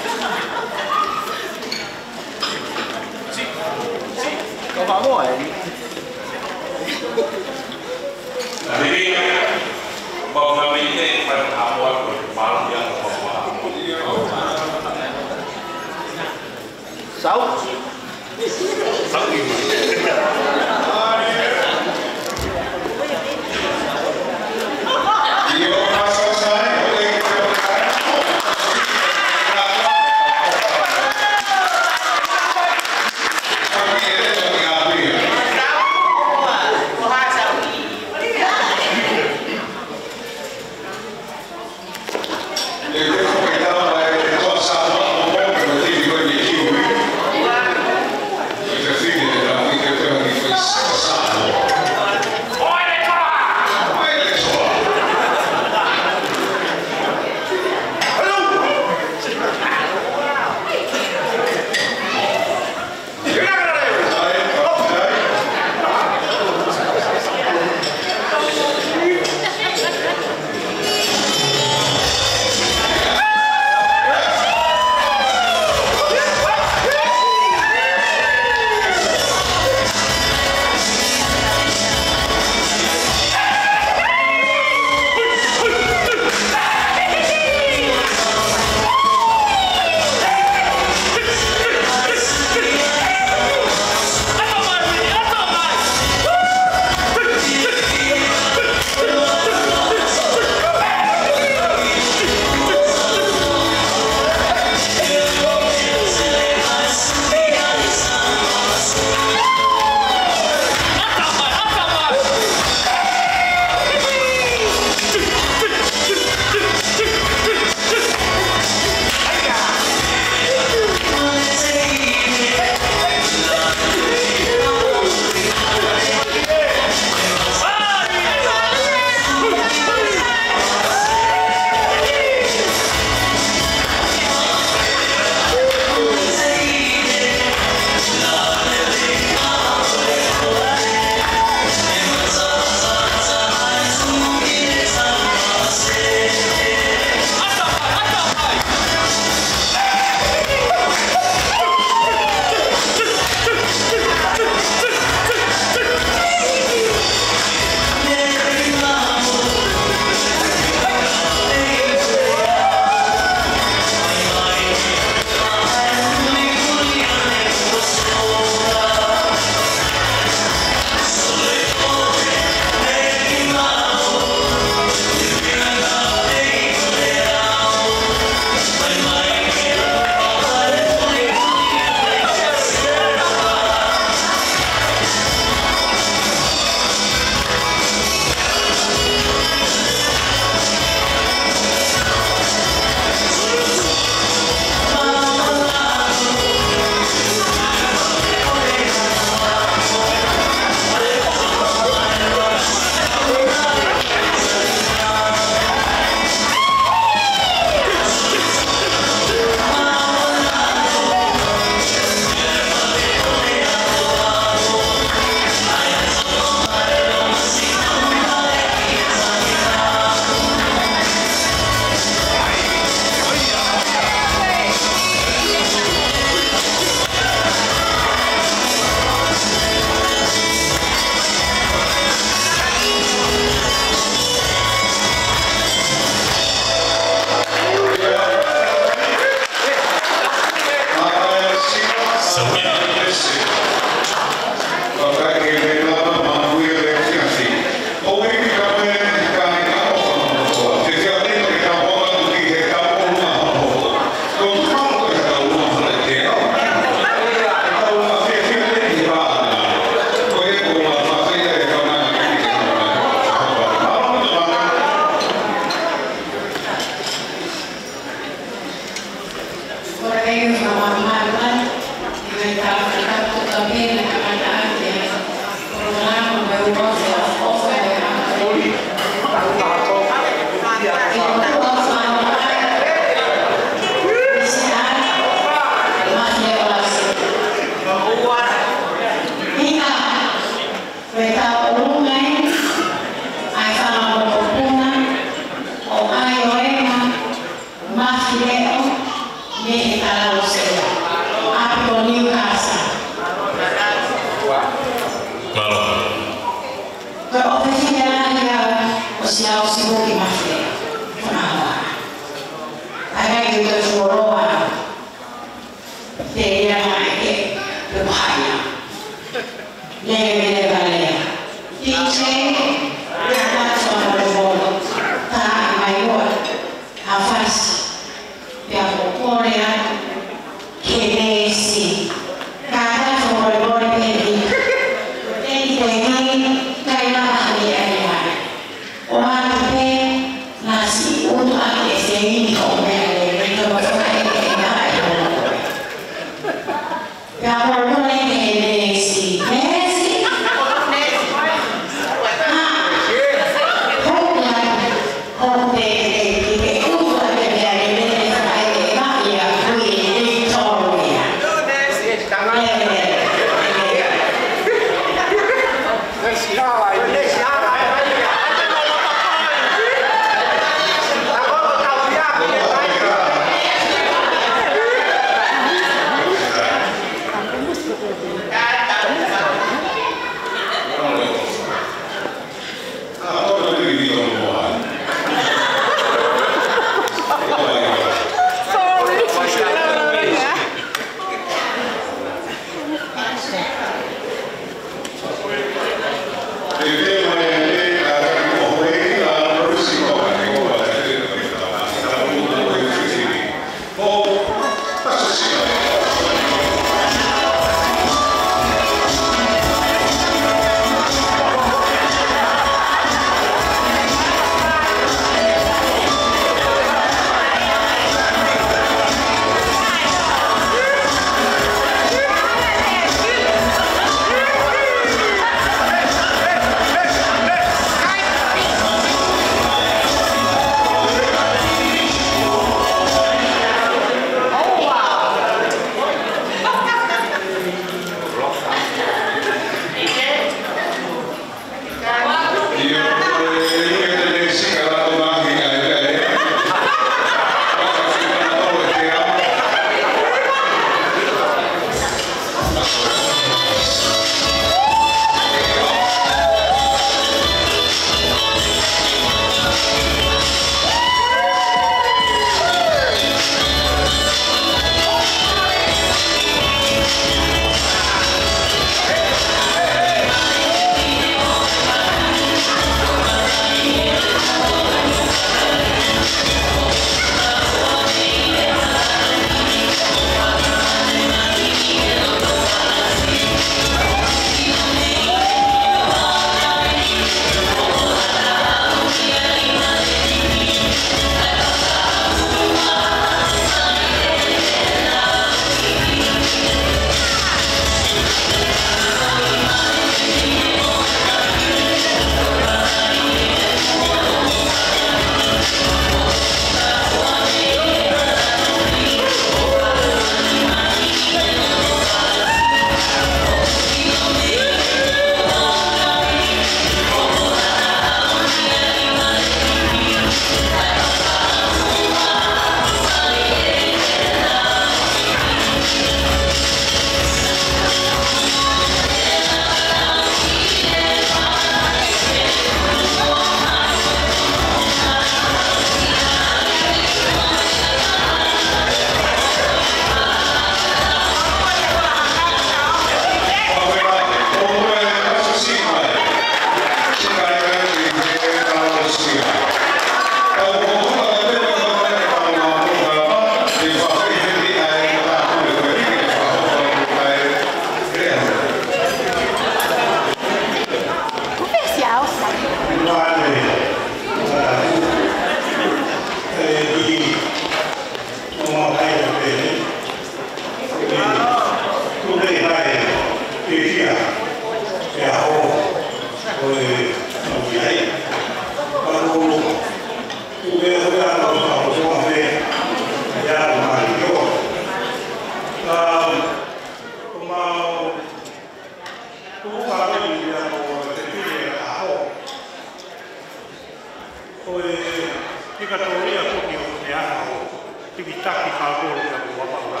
taki kākoro kia kua paura.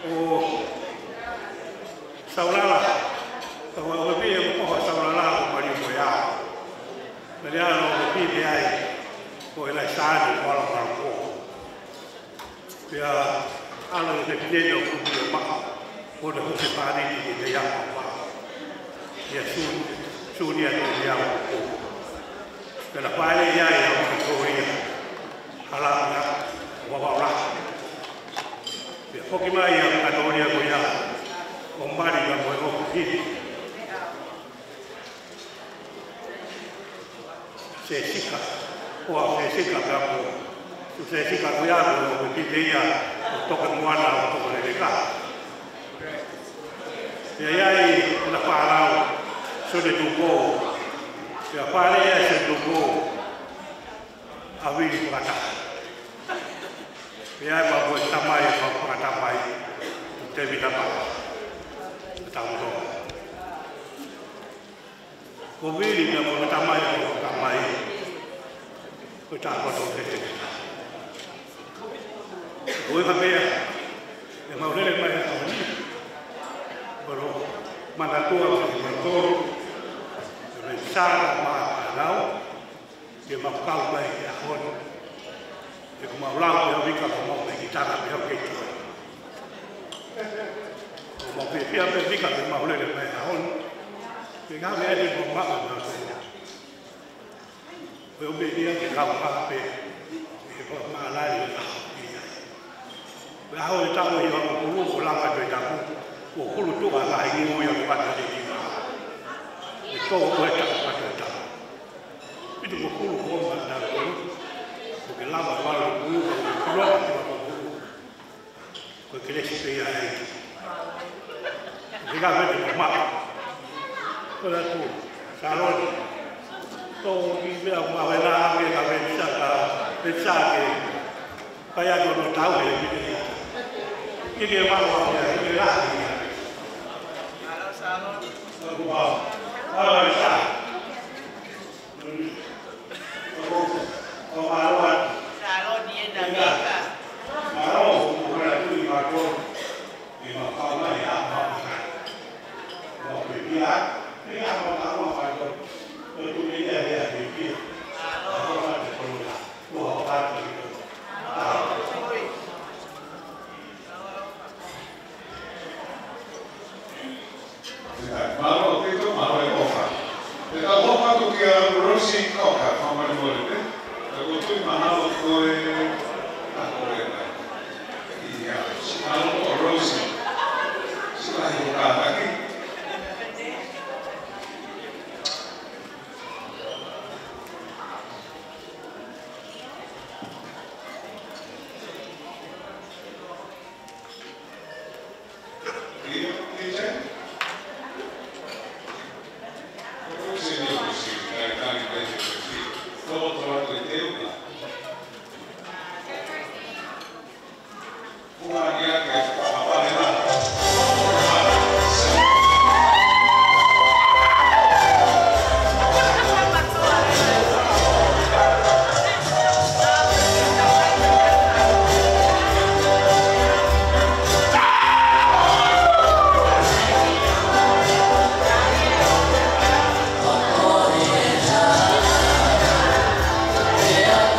O saurala, kawa o pia ko koha saurala ko mari mo ya. Mele ano o pia ai ko ela sāni wala wala ko. Pia ala te pia o pia maka o te hose pāri ki te yama pa. Ia sūnia te yama ko. Pela pāle ia e o te kōria. Hala'api'api, Vava'u. Pia hoki mai a Vikatolia ko ia. O mari ka mo o hiri. Se sika, oa se sika ka mo. Se sika ko ia ko o hiri ia o toke moana o toke reka. Pia iai na whārau so te tuko. Pia whare ia se tuko. A wiri kata. Pia iai ma koe tamai e kata mai. Te vita pa. Tamu. Ko wiri na mo tamai e kata mai. Ko ta ko te te. Koe ka mea. E maurele mai e kawani. Pero manatua ko te toro. E sara maa pānau. E makau mai e ahono. E ko maulau e awika ko mau me gitara me hau kei tua. Ko mau fiefia me vika me maulele mai e ahono. E ngā me edi mo maa na kua. Ko e umedia ke kau hape. E ko maa lai e aho ki ai. Me aho e tau i wako kuru ko langa tue tapu. Ko kuru tuka la i ngiu ia kwata te ki maa. E tō koe tapu kwata e tapu. Pitu ko kuru ko maa na kuru. Ko ke lama wala kuru ko ke kuroa ki wako kuru. Ko ke lesi pe ia e. Ko ke ka mete ko maa. Ko la tu, saroni. Tō ki mea kuma wena ame ka wena ke kaya kono tau e ki. Ike wako ame a ike rahi. Wow. Halo Isa. Oh, maruan. Salon dia dah buka. Maru, bukan tu di maru. Di makau lah ya, makan. Mau biar, ni apa tahu apa itu. Itu dia biar. Aku ada perlu lah. Buat apa itu? Malo itu malo yang ofa. Kita ofa tu kia rosi koka, kamu boleh deh. Kalau tu mahal kue, tak boleh lah. Iya, malo rosi. Setelah buka lagi. Yeah.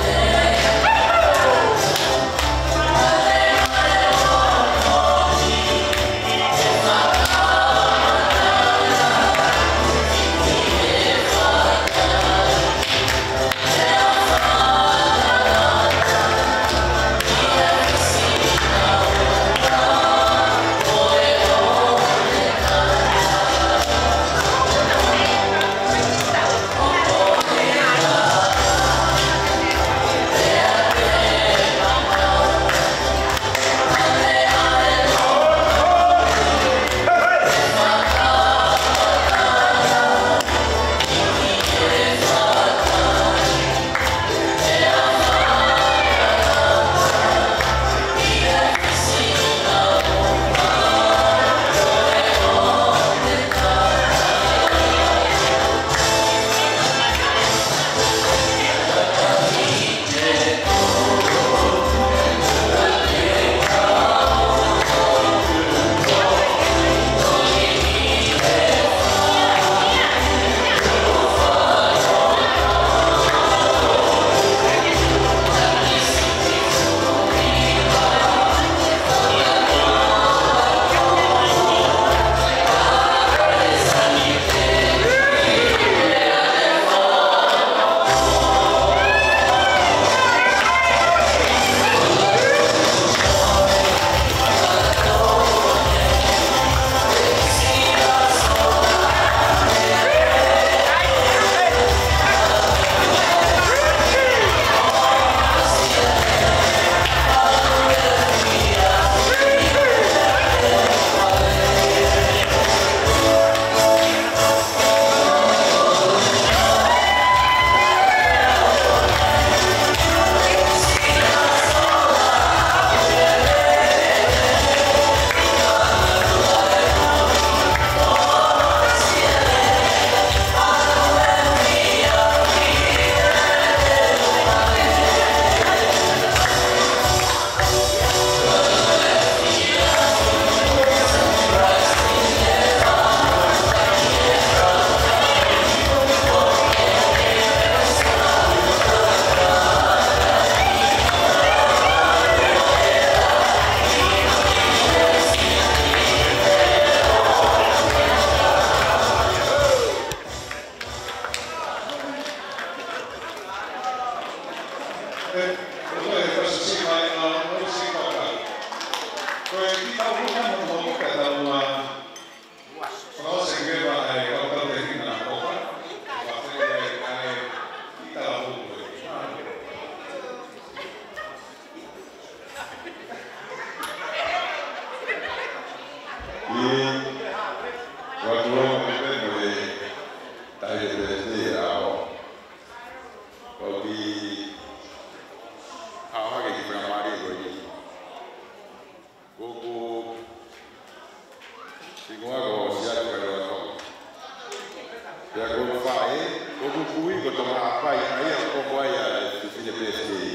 Pea ko whae, o kukui ko tonga apai ai a koko ai a te whine pēstei.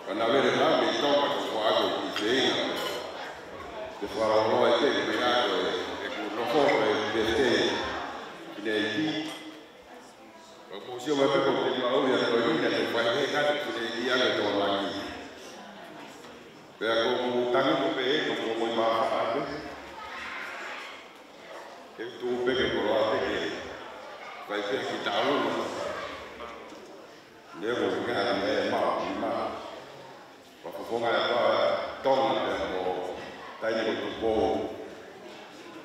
Kana were nā me tonga ko ko ako ki te ina. Te wharaoloa e te me ngāko e ku noko e pēstei. Ine i ki. O ko sio wa pepo te mau ia ko ina te whae he kate whine i ane tō langi. Pea ko mu tangi ko pe e ko ko moi maa whaate. E tu peke ko roa teke. Vai pe ki tāru. Leo ngā me maa i maa. Whakafonga e pā tonga te mo taini ko tupou.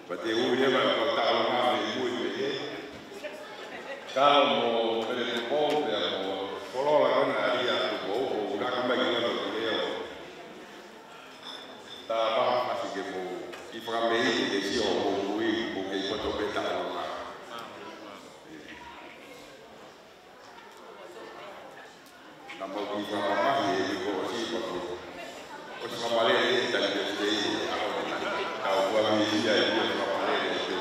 Pa te ui ewa ko tāru ngā me ui me he. Kālo mo mere tupou te mo kolola kona ia tupou. O unaka mai ki ngana ki leo. Tā paha pasi ke mo i whakamei ke sio mo ui mo kei koto pe tāru ngā. Na mau ki whakamahi e ko o si pako. O si whamare e tani te te i au wami ia e ua whamare e te.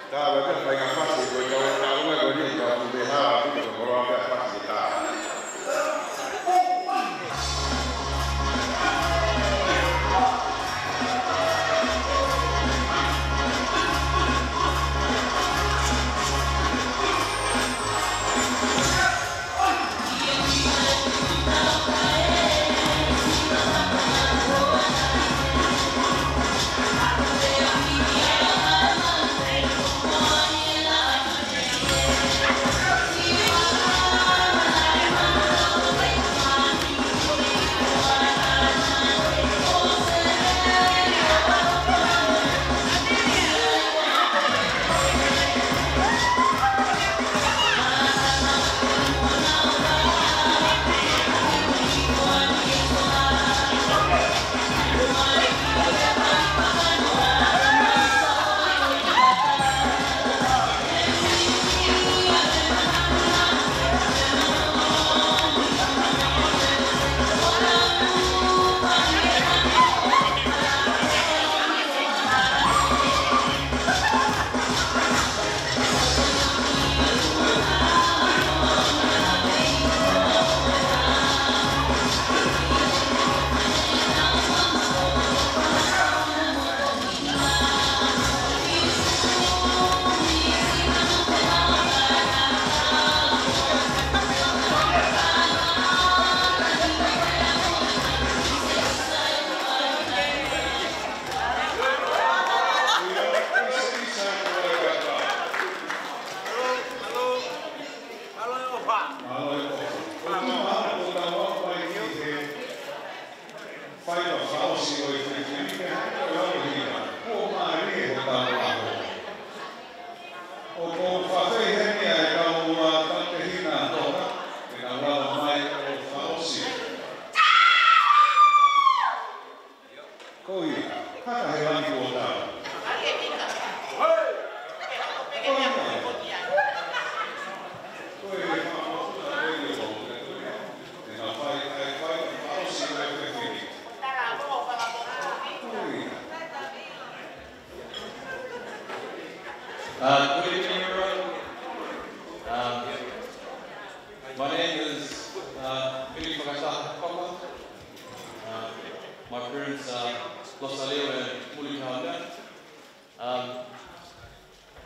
Tā waka whai ngā whasi ko i kau e tāunga ko ni ka tu te haa tuki ko koroa pia whasi tā. Good evening, everyone. My name is Vikatolia Hala'api'api. My parents are Los Aleo and Kulio Productions.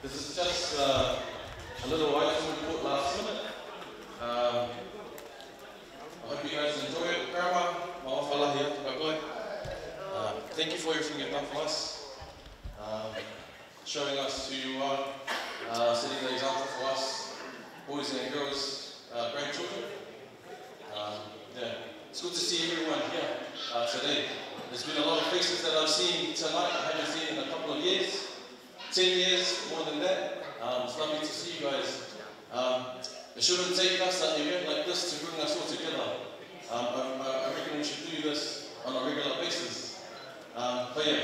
This is just a little item we bought last minute. I hope you guys enjoy it. Grandma, Ma'awhalahi Atu. Thank you for everything you've done for us. Showing us who you are, setting the example for us, boys and girls, grandchildren. Yeah, it's good to see everyone here today. There's been a lot of faces that I've seen tonight I haven't seen in a couple of years, 10 years, more than that. It's lovely to see you guys. It shouldn't take us an event like this to bring us all together. I reckon we should do this on a regular basis. But yeah,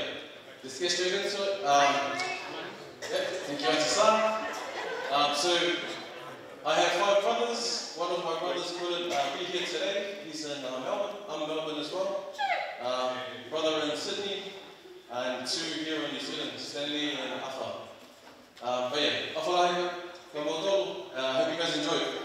let's get straight into it. Yeah, thank you, Auntie-san. So, I have 5 brothers. One of my brothers couldn't be here today. He's in Melbourne. I'm in Melbourne as well. Brother in Sydney. and 2 here in New Zealand, Stanley and Afa. But yeah, Afa lahi, kamoto, hope you guys enjoy it.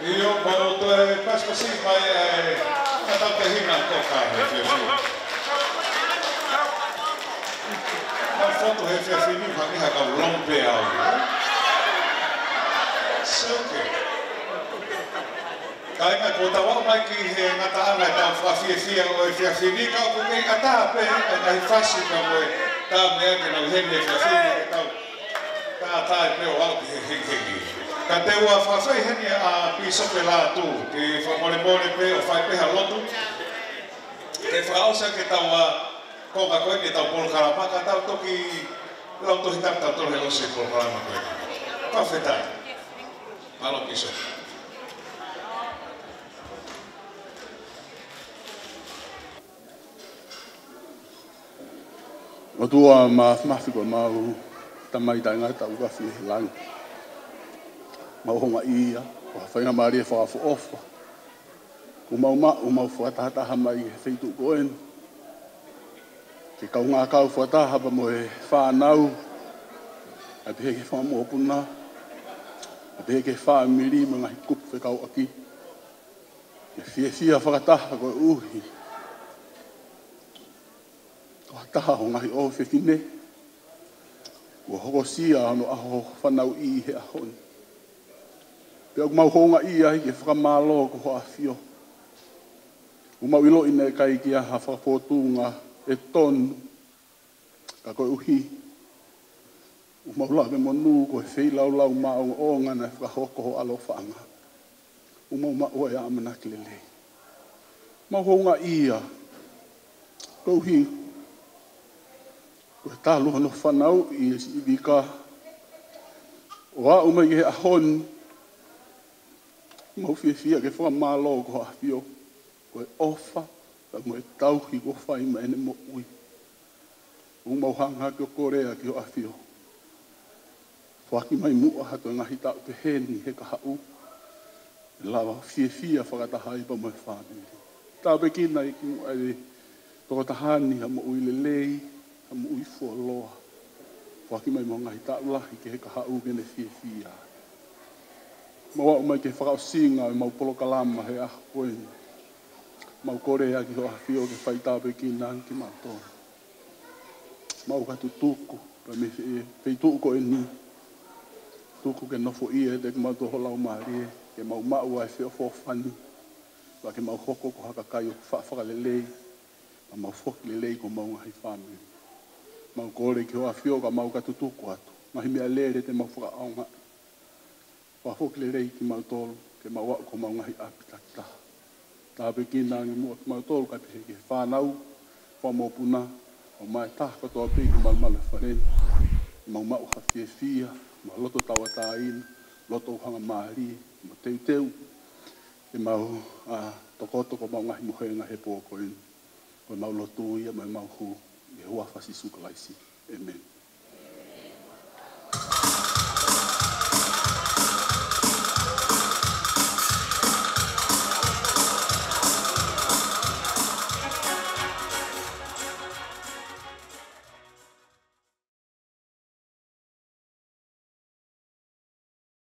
Io voto pas così mai tante hinan koka ma foto he fe fini fa ni ha ka lompe au soke kai nga kota wa mai ki he ngata ana ta fa fiefia o fini ka ko ke ata pe na fasi ka mo ta me ke na he me fini ta pe o au he ka te ua whawhai hene a piso pe la tu, ke whamore pe o whai peha lotu. Ke whaosa ke tau a konga koe ke tau polo karamaka, tau toki lau tohi tak tau tole ose polo karamaka. Pau whetai. Malo piso. O tua mawhiko mau tamai tai ngai tau wafi langi. Mauhonga ia, whawhainga maari e whakafu ofa. Ko mau whakataha mai e wheitu koen. Ke kau ngā kau whakataha pa mo e whānau. A pehe ke whamopuna. A pehe ke whamiri ma ngahi kupu whekau aki. Ke fiefia whakataha koe uhi. Ko hataha ho ngahi o whekine. Ko hoko sia ano aho whanau I he ahoni. Pea ku mau honga ia i ke whakamalo ko hoa fio. Ku mau ilo ina e kai kia ha whakapotunga e tonu. Ka koe uhi. Ku mau lawe monu ko e whei lau maunga o ngana e whakahoko ho alo whaanga. Ku mau mao e amana ki lele. Mau honga ia. Ko uhi. Ko e talu hano whanau i vika. O a umai ke ahon. Mau fiefia ke whamalo ko hawhio. Ko e ofa, ka mo e tauhi ko whai ma ene mo ui. O mau hanga ki o korea ki o hawhio. Whaki mai mua hato ngahi tau te heni he ka hau. E lawa fiefia whakataha I pa mo e whamiri. Tau pe kina I ki mua e toko tahani ha mo ui lelei, ha mo ui fualoa. Whaki mai mo ngahi tau lahi ke he ka hau kene fiefia. Mau mai ke whakao singa e mau polo kalama he aho koe. Mau korea ki hoa whio ke whaitape ki nang ki mātou. Mau katu tuku, pa me whei tuku e ni. Tuku ke nofo ia te ke mātou holau maari e. Ke mau maua e whio whofani. Wa ke mau hoko ko haka kai o whaka lelei. Pa mau whoki lelei ko mau ngahi whamiri. Mau kore ki hoa whio ka mau katu tuku atu. Mahi mea lere te mau whakaonga. Whawhoki le rei ki mautolo, ke maua ko mau ngahi api takita. Tā peki nāngi mua ki mautolo kai pehe ke whānau, whamopuna, o mai taha katoa peki mau mala whareni. Mau mau ha fiefia, mau loto tawa tāina, loto hanga maari, mau teu, ke mau toko mau ngahi muhenga he pōkoini. Ko mau lotu ia, mau hu, e hua whasi sukalaisi. Amen.